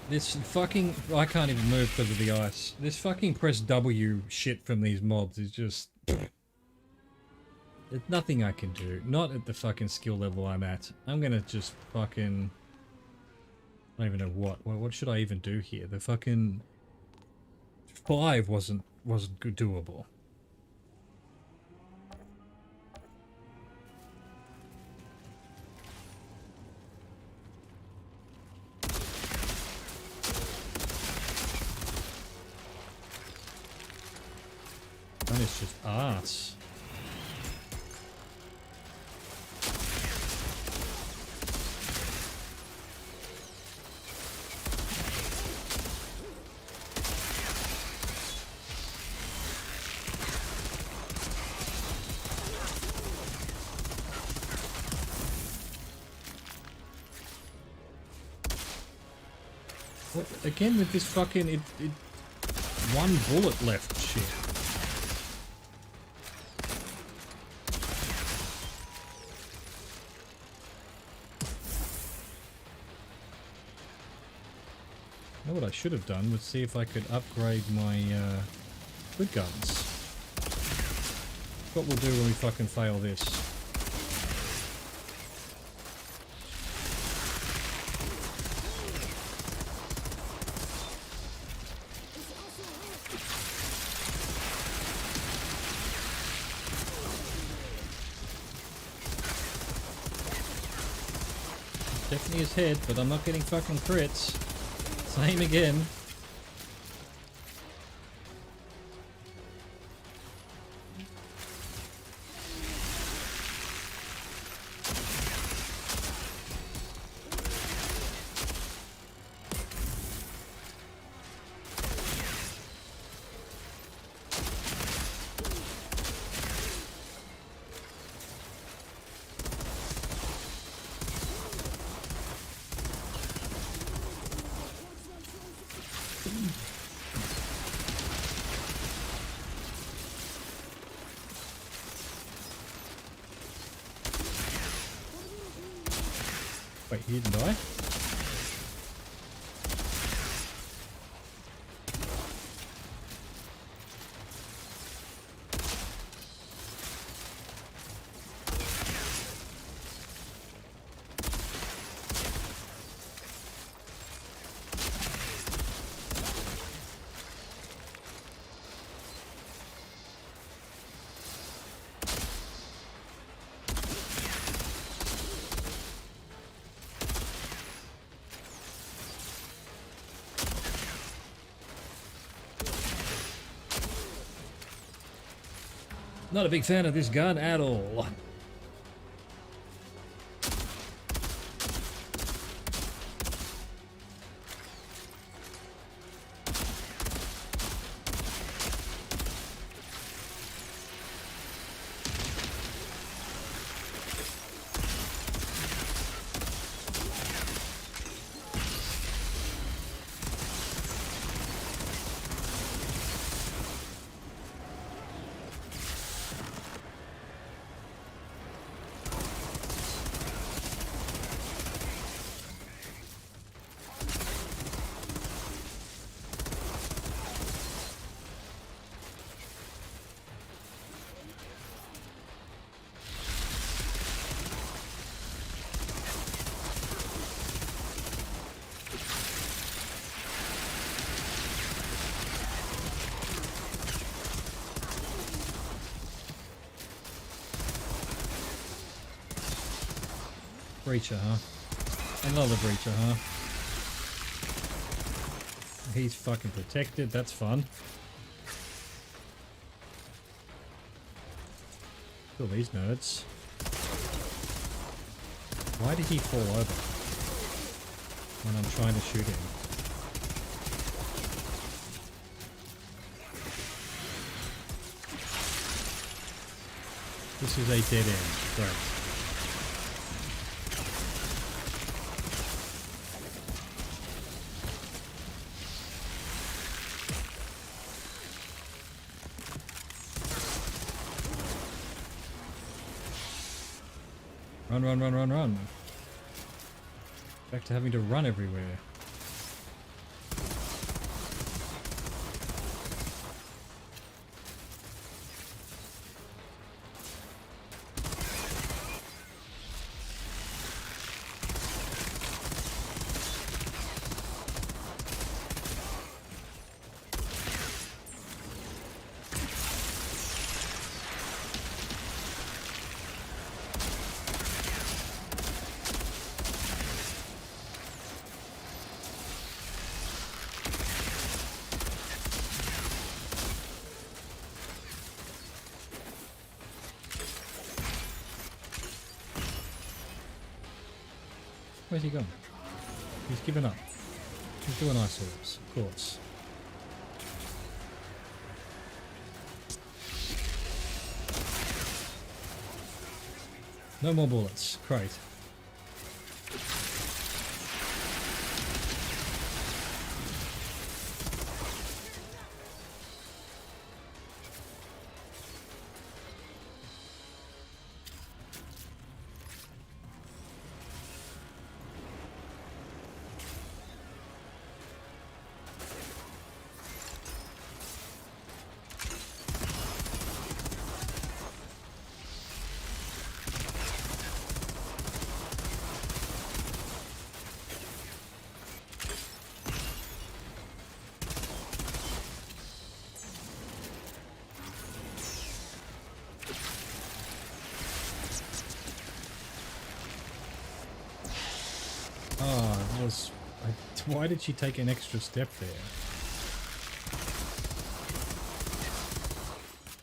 This fucking... I can't even move because of the ice. This fucking press W shit from these mobs is just... There's nothing I can do. Not at the fucking skill level I'm at. I'm gonna just fucking... I don't even know what. What should I even do here? The fucking 5 wasn't good doable. That is just arse. What, again with this fucking one bullet left shit. Now what I should have done was see if I could upgrade my good guns. What we'll do when we fucking fail this. Definitely his head, but I'm not getting fucking crits. Same again. he didn't die. Not a big fan of this gun at all. Breacher, huh? Another breacher, huh? He's fucking protected, that's fun. Kill these nerds. Why did he fall over when I'm trying to shoot him? This is a dead end. Great. Run, run, run, run, run. Back to having to run everywhere. Where's he gone? He's given up. He's doing isolates, of course. No more bullets. Great. Oh, it was... why did she take an extra step there?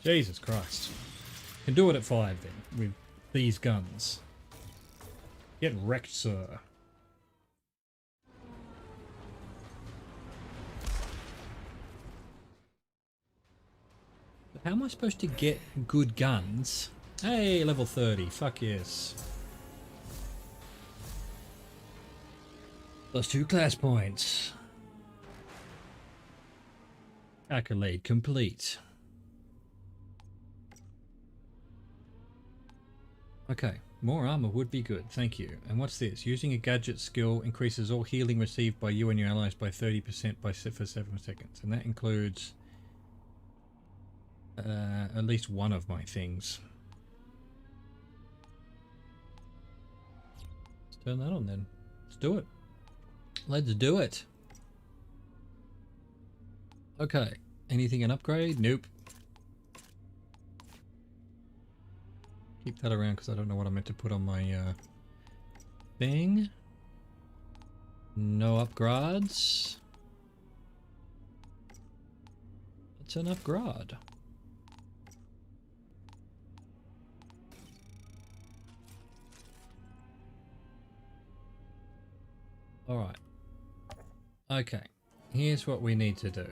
Jesus Christ. Can do it at 5 then, with these guns. Get wrecked, sir. How am I supposed to get good guns? Hey, level 30. Fuck yes. Plus 2 class points. Accolade complete. Okay, More armor would be good, thank you. And what's this? Using a gadget skill increases all healing received by you and your allies by 30% for 7 seconds. And that includes at least one of my things. Let's turn that on then. Let's do it. Let's do it. Okay. Anything an upgrade? Nope. Keep that around because I don't know what I meant to put on my thing. No upgrades. It's an upgrade. Alright. Okay. Here's what we need to do.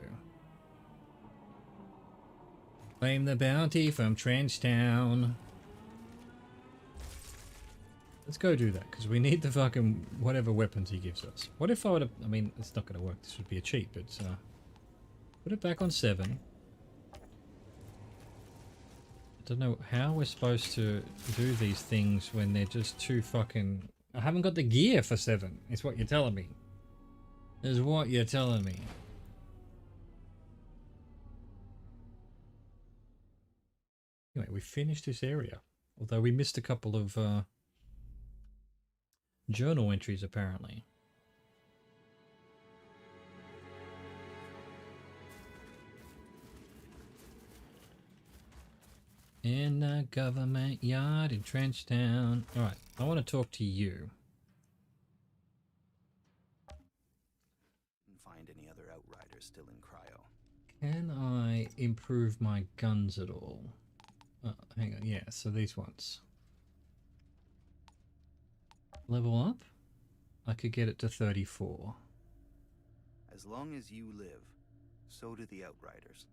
Claim the bounty from Trenchtown. Let's go do that, because we need the fucking whatever weapons he gives us. What if I would have... I mean, it's not going to work. This would be a cheat, but... put it back on 7. I don't know how we're supposed to do these things when they're just too fucking... I haven't got the gear for 7, is what you're telling me. Is what you're telling me. Anyway, we finished this area. Although we missed a couple of... journal entries, apparently. In the government yard in Trenchtown. Alright, I want to talk to you. Find any other outriders still in cryo. Can I improve my guns at all? Oh, hang on, yeah, so these ones. Level up? I could get it to 34. As long as you live, so do the outriders.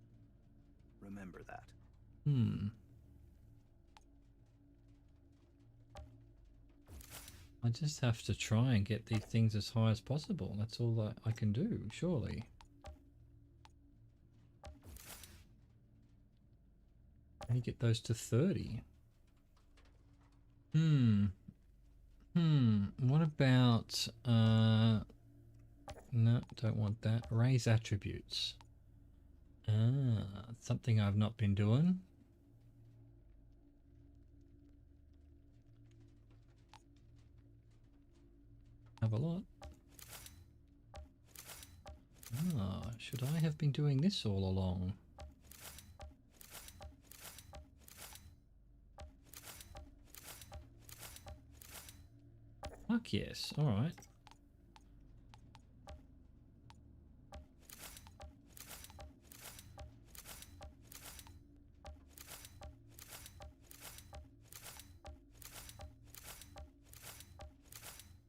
Remember that. I just have to try and get these things as high as possible. That's all that I can do, surely. Can you get those to 30? What about, no, don't want that. Raise attributes. Something I've not been doing. Have a lot. Should I have been doing this all along? Fuck yes, alright.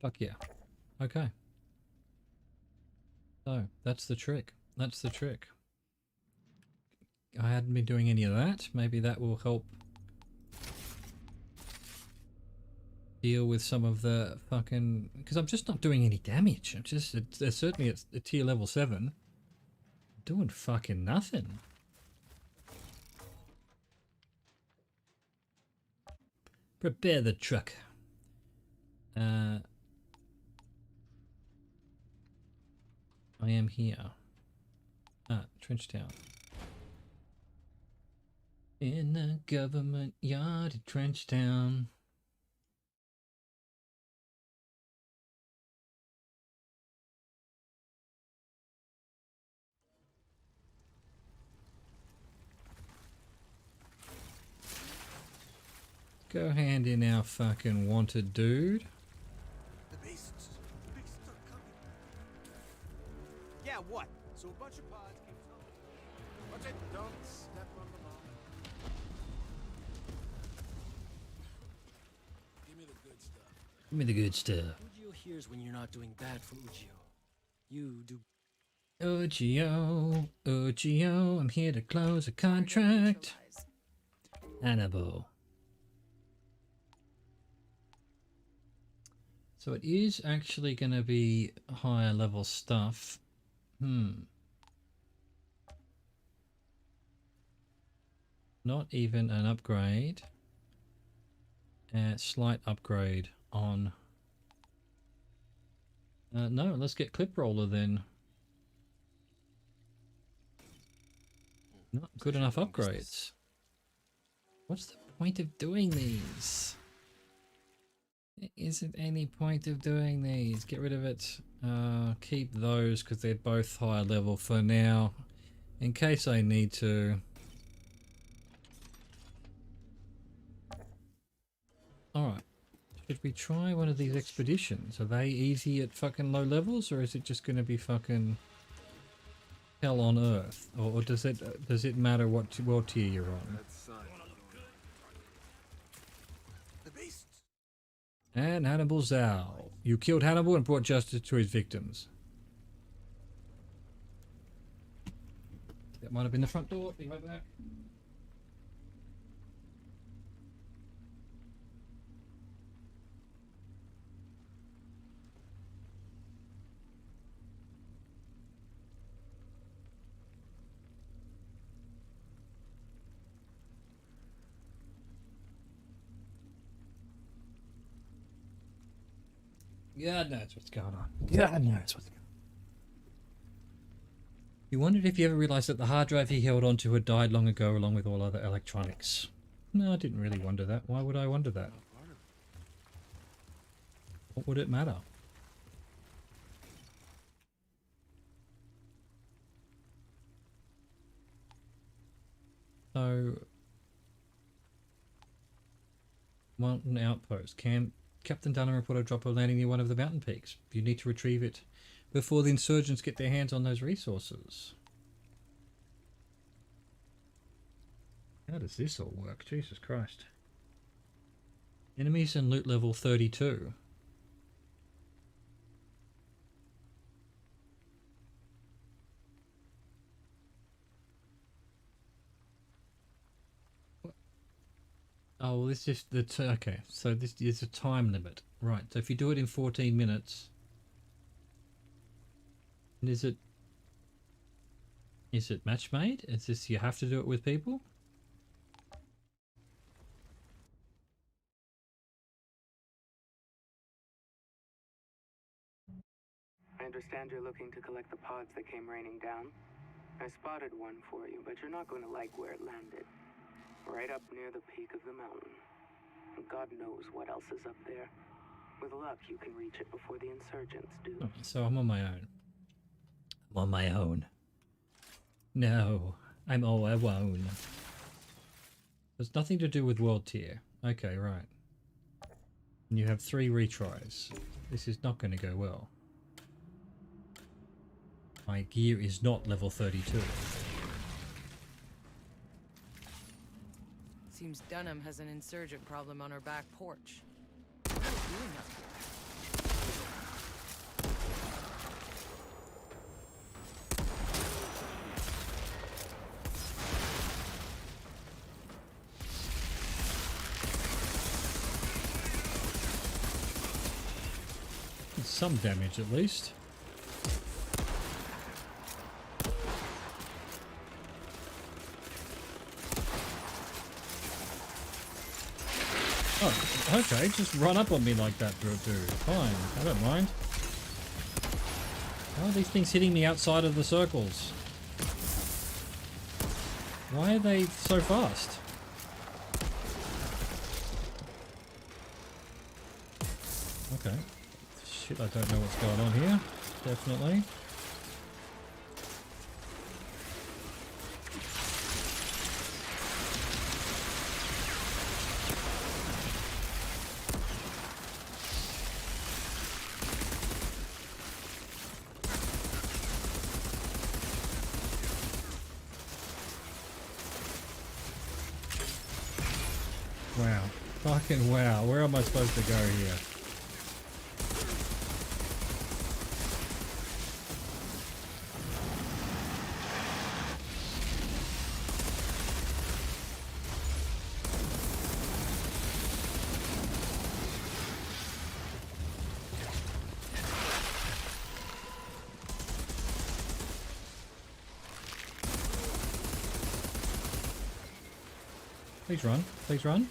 Fuck yeah. Okay. So, that's the trick. That's the trick. I hadn't been doing any of that. Maybe that will help deal with some of the fucking... Because I'm just not doing any damage. I'm just... It's certainly at a tier level 7. Doing fucking nothing. Prepare the truck. I am here. Trenchtown. In the government yard at Trenchtown. Go hand in our fucking wanted dude. The beasts are coming. Yeah, what? So a bunch of pods keep coming. Watch it, don't step on the ball. Give me the good stuff. Give me the good stuff. Ugio hears when you're not doing bad for Ugio. You do. Ugio, Ugio, I'm here to close a contract. Annabelle. So it is actually going to be higher level stuff. Not even an upgrade. Slight upgrade on... no, let's get clip roller then. Not good enough upgrades. What's the point of doing these? There isn't any point of doing these. Get rid of it. Keep those because they're both higher level for now. In case I need to. Alright. Should we try one of these expeditions? Are they easy at fucking low levels, or is it just going to be fucking hell on earth? Or does it matter what world tier you're on? And Hannibal Zhao. You killed Hannibal and brought justice to his victims. That might have been the front door. Be right back. God knows what's going on. God knows what's going on. He wondered if he ever realised that the hard drive he held onto had died long ago along with all other electronics. No, I didn't really wonder that. Why would I wonder that? What would it matter? So... Mountain outpost. Captain Dunham reported a dropper landing near one of the mountain peaks. You need to retrieve it before the insurgents get their hands on those resources. How does this all work? Jesus Christ. Enemies and loot level 32. Oh, well, this is the... okay, so this is a time limit. Right, so if you do it in 14 minutes... Is it match made? Is this you have to do it with people? I understand you're looking to collect the pods that came raining down. I spotted one for you, but you're not going to like where it landed. Right up near the peak of the mountain. And God knows what else is up there. With luck, you can reach it before the insurgents do. Oh, so I'm on my own. I'm on my own. No, I'm all alone. There's nothing to do with world tier. Okay, right. And you have 3 retries. This is not going to go well. My gear is not level 32. Seems Dunham has an insurgent problem on her back porch. What are you doing up here? Some damage at least. Oh, okay, just run up on me like that, dude. Fine, I don't mind. How are these things hitting me outside of the circles? Why are they so fast? Okay. Shit, I don't know what's going on here. Definitely. Wow. Fucking wow. Where am I supposed to go here? Please run. Please run.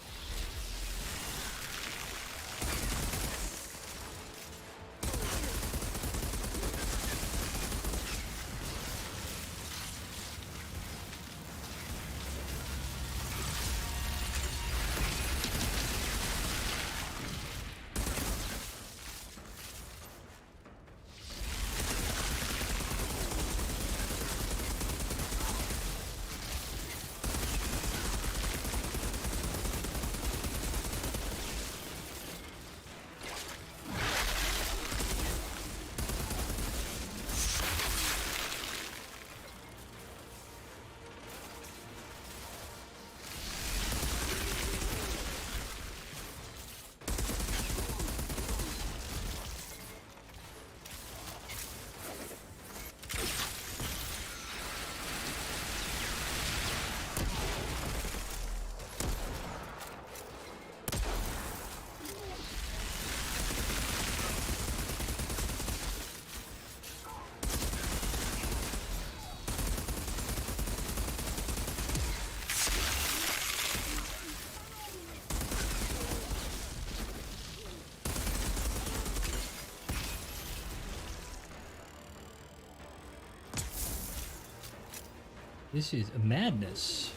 This is madness.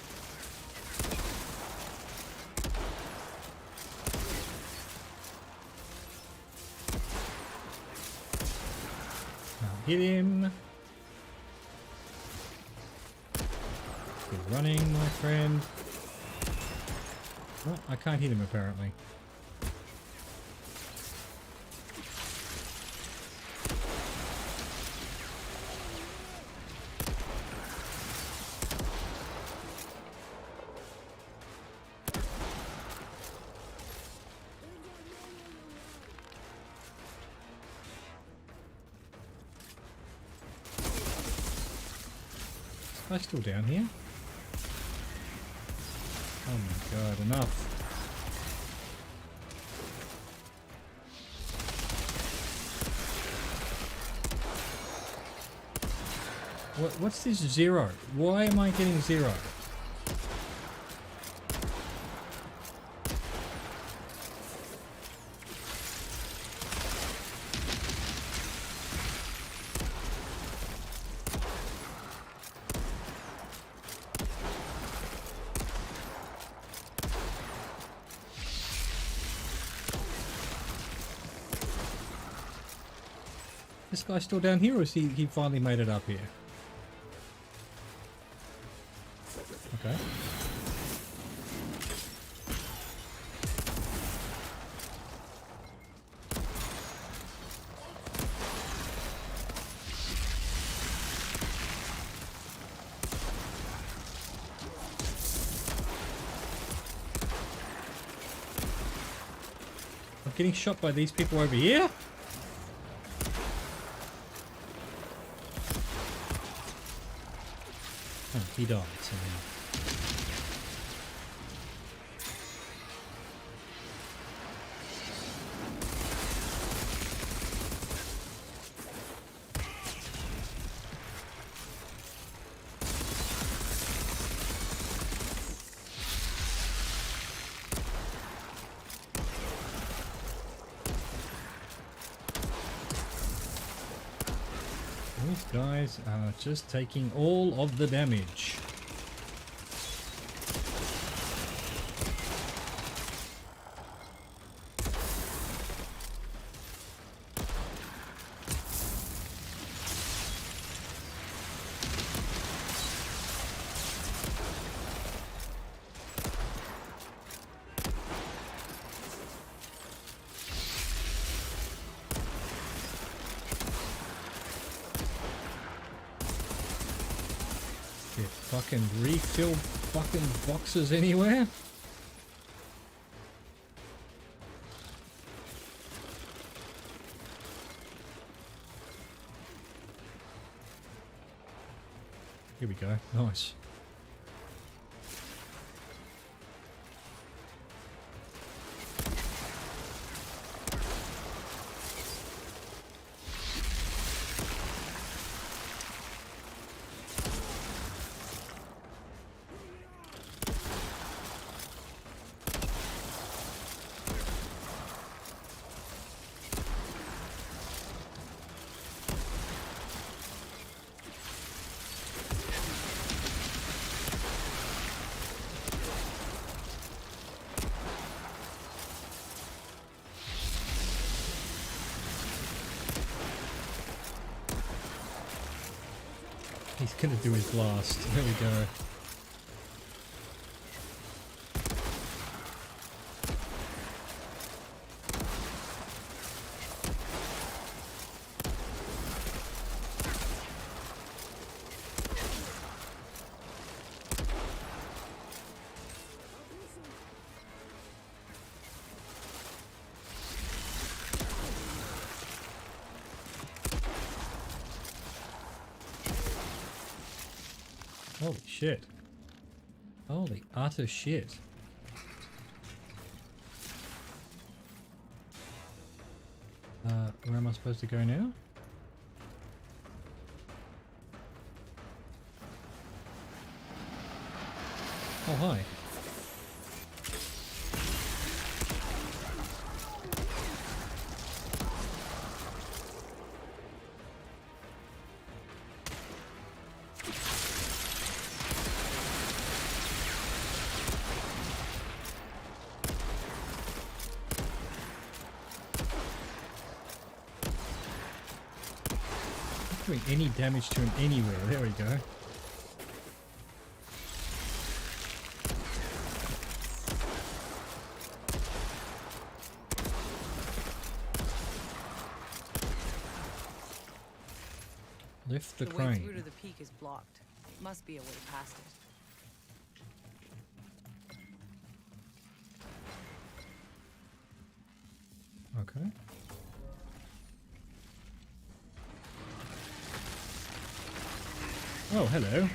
Hit him. Good running, my friend. Oh, I can't hit him apparently. Am I still down here? Oh my god, enough. What's this 0? Why am I getting 0? This guy's still down here, or is he finally made it up here? Okay. I'm getting shot by these people over here? Oh, he died somehow. These guys are just taking all of the damage. Fucking refill fucking boxes anywhere? Here we go. Nice. He's gonna do his last. There we go. Holy shit. Holy utter shit. Where am I supposed to go now? Oh, hi. doing any damage to him anywhere. There we go. Lift the crane. way through to the peak is blocked. Must be a way past it. Okay. Oh, hello.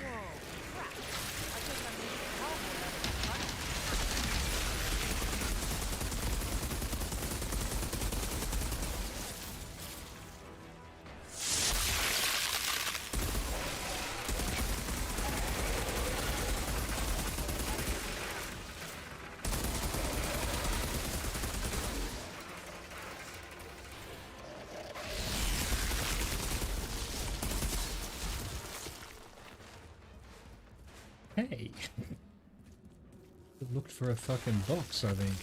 Hey. Looked for a fucking box, I think.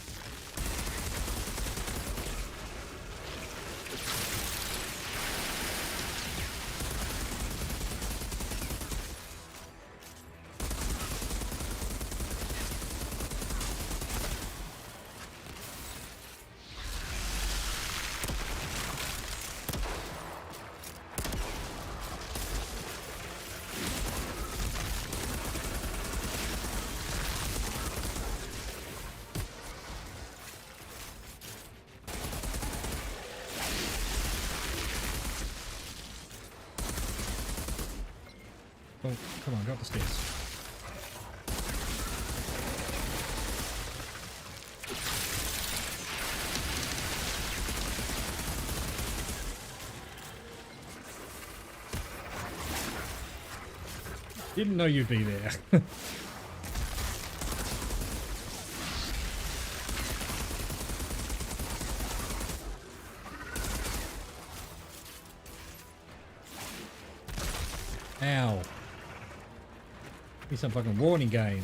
Oh, come on, go up the stairs. Didn't know you'd be there. Ow. Be some fucking warning game.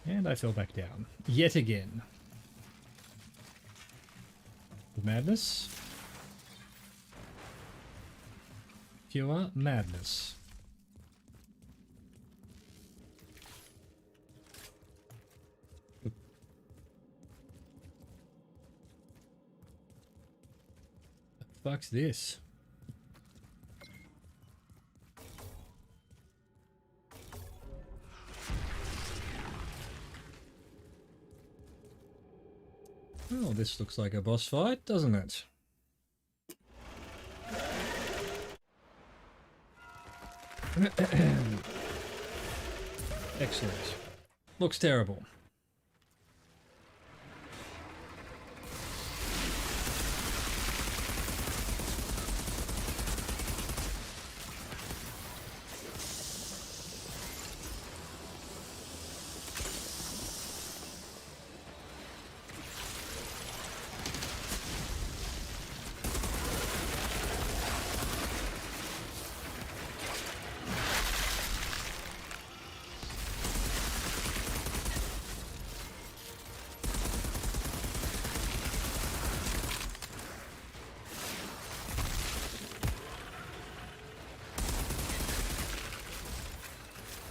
And I fell back down. Yet again. Madness. Pure madness. The fuck's this? Oh, this looks like a boss fight, doesn't it? Excellent. Looks terrible.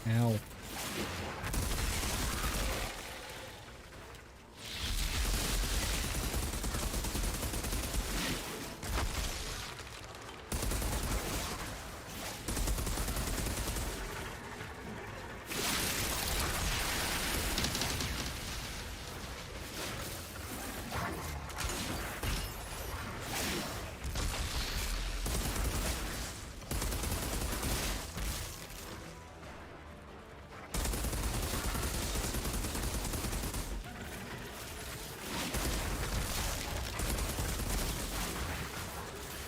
Ow.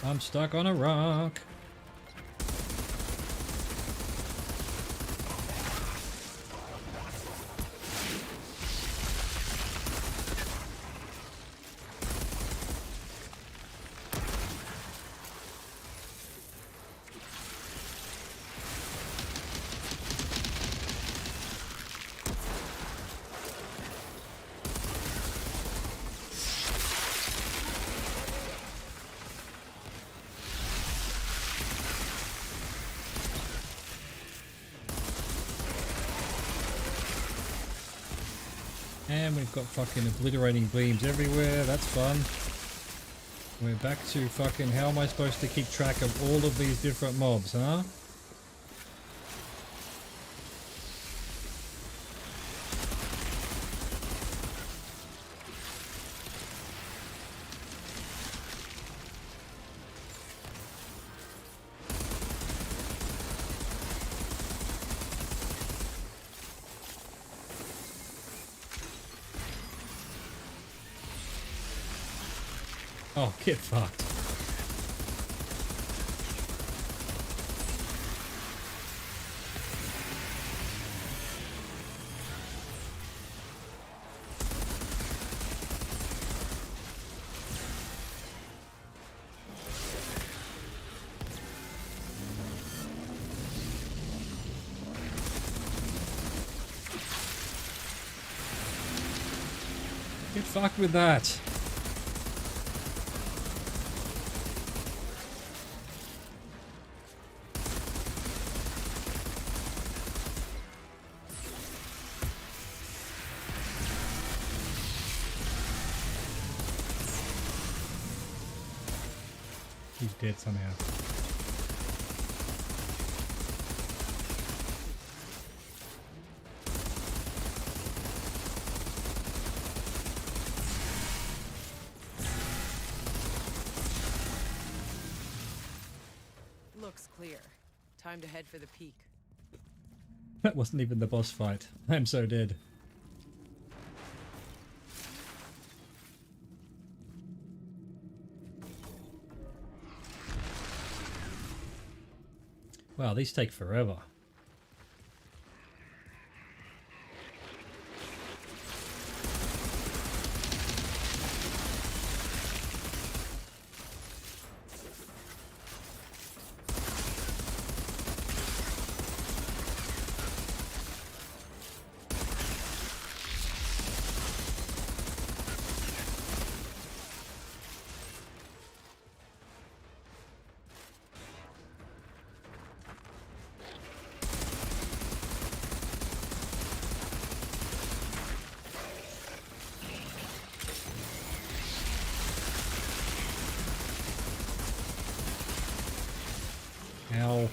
I'm stuck on a rock. And we've got fucking obliterating beams everywhere. That's fun. We're back to fucking how am I supposed to keep track of all of these different mobs, huh? Oh, get fucked. Get fucked with that. He's dead somehow. Looks clear. Time to head for the peak. That wasn't even the boss fight. I'm so dead. Wow, these take forever. Ow.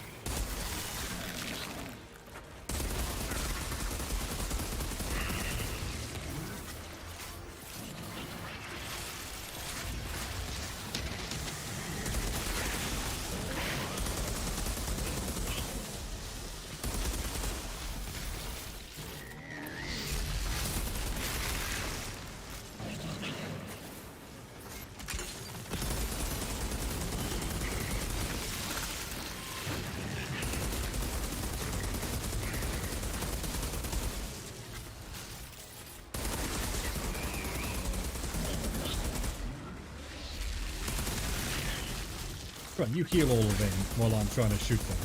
Right, you heal all of them while I'm trying to shoot them.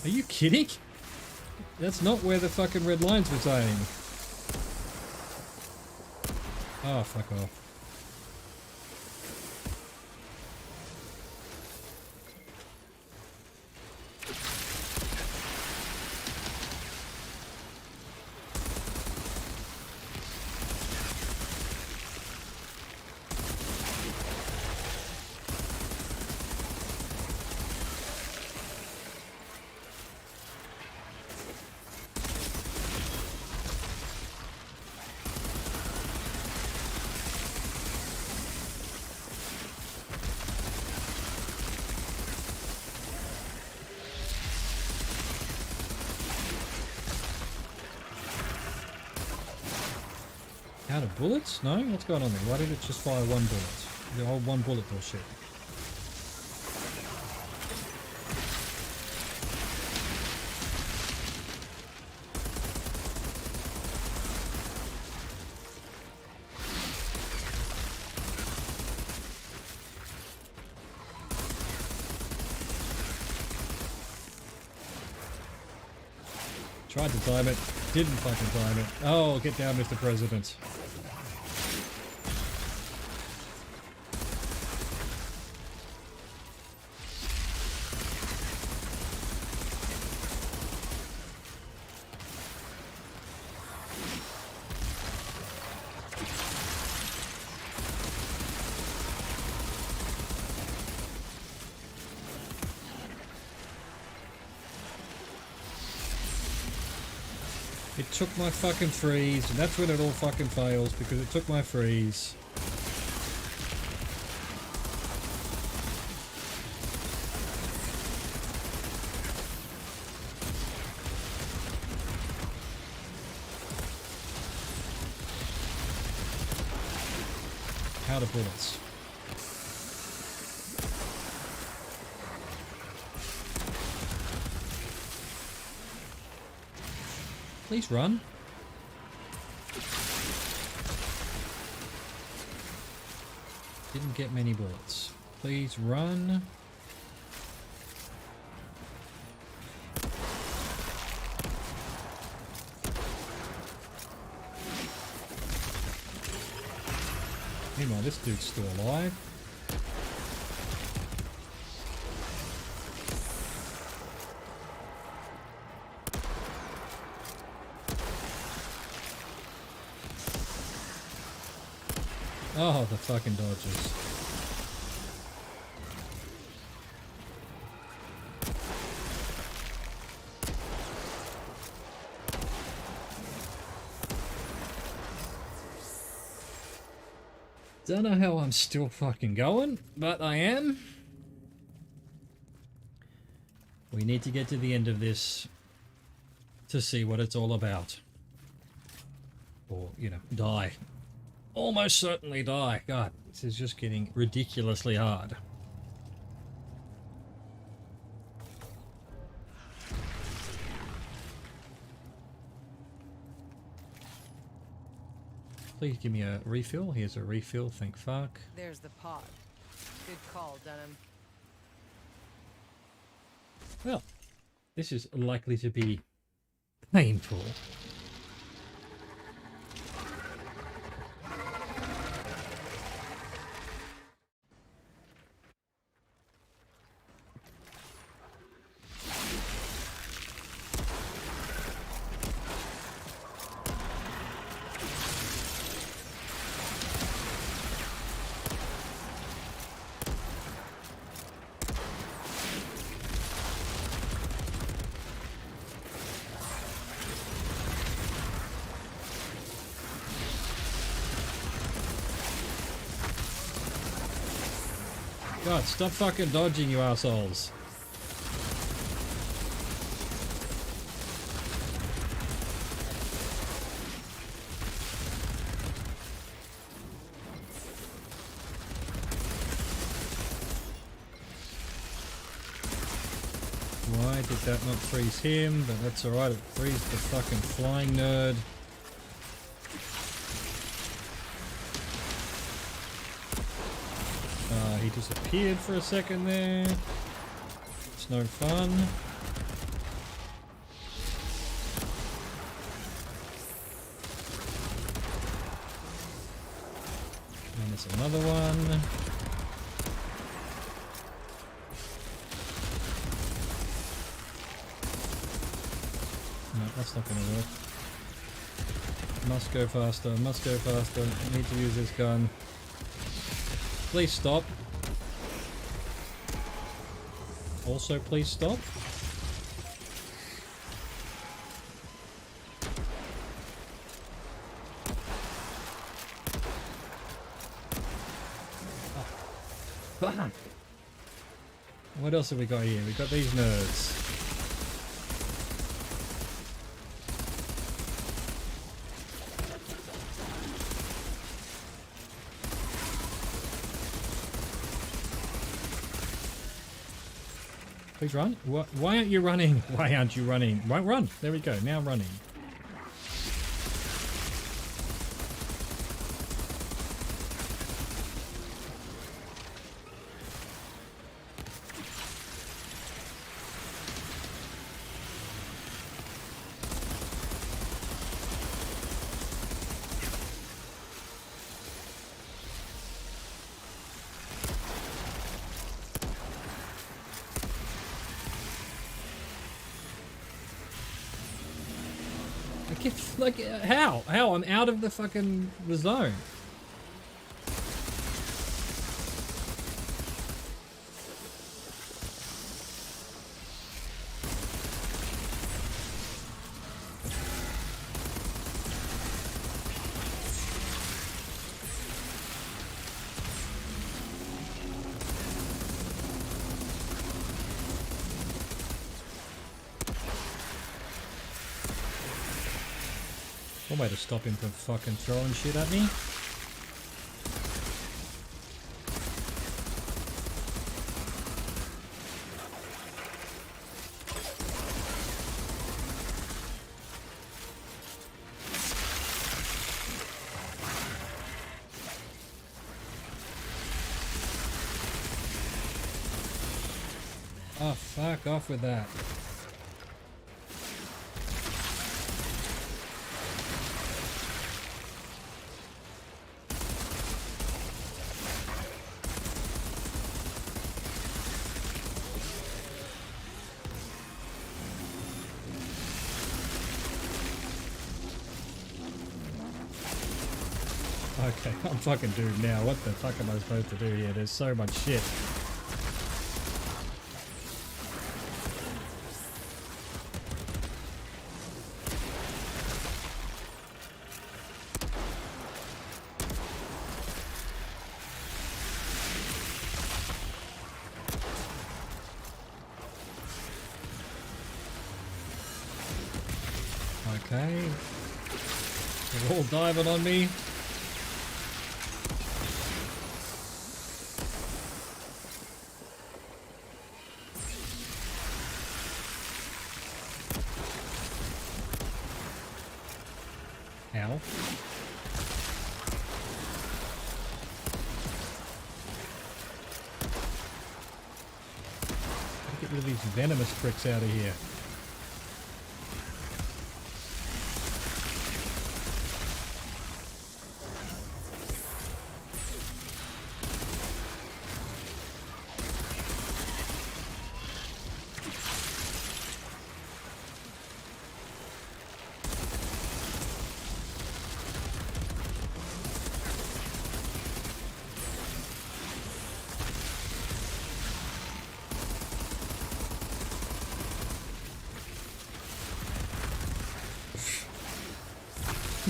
Are you kidding? That's not where the fucking red lines were saying. Oh, fuck off. Out of bullets? No? What's going on there? Why did it just fire one bullet? The whole one bullet bullshit. Tried to time it, didn't fucking time it. Oh, get down, Mr. President. It took my fucking freeze, and that's when it all fucking fails, because it took my freeze. Out of bullets. Please run. Didn't get many bullets. Please run. Meanwhile, this dude's still alive. Oh, the fucking dodges. Don't know how I'm still fucking going, but I am. We need to get to the end of this to see what it's all about. Or, you know, die. Almost certainly die. God, this is just getting ridiculously hard. Please give me a refill. Here's a refill, thank fuck. There's the pod. Good call, Dunham. Well, this is likely to be painful. God, stop fucking dodging, you assholes. Why did that not freeze him? But that's alright, it freezed the fucking flying nerd. He disappeared for a second there. It's no fun. And there's another one. No, that's not going to work. Must go faster, must go faster. I need to use this gun. Please stop. Also, please stop. Oh. What else have we got here? We've got these nerds. Please run. Why aren't you running? Why aren't you running? Why run? There we go. Now running. Like, how? How? I'm out of the fucking zone. One way to stop him from fucking throwing shit at me. Oh, fuck off with that. Okay, I'm fucking doomed now. What the fuck am I supposed to do here? There's so much shit. Okay. They're all diving on me. Ow. Get rid of these venomous pricks out of here.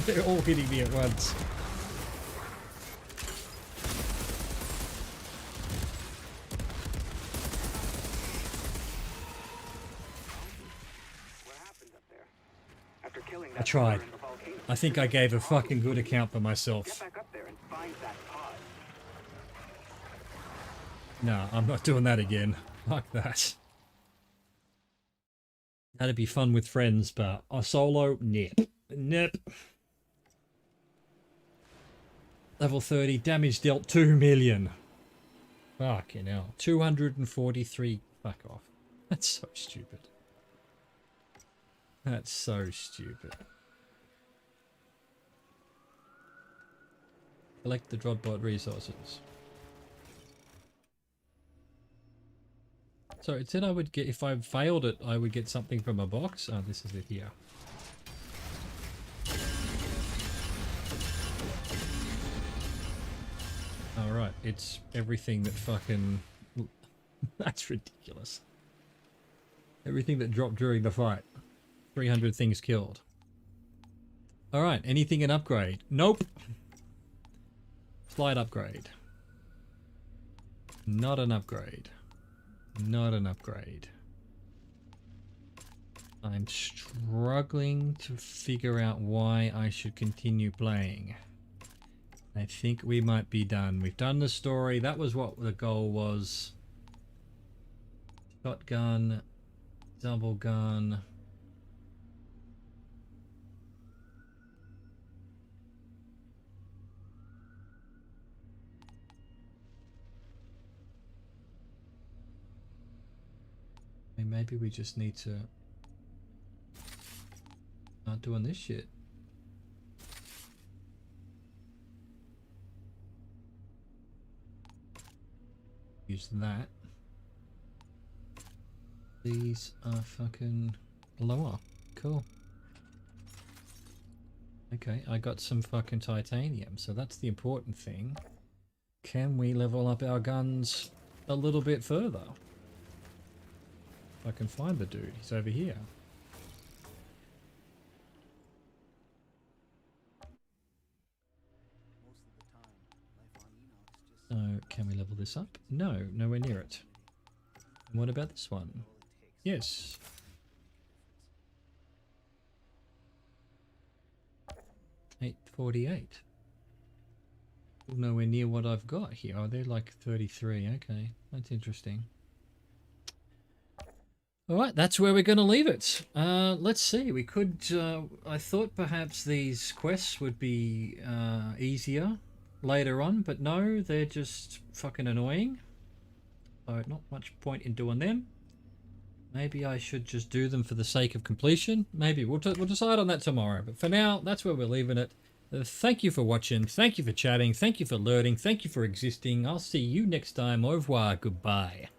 They're all hitting me at once. I tried. I think I gave a fucking good account for myself. No, I'm not doing that again. Fuck that. That'd be fun with friends, but a solo, nip. Nip. Level 30, damage dealt 2 million. Fucking hell. 243. Fuck off. That's so stupid. That's so stupid. Collect the Drodbot resources. So it said I would get, if I failed it, I would get something from a box. Oh, this is it here. Alright, it's everything that fucking... That's ridiculous. Everything that dropped during the fight. 300 things killed. Alright, anything an upgrade? Nope. Slight upgrade. Not an upgrade. Not an upgrade. I'm struggling to figure out why I should continue playing. I think we might be done. We've done the story. That was what the goal was. Shotgun, double gun. I mean, maybe we just need to start doing this shit. Use that. These are fucking lower. Cool. Okay, I got some fucking titanium, so that's the important thing. Can we level up our guns a little bit further? If I can find the dude, he's over here. So, can we level this up? No, nowhere near it. And what about this one? Yes. $848. Nowhere near what I've got here. Oh, they're like 33. Okay, that's interesting. Alright, that's where we're going to leave it. Let's see, we could... I thought perhaps these quests would be easier later on, but no, they're just fucking annoying. So not much point in doing them. Maybe I should just do them for the sake of completion. Maybe we'll decide on that tomorrow. But for now, that's where we're leaving it. Thank you for watching. Thank you for chatting. Thank you for learning. Thank you for existing. I'll see you next time. Au revoir. Goodbye.